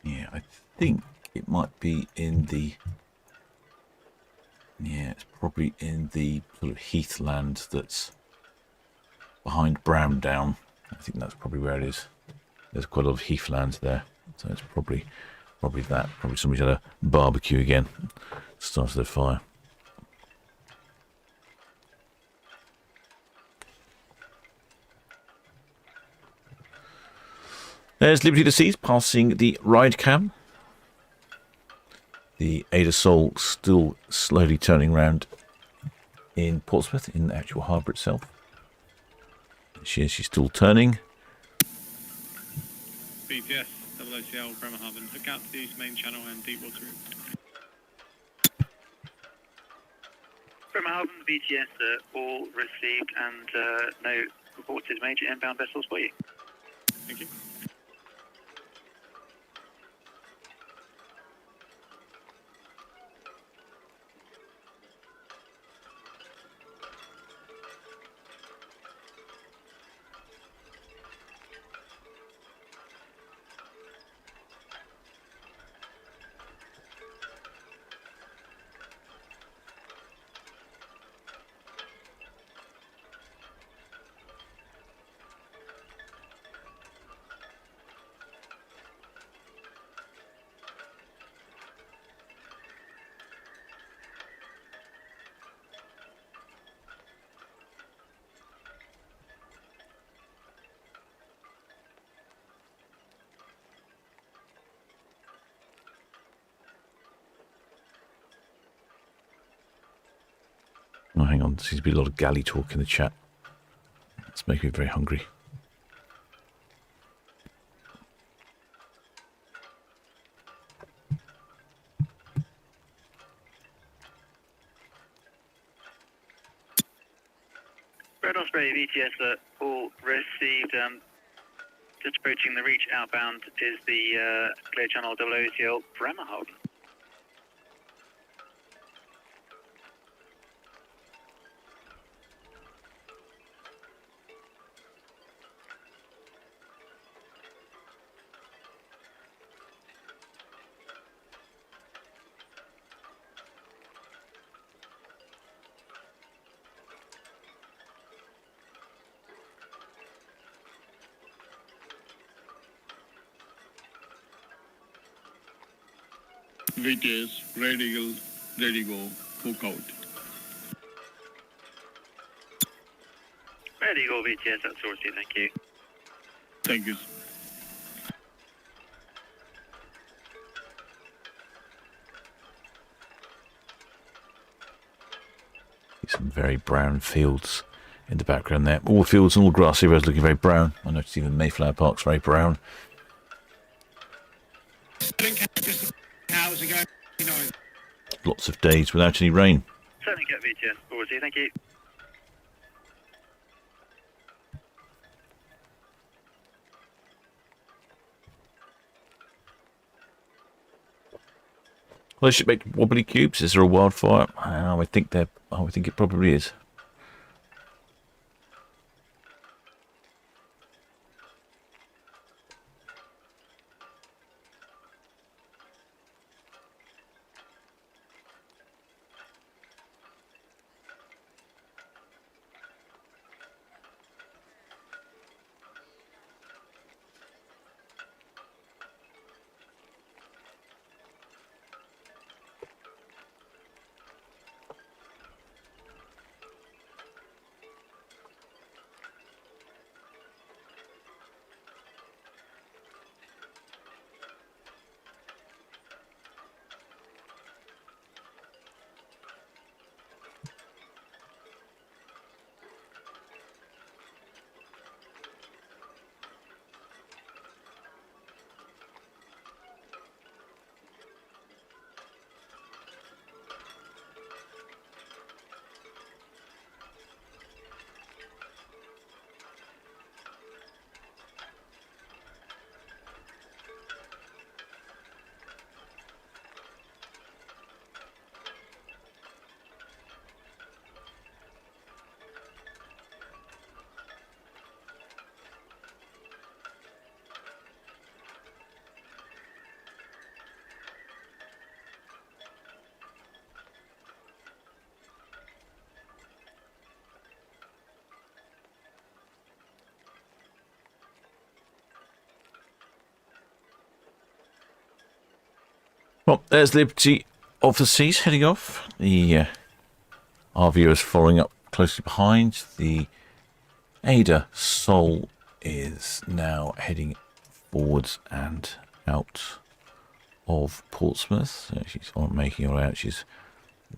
Yeah, I think it might be in the... Yeah, it's probably in the sort of heathland that's behind Browndown. I think that's probably where it is. There's quite a lot of heathlands there, so it's probably that. Probably somebody's had a barbecue again, started a fire. There's Liberty of the Seas passing the ride cam. The Adasol still slowly turning around in Portsmouth, in the actual harbour itself. She's still turning. BTS, WCL, Bremerhaven, look out to the east main channel and deep water route. Bremerhaven, BTS, all received and no reported major inbound vessels for you. Thank you. Oh, hang on. There seems to be a lot of galley talk in the chat. It's making me very hungry. Red Osprey VTS all received. Just approaching the reach outbound is the Clear Channel OOCL Bremerhaven. VTS, Red Eagle, ready go, hook out. Red Eagle VTS, that's sorted, thank you. Thank you. Some very brown fields in the background there. All fields and all grassy roads looking very brown. I noticed even Mayflower Park's very brown. Lots of days without any rain. Certainly get VTS, all received, thank you. Well, they should make wobbly cubes. Is there a wildfire? I would think there. I would think it probably is. Well, there's Liberty of the Seas heading off. The our viewer is following up closely behind. The Ada Sol is now heading forwards and out of Portsmouth. So she's on making her way out. She's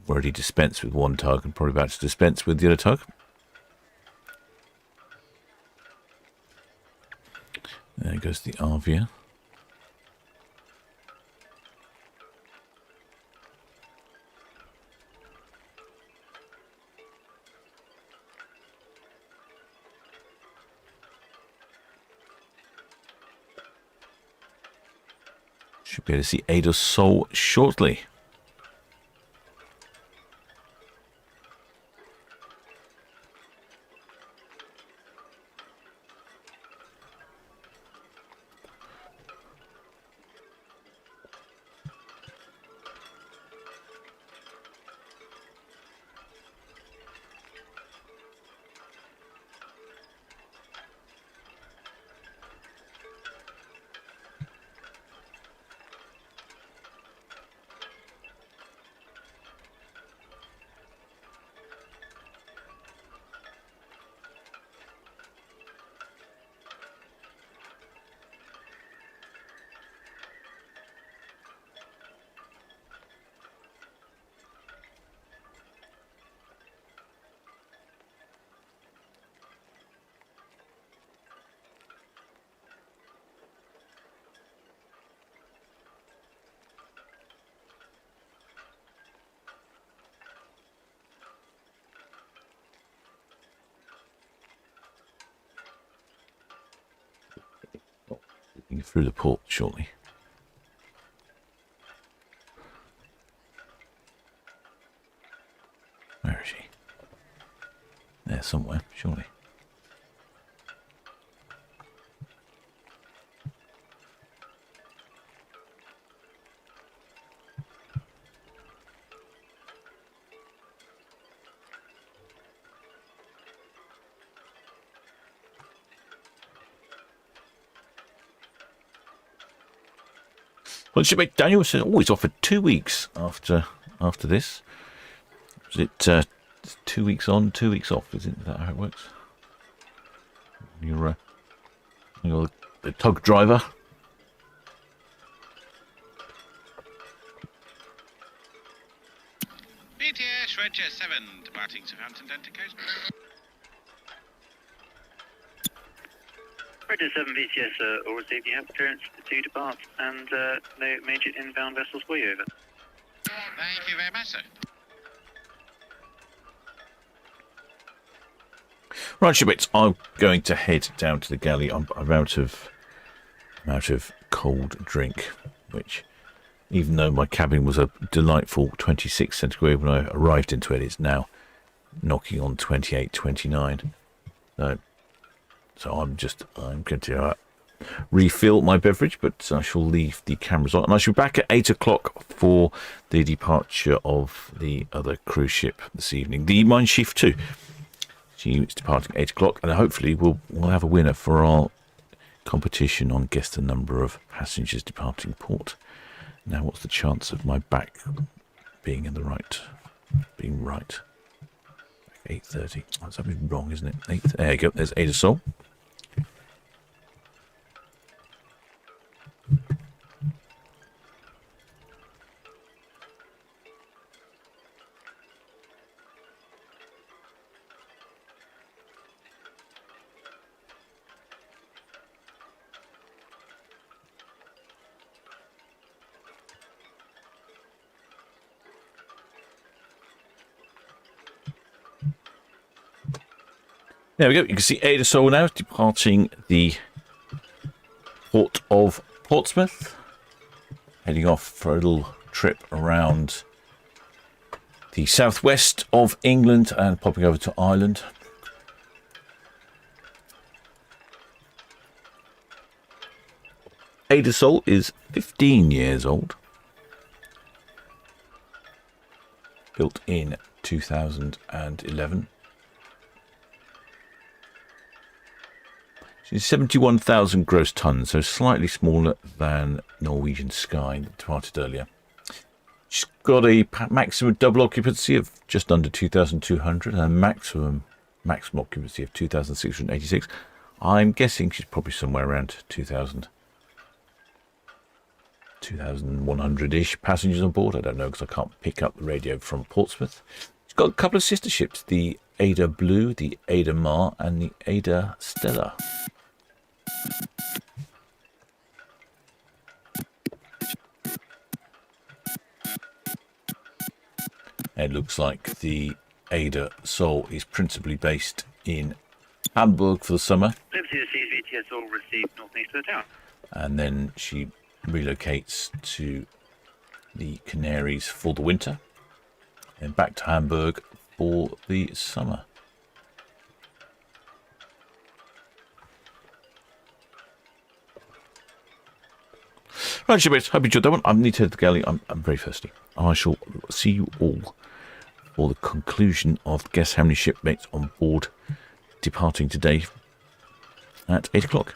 already dispensed with one tug and probably about to dispense with the other tug. There goes the Arvia. Should be able to see Ada Sol shortly. through the port shortly. Where is she? There somewhere, surely. Well, Shipmate Daniel was always offered 2 weeks after this. Was it 2 weeks on, 2 weeks off? Is that how it works? You're the tug driver. BTS Red Jet 7 departing Southampton Denton Coast. Red 7 VTS all received. You have clearance to depart and no major inbound vessels for you, over. Thank you very much, sir. Right, Shipmates, I'm going to head down to the galley. I'm out of cold drink, which, even though my cabin was a delightful 26 centigrade when I arrived into it, it's now knocking on 28, 29. So I'm going to refill my beverage, but I shall leave the cameras on. And I shall be back at 8 o'clock for the departure of the other cruise ship this evening, the Mein Schiff 2. She is departing at 8 o'clock, and hopefully we'll have a winner for our competition on guess the number of passengers departing port. Now, what's the chance of my back being right? 8:30. That's something wrong, isn't it? There you go. There's Ada Sol. There we go. You can see Ada Sol now departing the port of Portsmouth, heading off for a little trip around the southwest of England and popping over to Ireland. Ada Sol is 15 years old, built in 2011. She's 71,000 gross tons, so slightly smaller than Norwegian Sky that departed earlier. She's got a maximum double occupancy of just under 2,200 and a maximum occupancy of 2,686. I'm guessing she's probably somewhere around 2,100-ish passengers on board. I don't know because I can't pick up the radio from Portsmouth. She's got a couple of sister ships, the Ada Blue, the Ada Mar, and the Ada Stella. It looks like the Ada Sol is principally based in Hamburg for the summer. Liberty of the Seas VTS all received northeast of the town. And then she relocates to the Canaries for the winter. And back to Hamburg for the summer. Right, Shipmates, hope you enjoyed that one. I need to head to the galley. I'm very thirsty. I shall see you all for the conclusion of Guess How Many Shipmates on board departing today at 8 o'clock.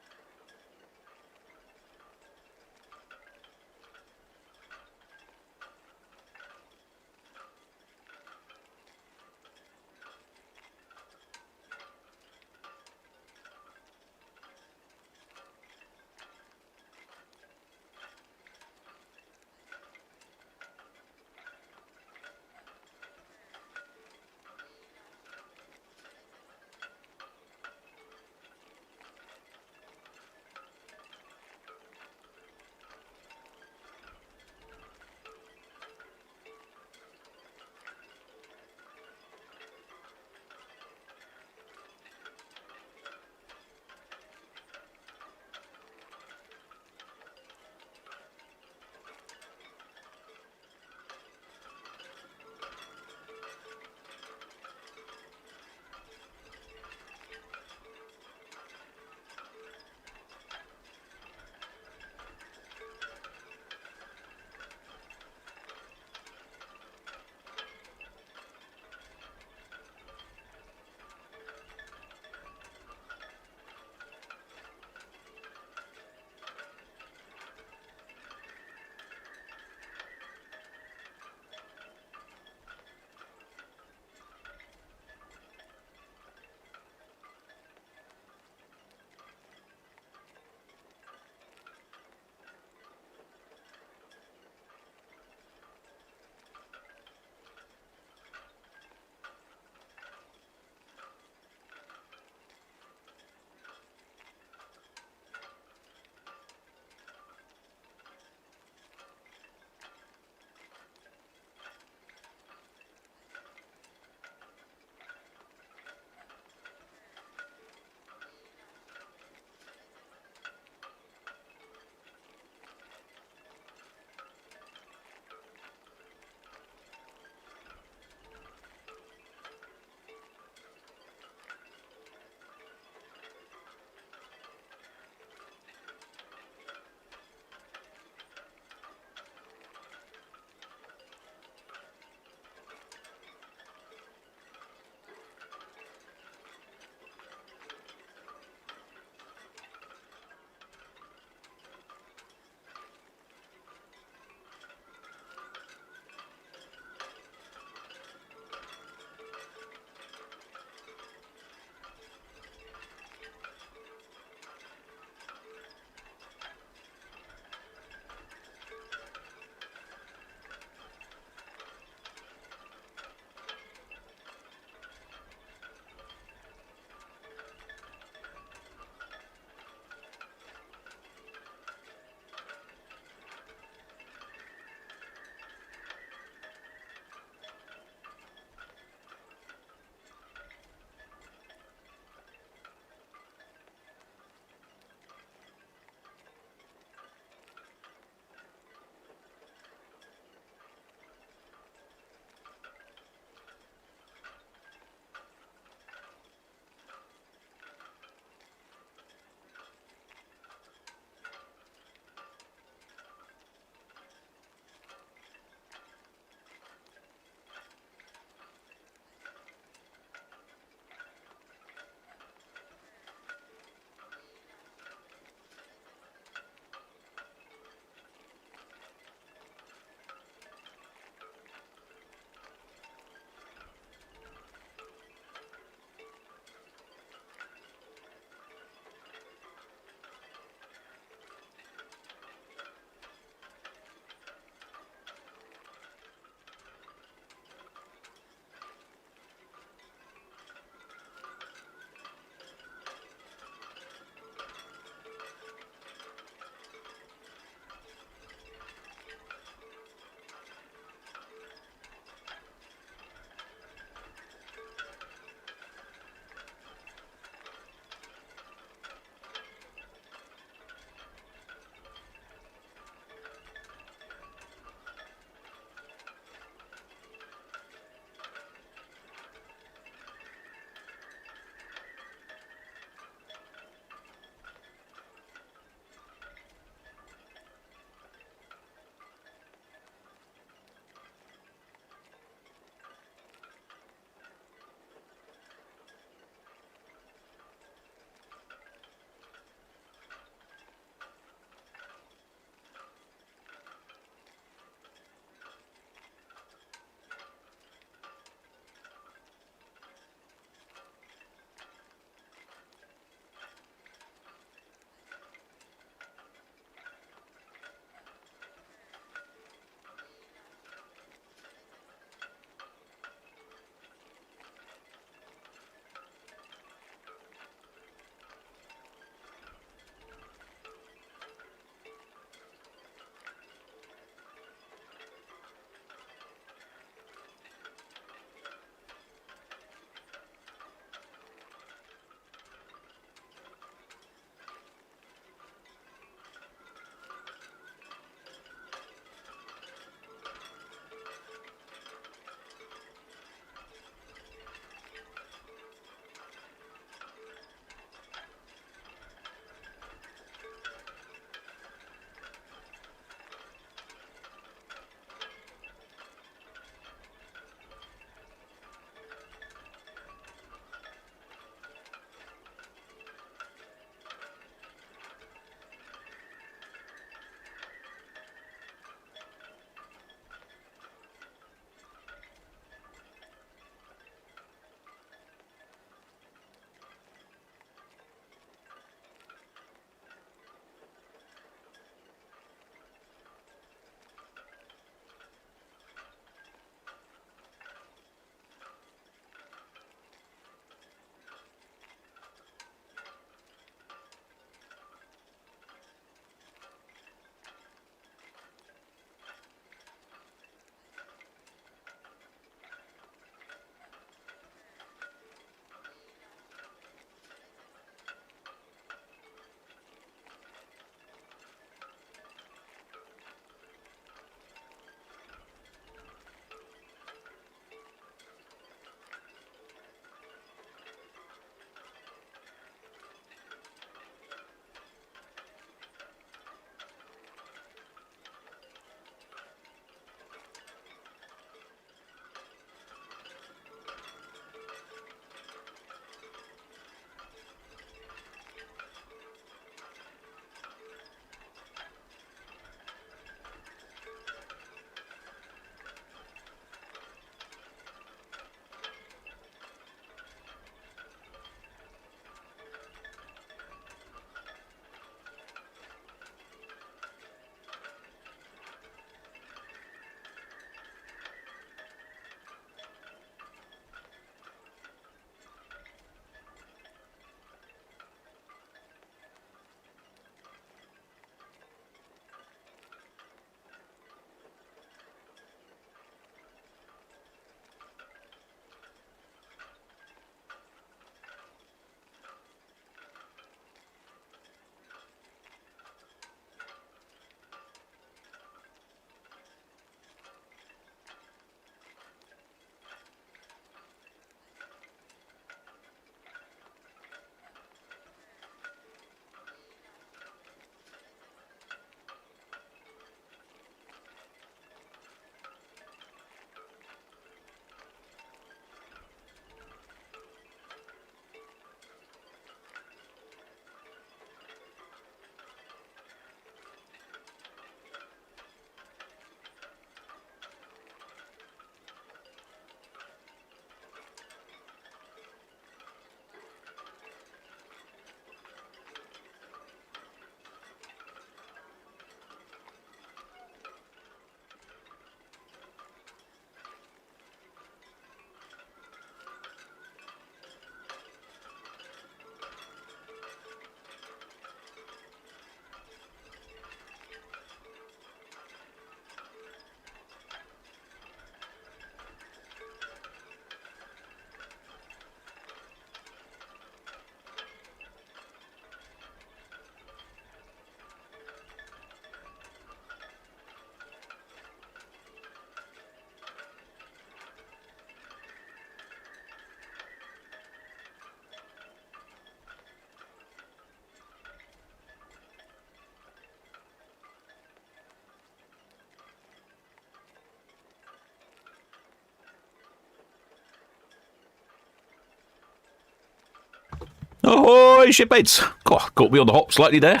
Ahoy, shipmates! God, got me on the hop slightly there.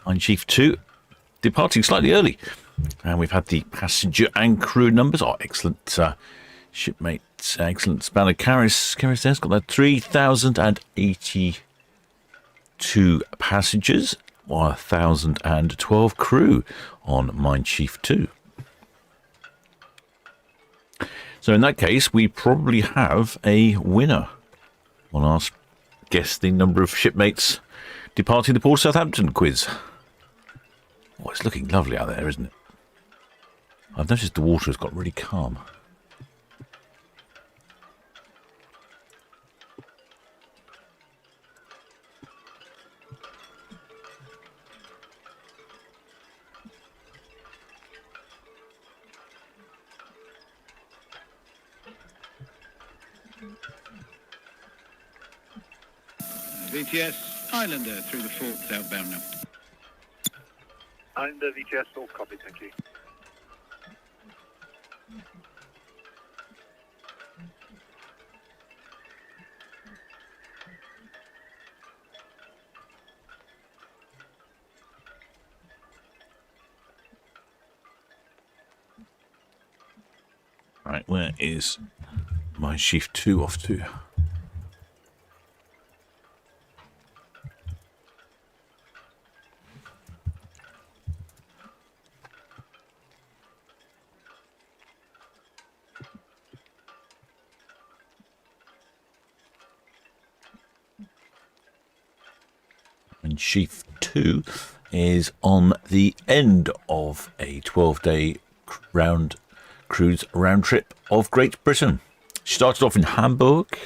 Mine Chief 2 departing slightly early. And we've had the passenger and crew numbers. Oh, excellent. Shipmates, excellent. Spanner Caris there's got that 3,082 passengers, 1,012 crew on Mine Chief 2. So in that case, we probably have a winner. One ask, guess the number of shipmates departing the Port of Southampton quiz. Oh, it's looking lovely out there, isn't it? I've noticed the water has got really calm. VTS Islander through the 4th outbound now. Islander VTS, all copy, thank you. Right, where is Mine Chief 2 off to? And Chief 2 is on the end of a 12-day cruise round trip of Great Britain. She started off in Hamburg,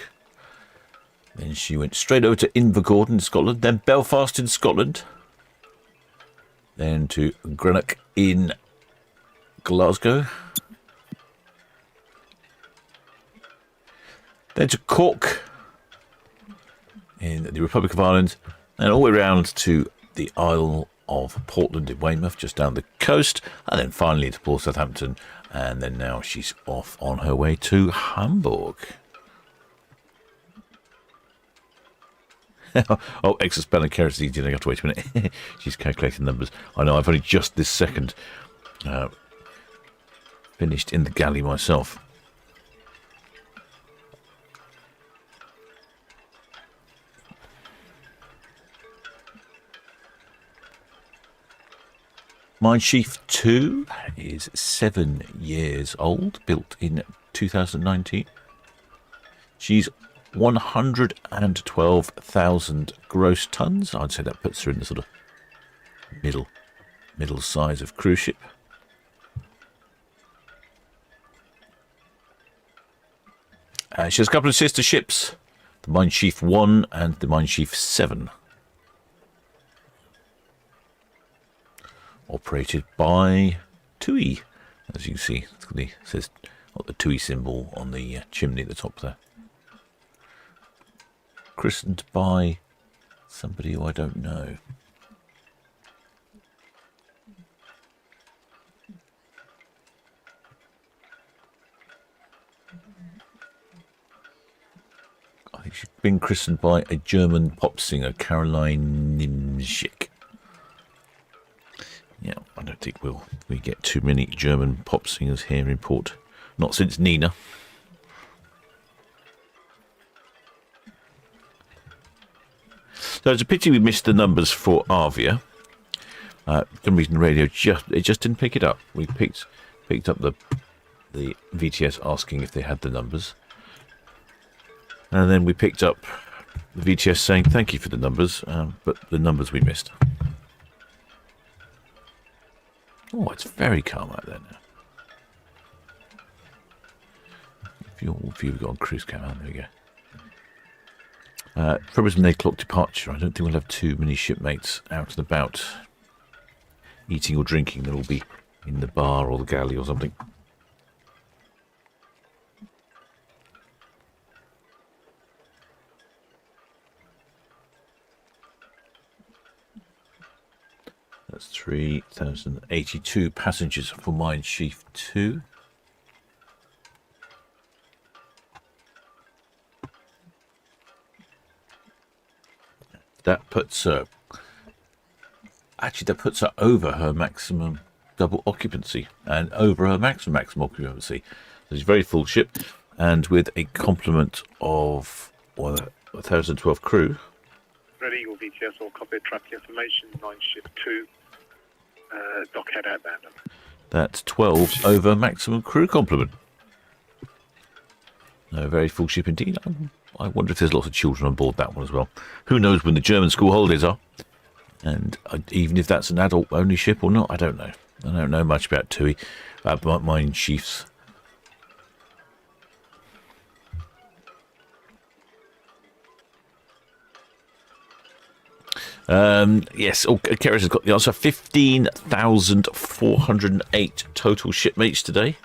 then she went straight over to Invergordon in Scotland, then Belfast in Scotland, then to Greenock in Glasgow, then to Cork in the Republic of Ireland, and all the way around to the Isle of Portland in Weymouth, just down the coast, and then finally to Port Southampton, and then now she's off on her way to Hamburg. Oh, extra spell and kerosene, you don't have to wait a minute. She's calculating numbers. I know, I've only just this second finished in the galley myself. Mine Chief 2 is 7 years old, built in 2019. She's 112,000 gross tons. I'd say that puts her in the sort of middle size of cruise ship. She has a couple of sister ships, the Mine Chief 1 and the Mine Chief 7. Operated by TUI, as you can see. It says the TUI symbol on the chimney at the top there. Christened by somebody who I don't know. I think she's been christened by a German pop singer, Caroline Nimschik. Yeah, I don't think we get too many German pop singers here in port. Not since Nina. So it's a pity we missed the numbers for Avia. For some reason the radio just didn't pick it up. We picked up the VTS asking if they had the numbers. And then we picked up the VTS saying thank you for the numbers, but the numbers we missed. Oh, it's very calm out there now. If you've got on cruise cam, there we go. Probably an 8 o'clock departure. I don't think we'll have too many shipmates out and about eating or drinking. They'll all be in the bar or the galley or something. That's 3,082 passengers for Mine Chief 2. that puts her. Actually, that puts her over her maximum double occupancy and over her maximum occupancy. So she's a very full ship, and with a complement of 1,012 crew. Ready, Eagle VTS, all copy traffic information, 9 ship 2, dockhead outbound. That's 12 over maximum crew complement. A very full ship indeed. I wonder if there's lots of children on board that one as well. Who knows when the German school holidays are? And even if that's an adult-only ship or not, I don't know. I don't know much about TUI, Mine Chiefs. Yes, Keris has got the answer. 15,408 total shipmates today.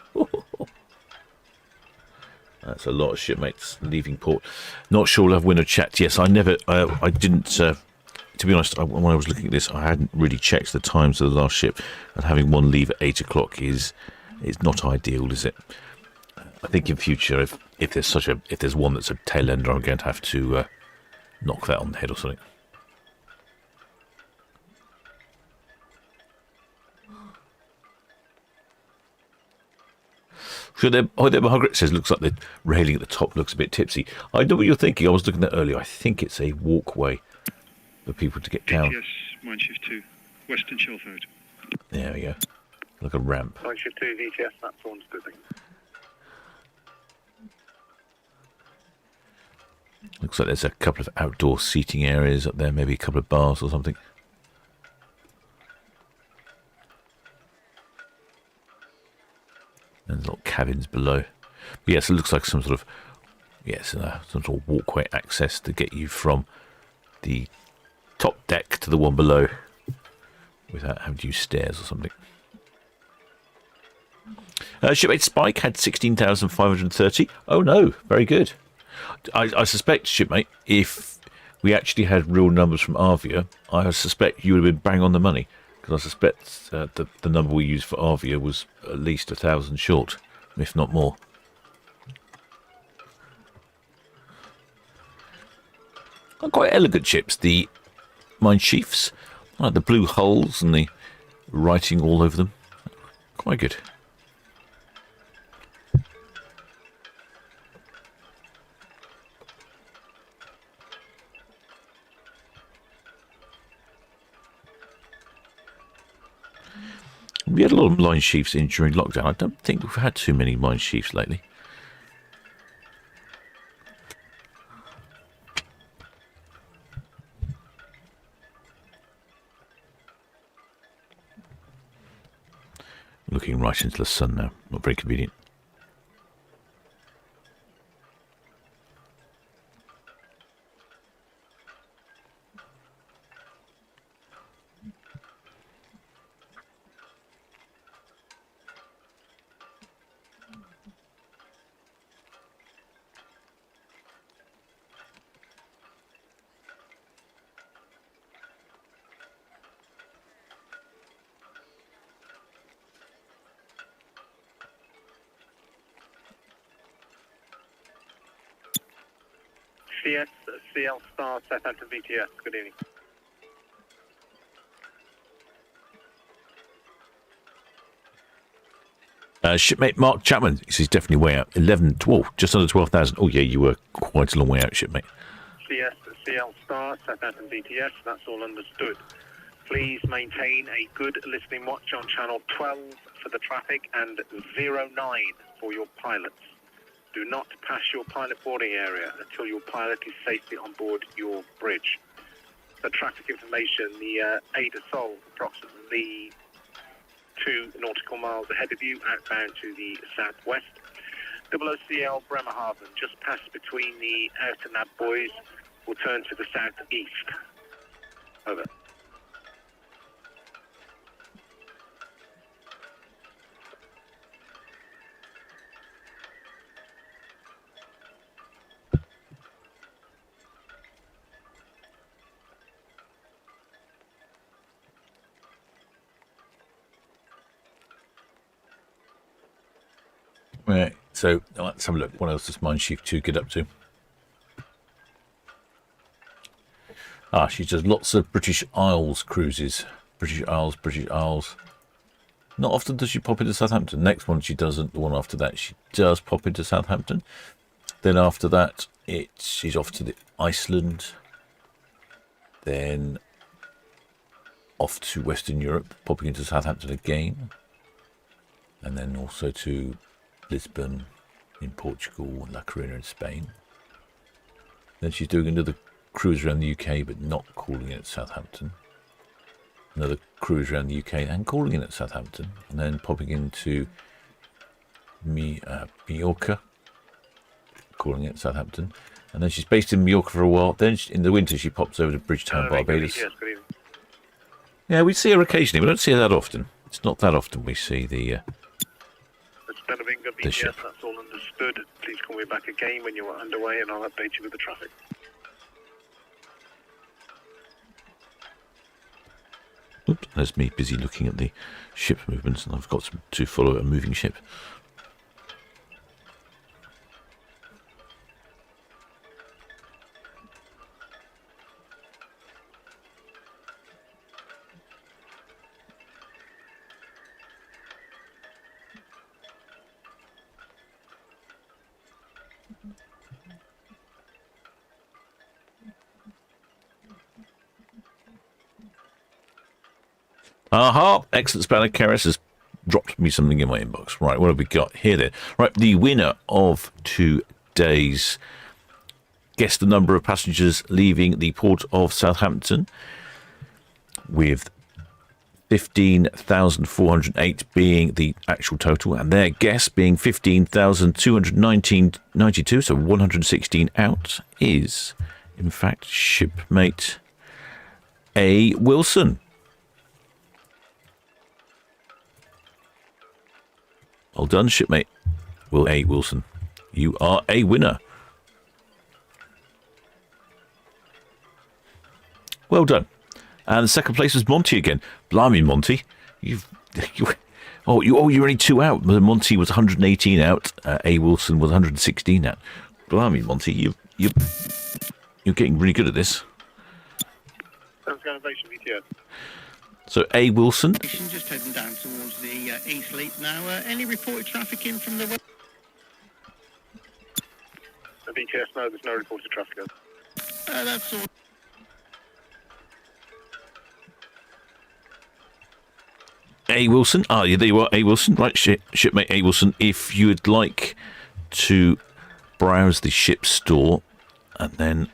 That's a lot of shipmates leaving port. Not sure we'll have winner chat. Yes, I didn't. To be honest, when I was looking at this, I hadn't really checked the times of the last ship, and having one leave at 8 o'clock is not ideal, is it? I think in future, if there's one that's a tail ender, I'm going to have to knock that on the head or something. Margaret says, looks like the railing at the top looks a bit tipsy. I know what you're thinking. I was looking at that earlier. I think it's a walkway for people to get down. Yes, Mine Shift 2, Western Shelford. There we go. Like a ramp. 9 ship 2 VTS, that's all good. Looks like there's a couple of outdoor seating areas up there, maybe a couple of bars or something. And little cabins below. But yes, it looks like some sort of some sort of walkway access to get you from the top deck to the one below without having to use stairs or something. Shipmate Spike had 16,530. Oh no, very good. I suspect, Shipmate, if we actually had real numbers from Avia, I suspect you would have been bang on the money. Because I suspect that the number we used for Avia was at least 1,000 short, if not more. Quite elegant ships, the Mine Chiefs. I like the blue hulls and the writing all over them. Quite good. We had a lot of Mine Chiefs in during lockdown. I don't think we've had too many Mine Chiefs lately. Looking right into the sun now. Not very convenient. CS, CL Star, Southampton VTS, good evening. Shipmate Mark Chapman, he's definitely way out. 11, 12, just under 12,000. Oh yeah, you were quite a long way out, Shipmate. CS, CL Star, Southampton VTS, that's all understood. Please maintain a good listening watch on channel 12 for the traffic and 09 for your pilots. Do not pass your pilot boarding area until your pilot is safely on board your bridge. The traffic information, the Ada Sol, approximately 2 nautical miles ahead of you, outbound to the southwest. OOCL Bremerhaven, just past between the outer nav buoys, will turn to the southeast. Over. Right, so let's have a look. What else does Mine Chief 2 get up to? She does lots of British Isles cruises. British Isles. Not often does she pop into Southampton. Next one she doesn't. The one after that she does pop into Southampton. Then after that she's off to the Iceland. Then off to Western Europe, popping into Southampton again. And then also to Lisbon in Portugal, La Coruña in Spain. Then she's doing another cruise around the UK, but not calling it Southampton. Another cruise around the UK and calling it Southampton. And then popping into Mallorca, calling it Southampton. And then she's based in Mallorca for a while. Then in the winter she pops over to Bridgetown, Barbados. Yes, good evening. Yeah, we see her occasionally. We don't see her that often. It's not that often we see the ship. That's all understood. Please call me back again when you are underway and I'll update you with the traffic. Oops, there's me busy looking at the ship movements, and I've got to follow a moving ship. Aha! Excellent Spanner. Karis has dropped me something in my inbox. Right, what have we got here then? Right, the winner of today's guess the number of passengers leaving the port of Southampton, with 15,408 being the actual total, and their guess being 15,292, so 116 out, is, in fact, shipmate A. Wilson. Well done, shipmate Will A. Wilson. You are a winner. Well done. And the second place was Monty again. Blimey, Monty. You're only 2 out. Monty was 118 out. A. Wilson was 116 out. Blimey, Monty, you're getting really good at this. So A. Wilson. Just heading down towards the East Leap now. Any reported traffic in from the west? The BTS, no, there's no reported traffic. That's all. A. Wilson. Yeah, there you are, A. Wilson. Right, shipmate A. Wilson. If you would like to browse the ship store and then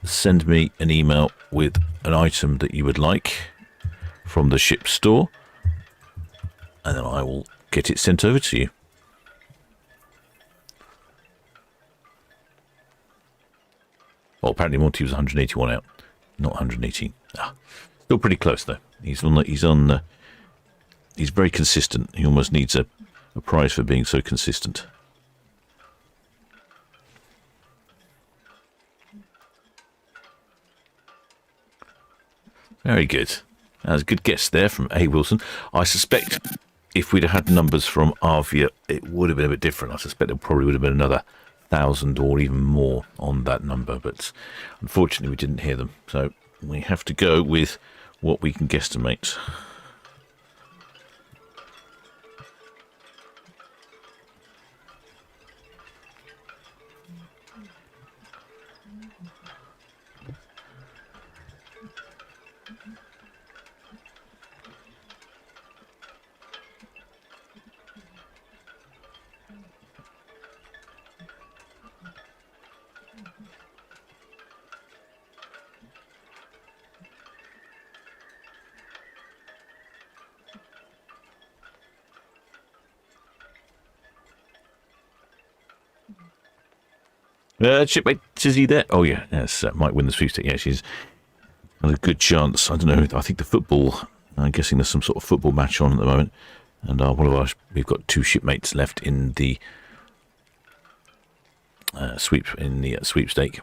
send me an email with an item that you would like from the ship store, and then I will get it sent over to you. Well, apparently Monty was 181 out, not 118. Still pretty close though. He's very consistent. He almost needs a prize for being so consistent. Very good. That was a good guess there from A. Wilson. I suspect if we'd have had numbers from Avia, it would have been a bit different. I suspect there probably would have been another 1,000 or even more on that number, but unfortunately we didn't hear them. So we have to go with what we can guesstimate. Shipmate, is he there? Oh, yeah, yes, might win the sweepstake. Yeah, she's got a good chance. I don't know. I think the football, I'm guessing there's some sort of football match on at the moment. And we've got 2 shipmates left in the sweepstake.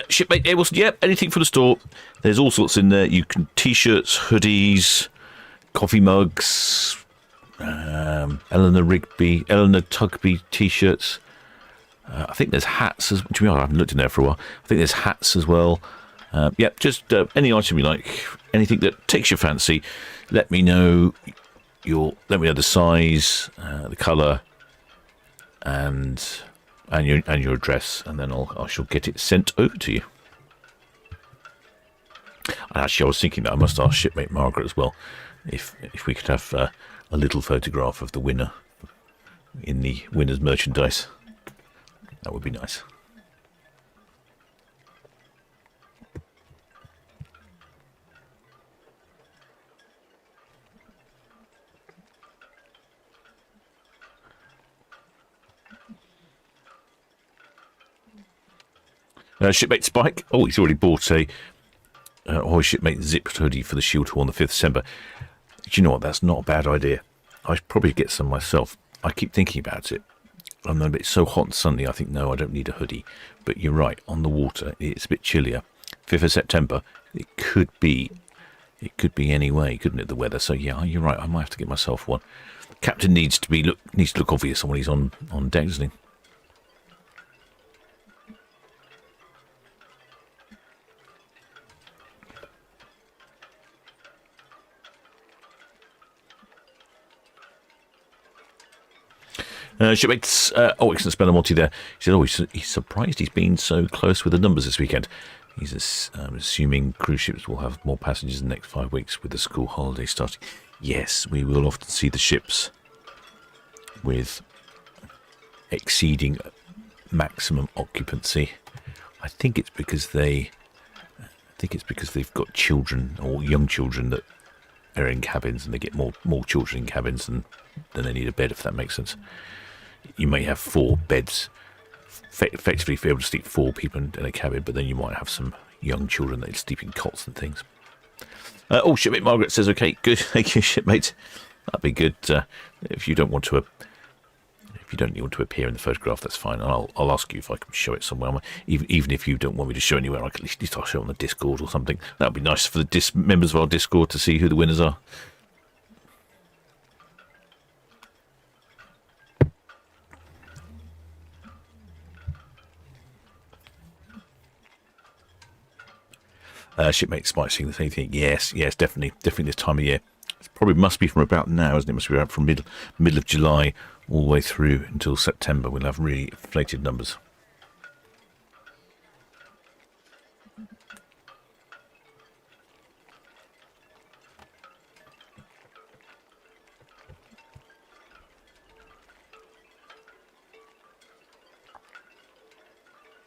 Shipmate Abelson, yep, anything from the store. There's all sorts in there. You can t-shirts, hoodies, coffee mugs, Eleanor Tugby t-shirts. I think there's hats as well. I haven't looked in there for a while. I think there's hats as well. Yep, just any item you like, anything that takes your fancy. Let me know the size, the colour, and your address, and then I shall get it sent over to you. And actually, I was thinking that I must ask Shipmate Margaret as well if we could have a little photograph of the winner in the winner's merchandise. That would be nice. Shipmate Spike. Oh, he's already bought a Shipmate zipped hoodie for the Shield Tour on the 5th of December. Do you know what? That's not a bad idea. I should probably get some myself. I keep thinking about it. It's so hot and sunny. I think, no, I don't need a hoodie. But you're right. On the water, it's a bit chillier. 5th of September, it could be any way, couldn't it, the weather? So, yeah, you're right. I might have to get myself one. Captain needs to look obvious when he's on deck, doesn't he? Shipmates, excellent speller Monty there. He said, he's surprised he's been so close with the numbers this weekend. He's assuming cruise ships will have more passengers in the next 5 weeks with the school holiday starting. Yes, we will often see the ships with exceeding maximum occupancy. I think it's because they've got children or young children that are in cabins, and they get more children in cabins than they need a bed, if that makes sense. You may have 4 beds, effectively be able to sleep 4 people in a cabin, but then you might have some young children that sleep in cots and things. Shipmate Margaret says, okay, good, thank you, shipmate. That'd be good. If you don't want to appear in the photograph, that's fine. I'll ask you if I can show it somewhere. Even if you don't want me to show anywhere, I can at least I'll show it on the Discord or something. That would be nice for the members of our Discord to see who the winners are. Shipmate Spike saying the same thing. Yes, definitely this time of year. It probably must be from about now, isn't it? It must be around from middle of July all the way through until September. We'll have really inflated numbers.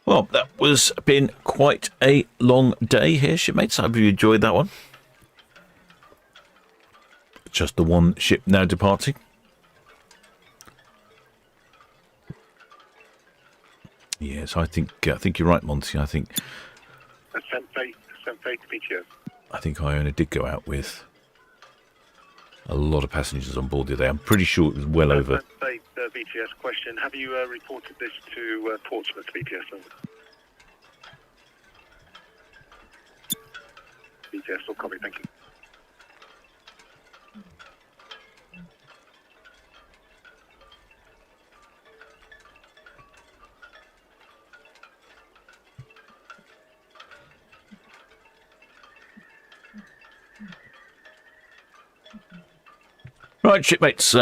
Well, that was been quite a long day here, shipmates. I hope you enjoyed that one. Just the one ship now departing. Yes, I think you're right, Monty. I think Iona did go out with a lot of passengers on board the day. I'm pretty sure it was well over. BTS question. Have you reported this to Portsmouth BTS? BTS, still copy, thank you. Right, shipmates.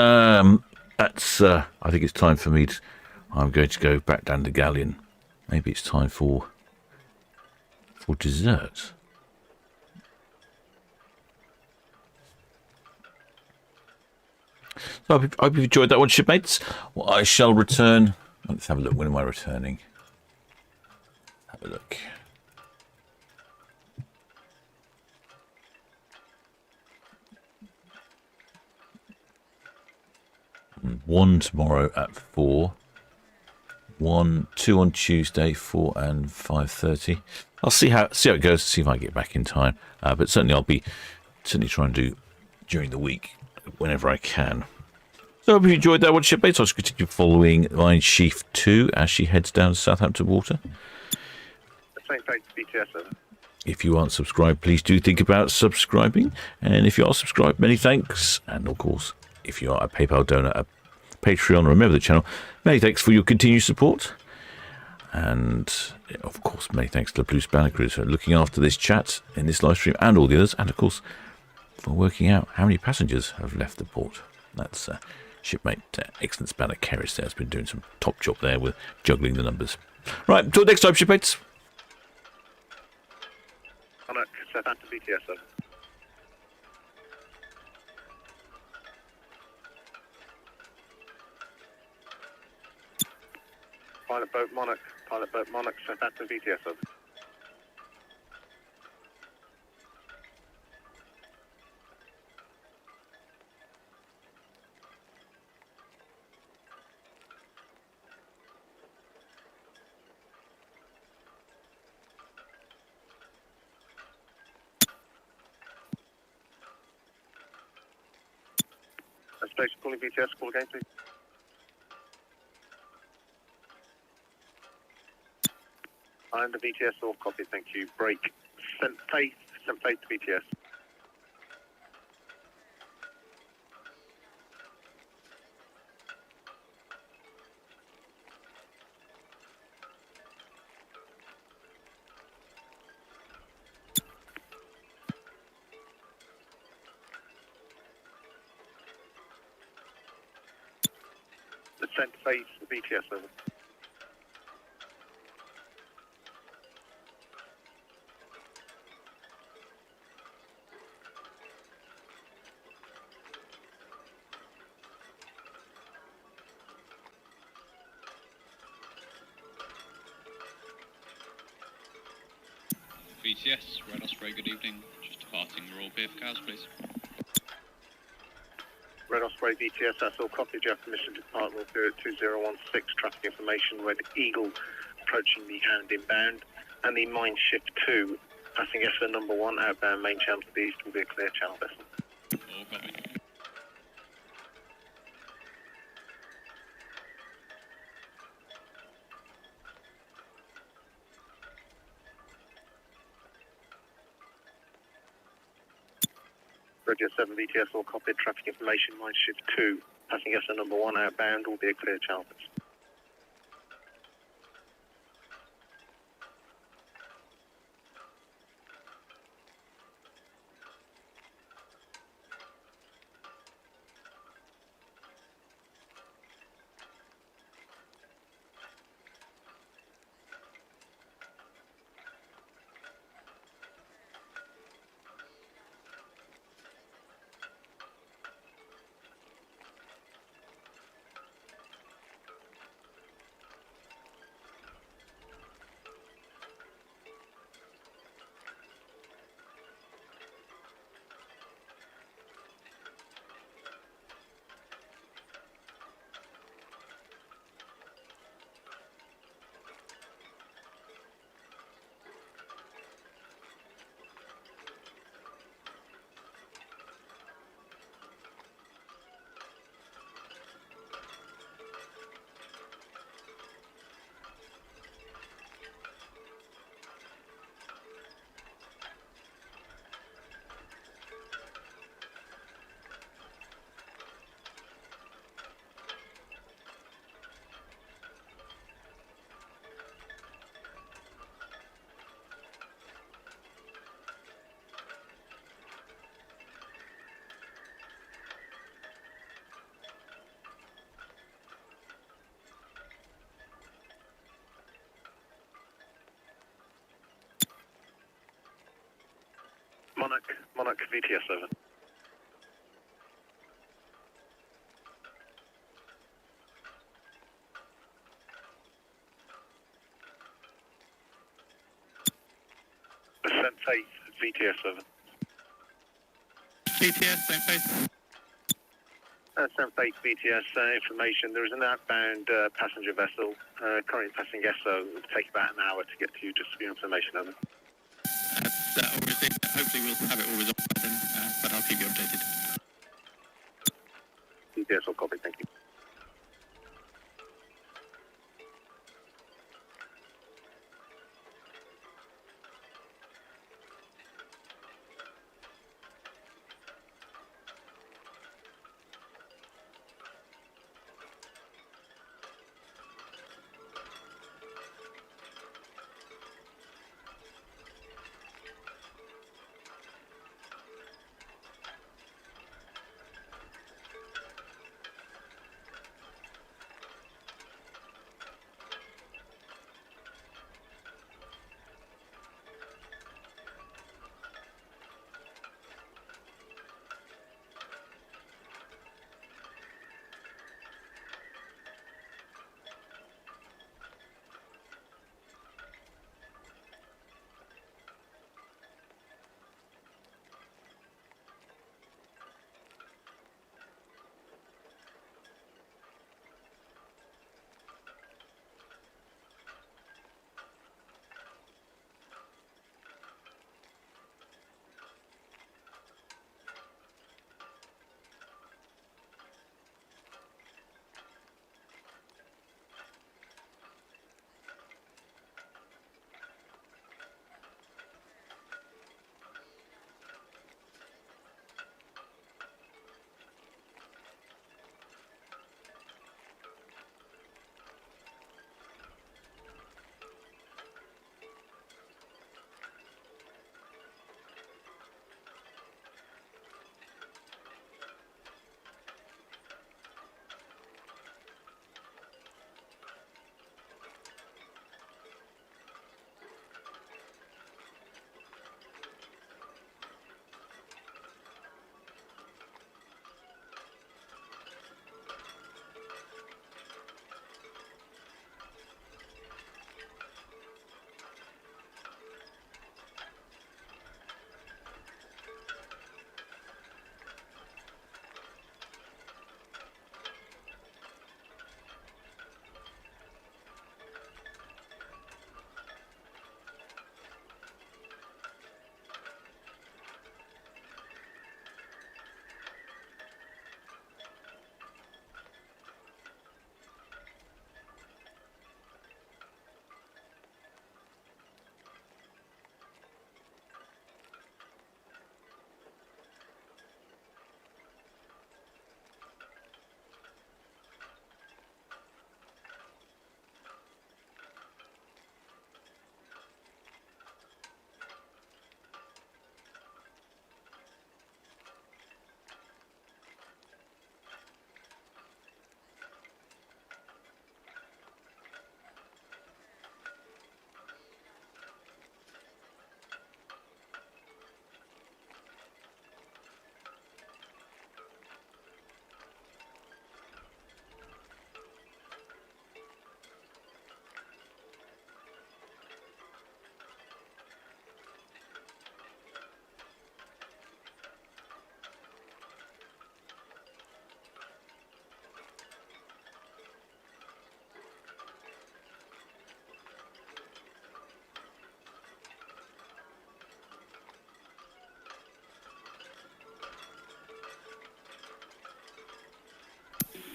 That's. I think it's time for me. I'm going to go back down the galleon. Maybe it's time for dessert. So I hope you've enjoyed that one, shipmates. Well, I shall return. Let's have a look. When am I returning? Have a look. One tomorrow at 4. 2 on Tuesday, 4 and 5:30. I'll see how it goes. See if I get back in time. But certainly I'll be trying to do during the week whenever I can. So I hope you enjoyed that one, shipmates. I'll just continue following Line Sheaf 2 as she heads down to Southampton water. Same fate to BTS, over. If you aren't subscribed, please do think about subscribing. And if you are subscribed, many thanks. And of course, if you are a PayPal donor, a Patreon, or a member of the channel, many thanks for your continued support. And of course, many thanks to the Blue Spanner crew for looking after this chat in this live stream and all the others. And of course, for working out how many passengers have left the port. That's Shipmate, excellent Spanner Keris there has been doing some top job there with juggling the numbers. Right, till next time, Shipmates. Monarch, Southampton BTS, over. Pilot boat Monarch, Southampton BTS, over. Station calling BTS, call again, please. I'm the BTS, all copy, thank you. Break. Sent faith to BTS. Sent faith to BTS, over. BTS, Red Osprey, good evening. Just departing Royal Pier for Cows, please. Red Osprey BTS, that's all copy. Do you have permission to depart Royal Pier at 2016? Traffic information, Red Eagle approaching the hand inbound. And the Mine Ship 2, passing vessel number 1 outbound main channel to the east will be a clear channel vessel. All copy. Red Jet 7 BTS, all copied. Traffic information, Mine Ship 2, passing vessel number 1 outbound will be a clear channel vessel. Monarch VTS, over. Sent faith, VTS, over. BTS, same face. Sent faith, BTS, information. There is an outbound passenger vessel currently passing Esso. It will take about an hour to get to you, just for your information, over. All received. Hopefully we'll have it all resolved by then, but I'll keep you updated. BTS, all copy, thank you.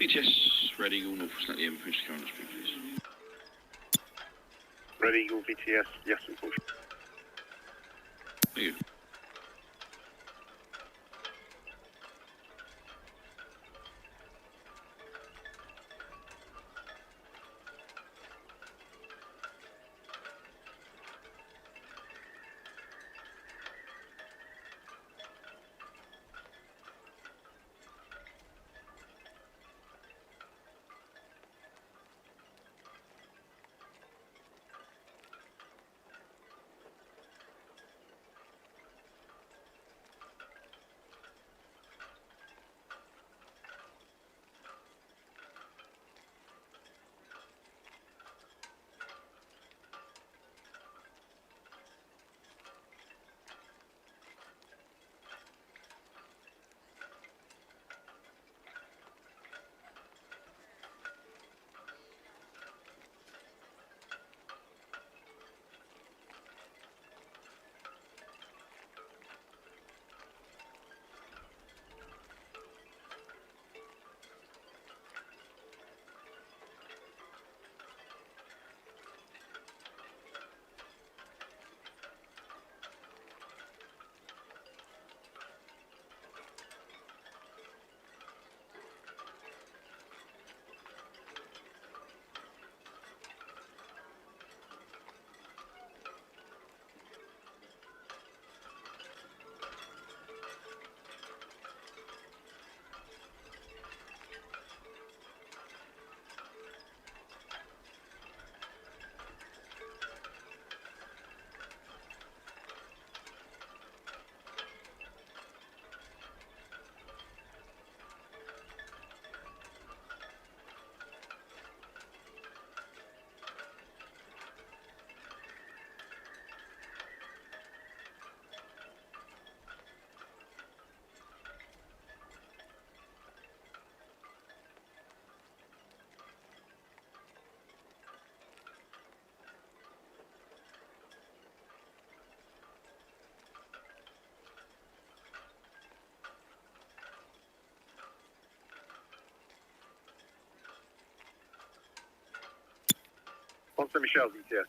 BTS, Red Eagle, North slightly influence current speed, please. Red Eagle, VTS, yes, unfortunately. Thank you. Sponsor Michelle, VTS.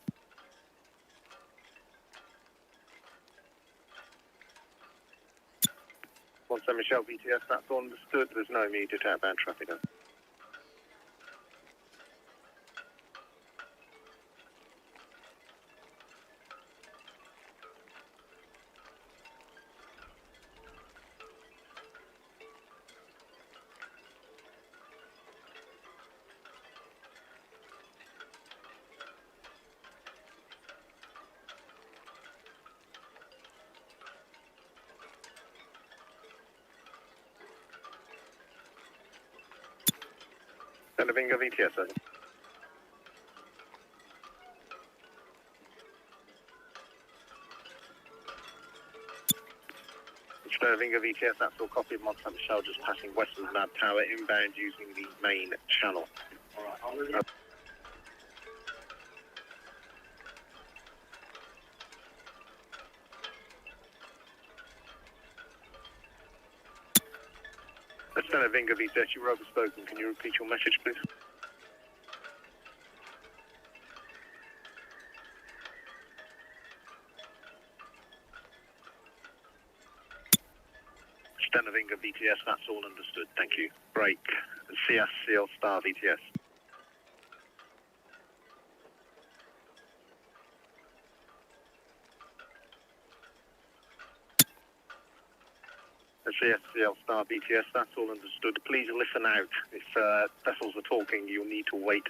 Sponsor Michelle, VTS, that's all understood. There's no immediate outbound traffic on. Vinga VTS, over. Vinga VTS, that's all copied. Montana Michelle just passing west of Mad Tower, inbound using the main channel. Vinga VTS, you were overspoken. Can you repeat your message, please? Vinga VTS, that's all understood. Thank you. Break. CS Seal Star VTS. CSCL Star BTS, that's all understood. Please listen out. If vessels are talking, you'll need to wait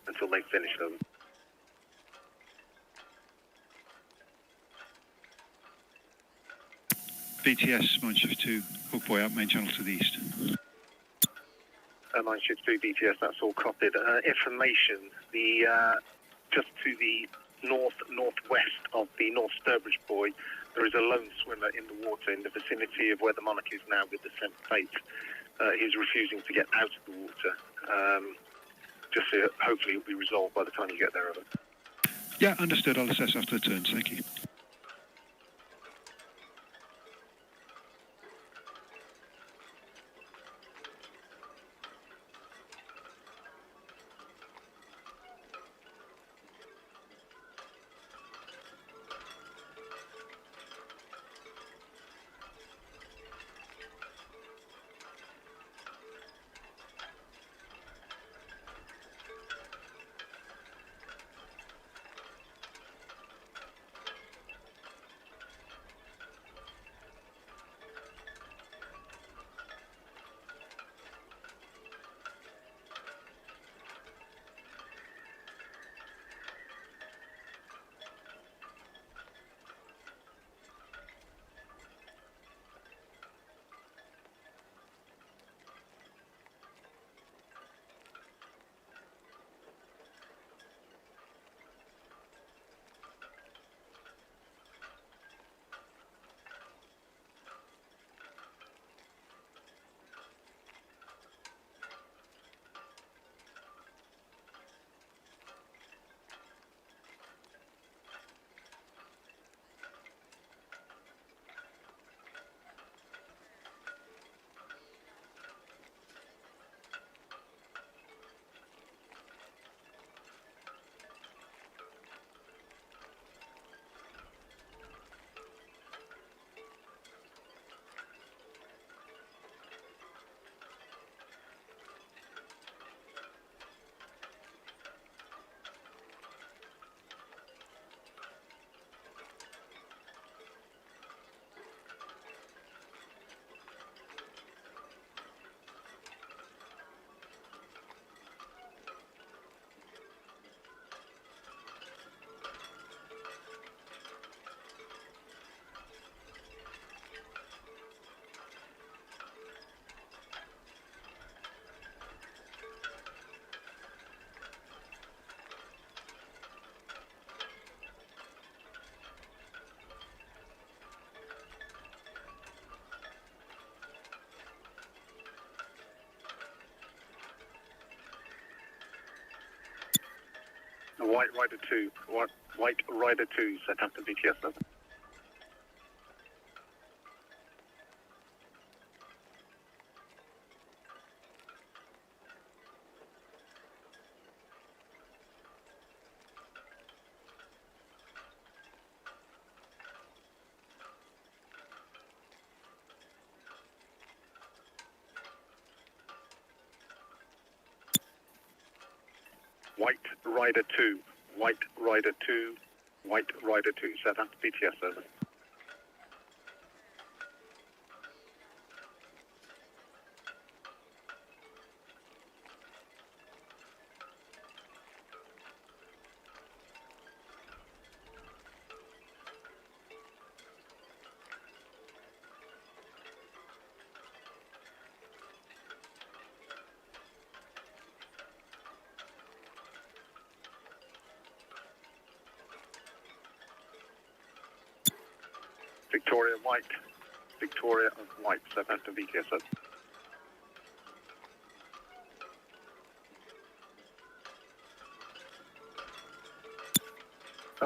until they finish them. BTS, Mine Shift 2, Hook Boy out, main channel to the east. Mine Shift 2 BTS, that's all copied. Information, just to the northwest of the North Sturbridge Buoy, there is a lone swimmer in the water in the vicinity of where the Monarch is now with the St. Fate. He's refusing to get out of the water. Hopefully it'll be resolved by the time you get there, over. Yeah, understood. I'll assess after the turns. Thank you. White Rider 2, White Rider 2, Southampton VTS 7. White Rider 2, White Rider 2, White Rider 2, Southampton VTS 7. Victoria of White, Southampton VTS 7.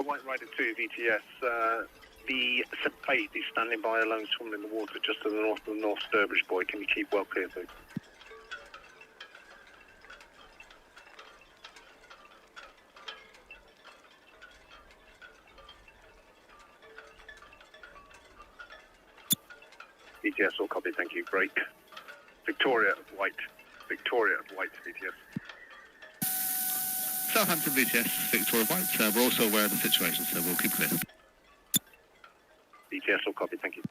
White Rider 2 VTS, the St. Faith is standing by alone swimming in the water just to the north of the North Sturbridge buoy. Can you keep well clear, please? VTS, all copy, thank you. Break. Victoria of White VTS. Southampton VTS, Victoria White. We're also aware of the situation, so we'll keep clear. VTS, all copy, thank you.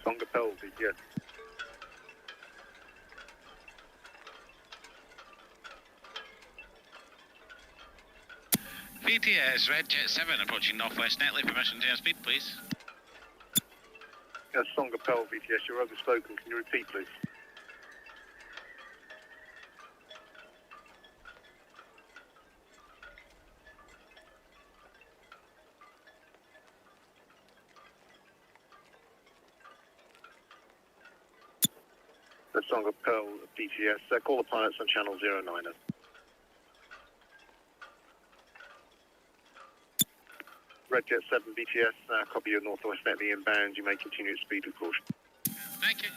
Songapel VTS. VTS, Red Jet 7 approaching Northwest Netley, permission to airspeed, please. Yes, Songapel VTS, you're overspoken. Can you repeat, please? The Songapel VTS, call the pilots on channel 09. Red Jet 7 VTS, copy your Northwest Netley inbound. You may continue at speed with caution. Thank you.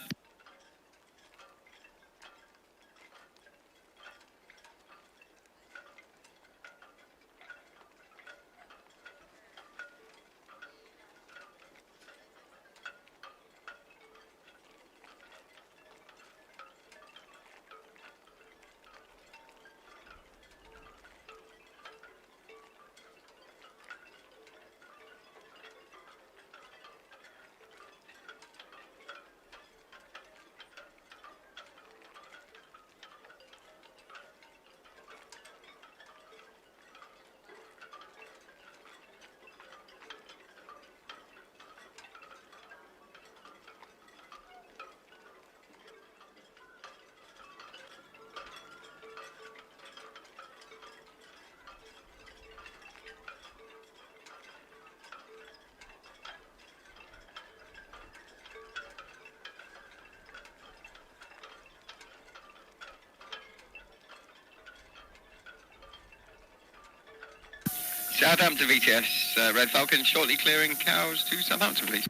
Southampton VTS, Red Falcon, shortly clearing cows to Southampton, please.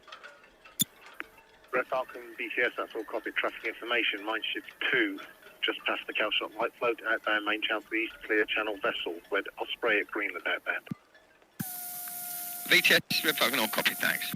Red Falcon BTS, that's all copy. Traffic information. Mine ship 2, just past the cow shop. Light float outbound, main channel to the east, clear channel vessel. Red Osprey at Greenland outbound. VTS, Red Falcon, all copy, thanks.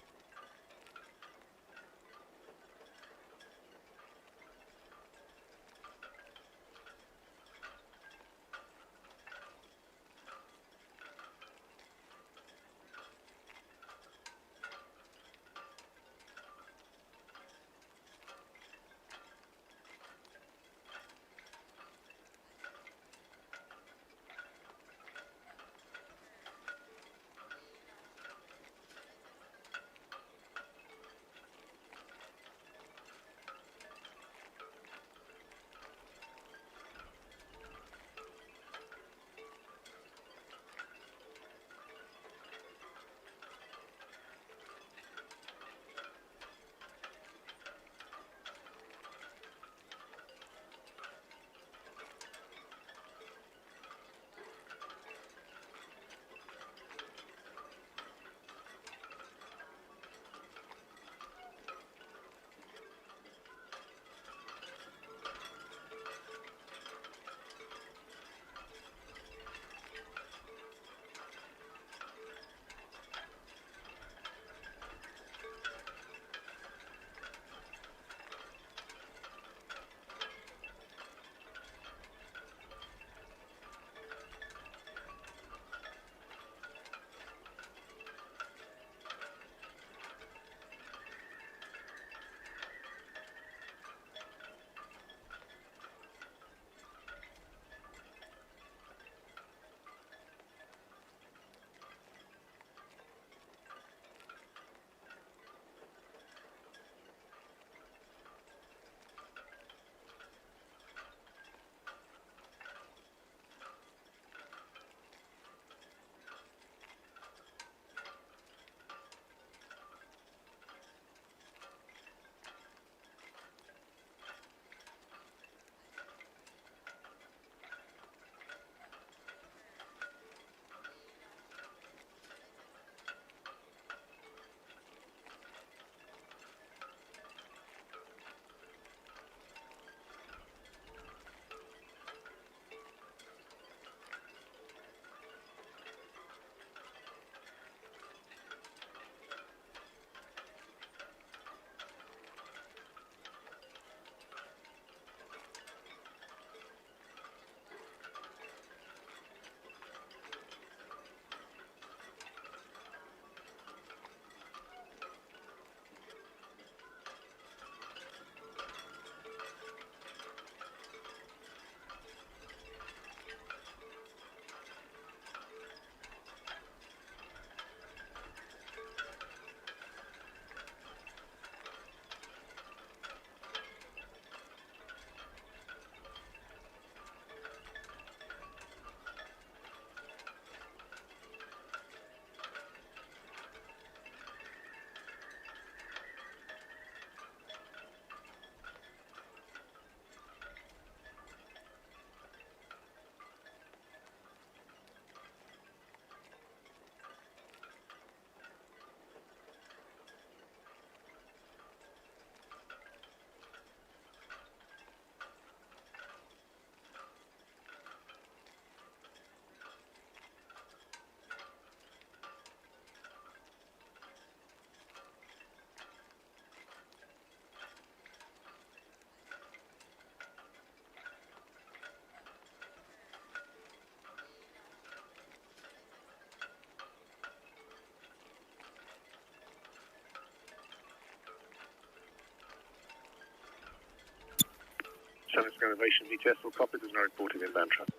Southampton Innovation VTS, all copy. There's no reported inbound traffic.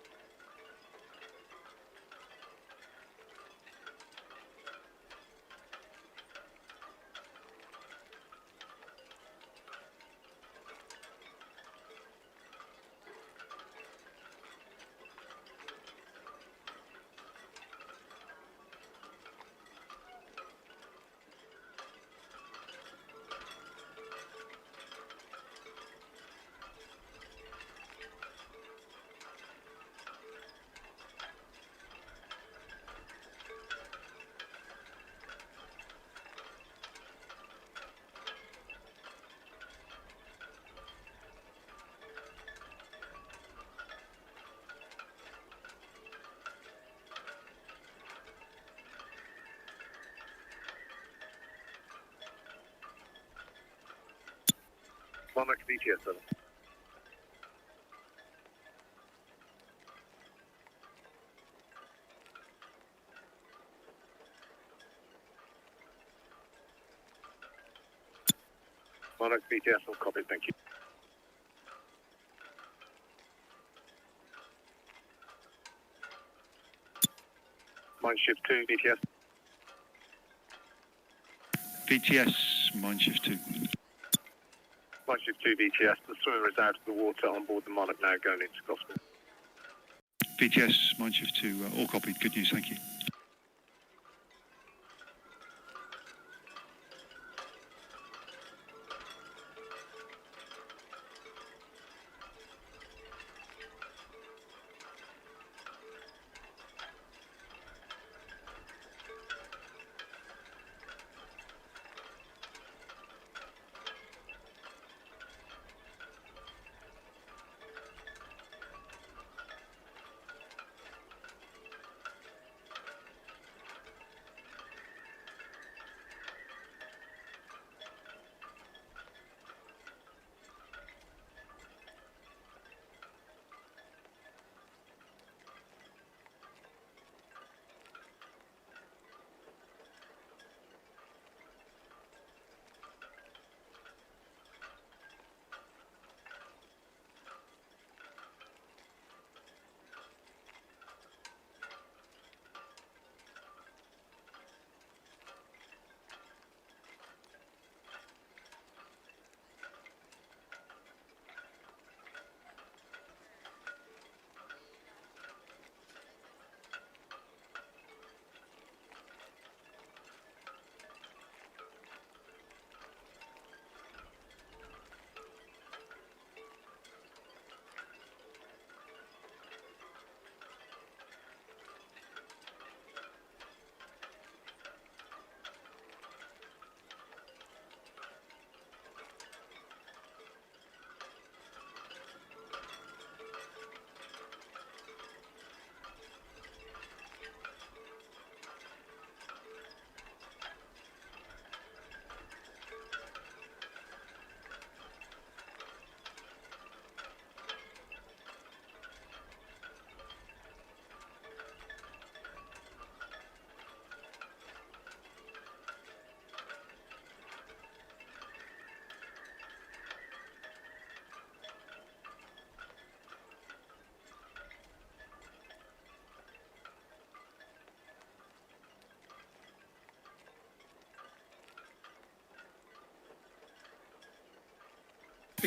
Monarch VTS 7. Monarch VTS, all copied, thank you. Mineshift 2, VTS. VTS, Mineshift 2. Mineshift 2, VTS. The swimmer is out of the water on board the Monarch now, going into Gospel. VTS, Mineshift 2, all copied. Good news, thank you.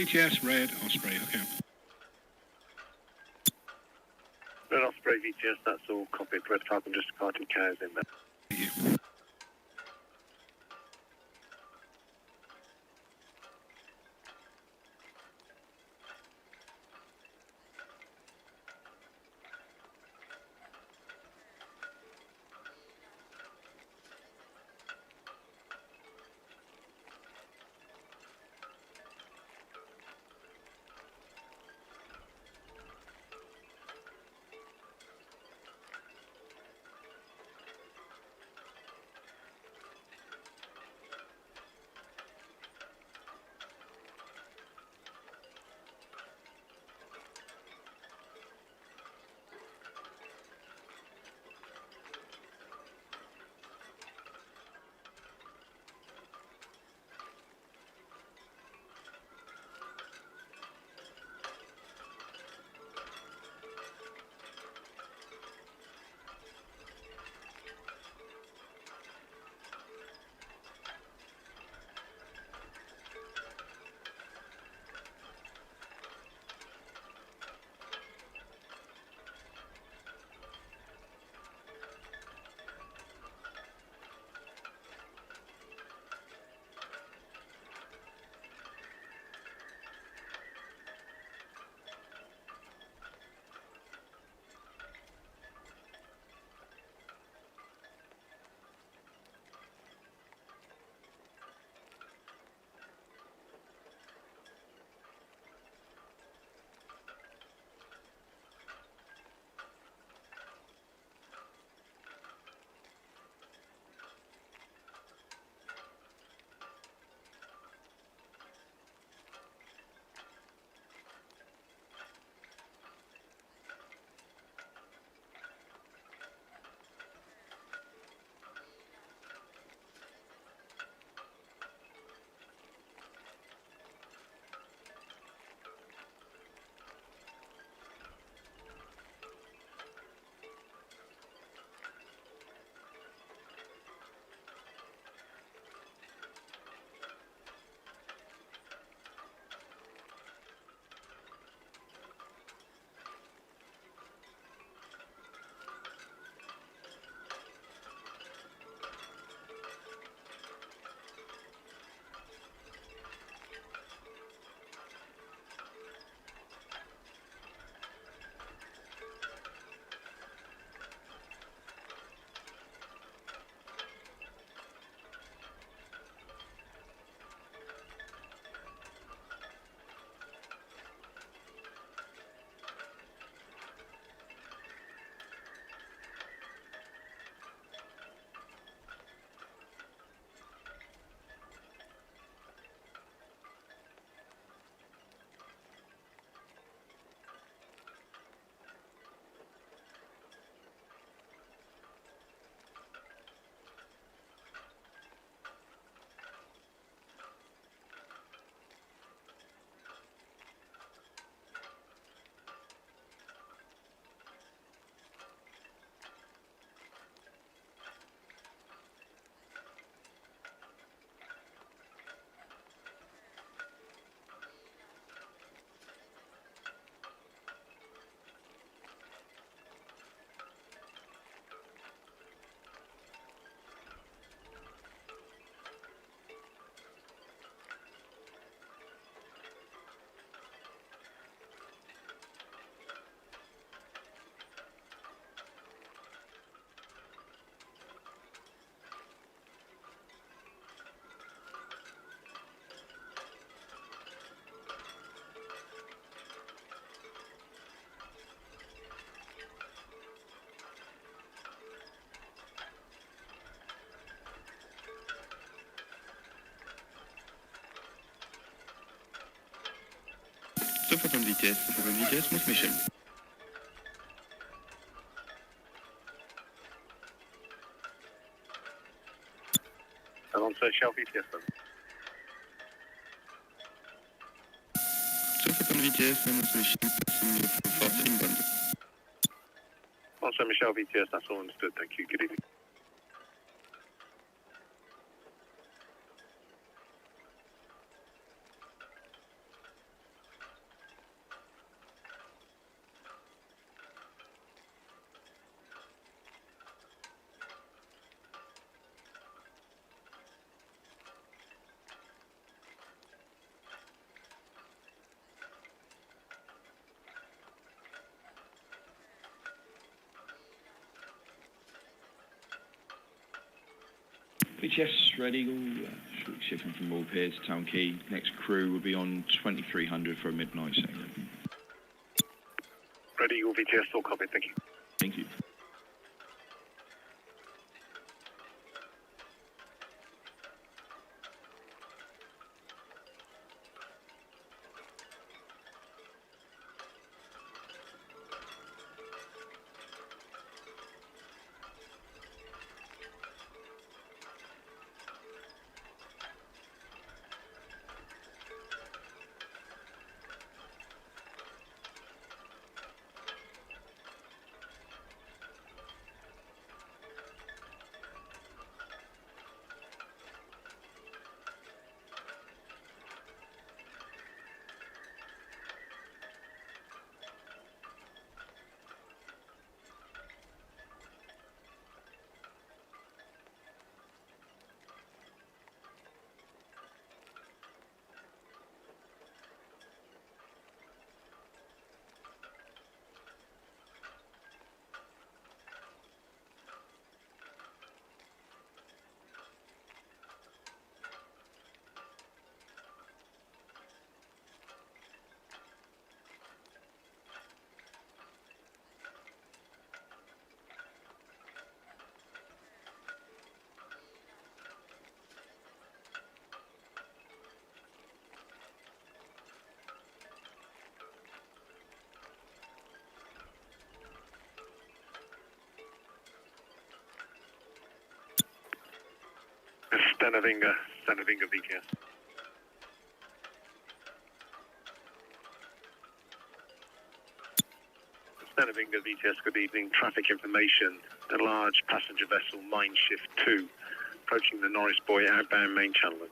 VTS, Red Osprey, okay. Red Osprey VTS, that's all copied. Red Falcon just departing, cows in there. Thank you. 150 VTS, muss mission. And on to Shell VTS then. 150 VTS, muss mission, passenger for fast inbound. On to Michelle VTS, that's all understood, thank you, good evening. VTS, Red Eagle, short shipping from Royal Piers, Town Quay. Next crew will be on 2300 for a midnight sailing. Red Eagle VTS, all copy, thank you. Thank you. Stanavinga VTS. Stanavinga VTS, good evening. Traffic information. A large passenger vessel, Mine Shift 2, approaching the Norris Buoy outbound main channel.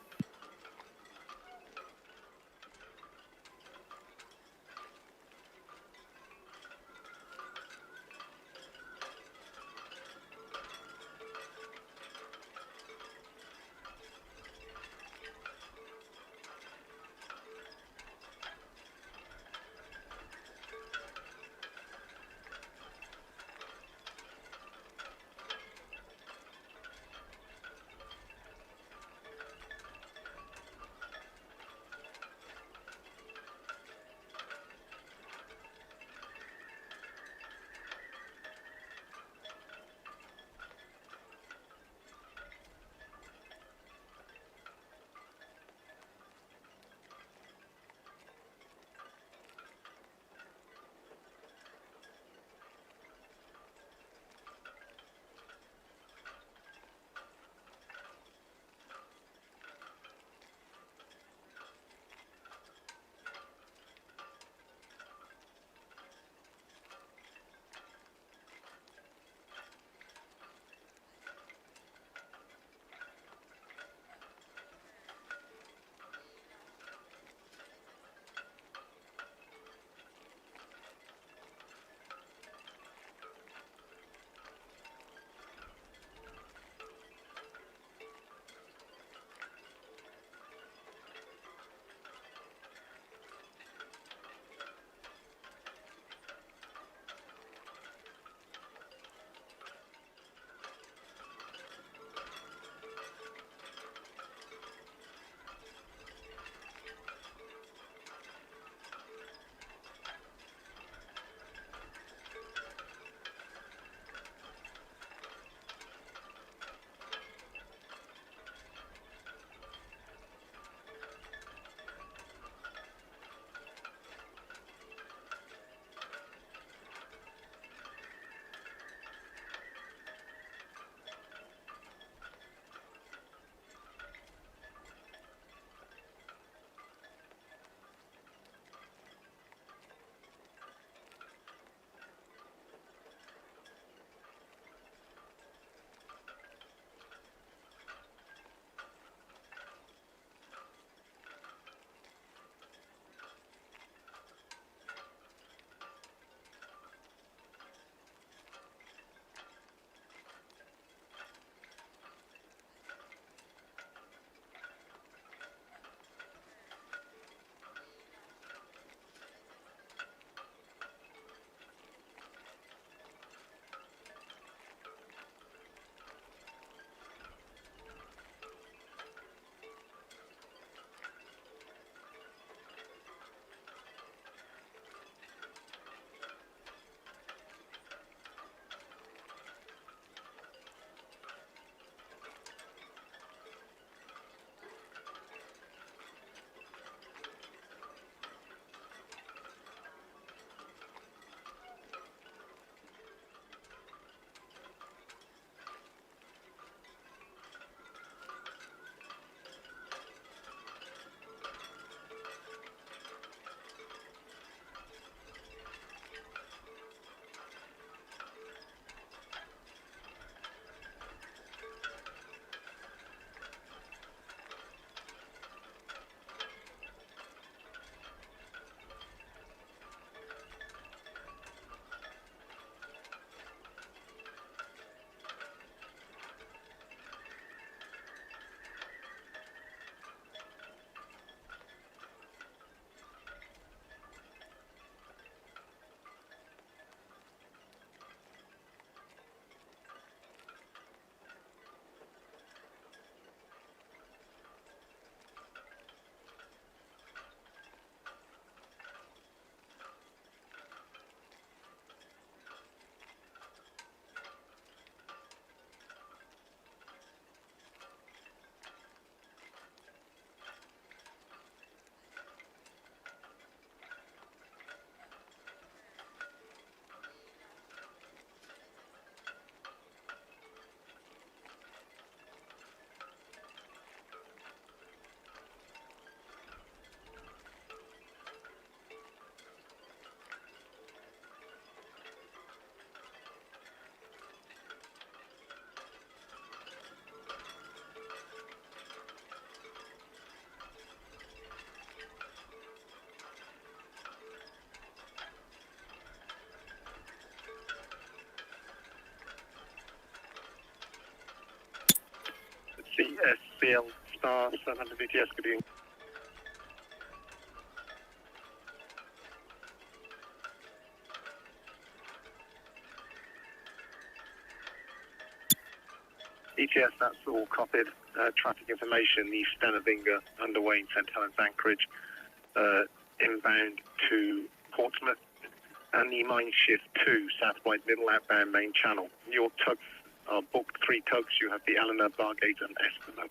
CSCL Star 700 VTS, good evening. ETS, that's all copied. Traffic information, the Stennavinga underway in St Helens Anchorage, inbound to Portsmouth, and the Mine Shift 2, Southwide Middle outbound main channel. Your tugs are booked, 3 tugs. You have the Eleanor, Bargate and Espino.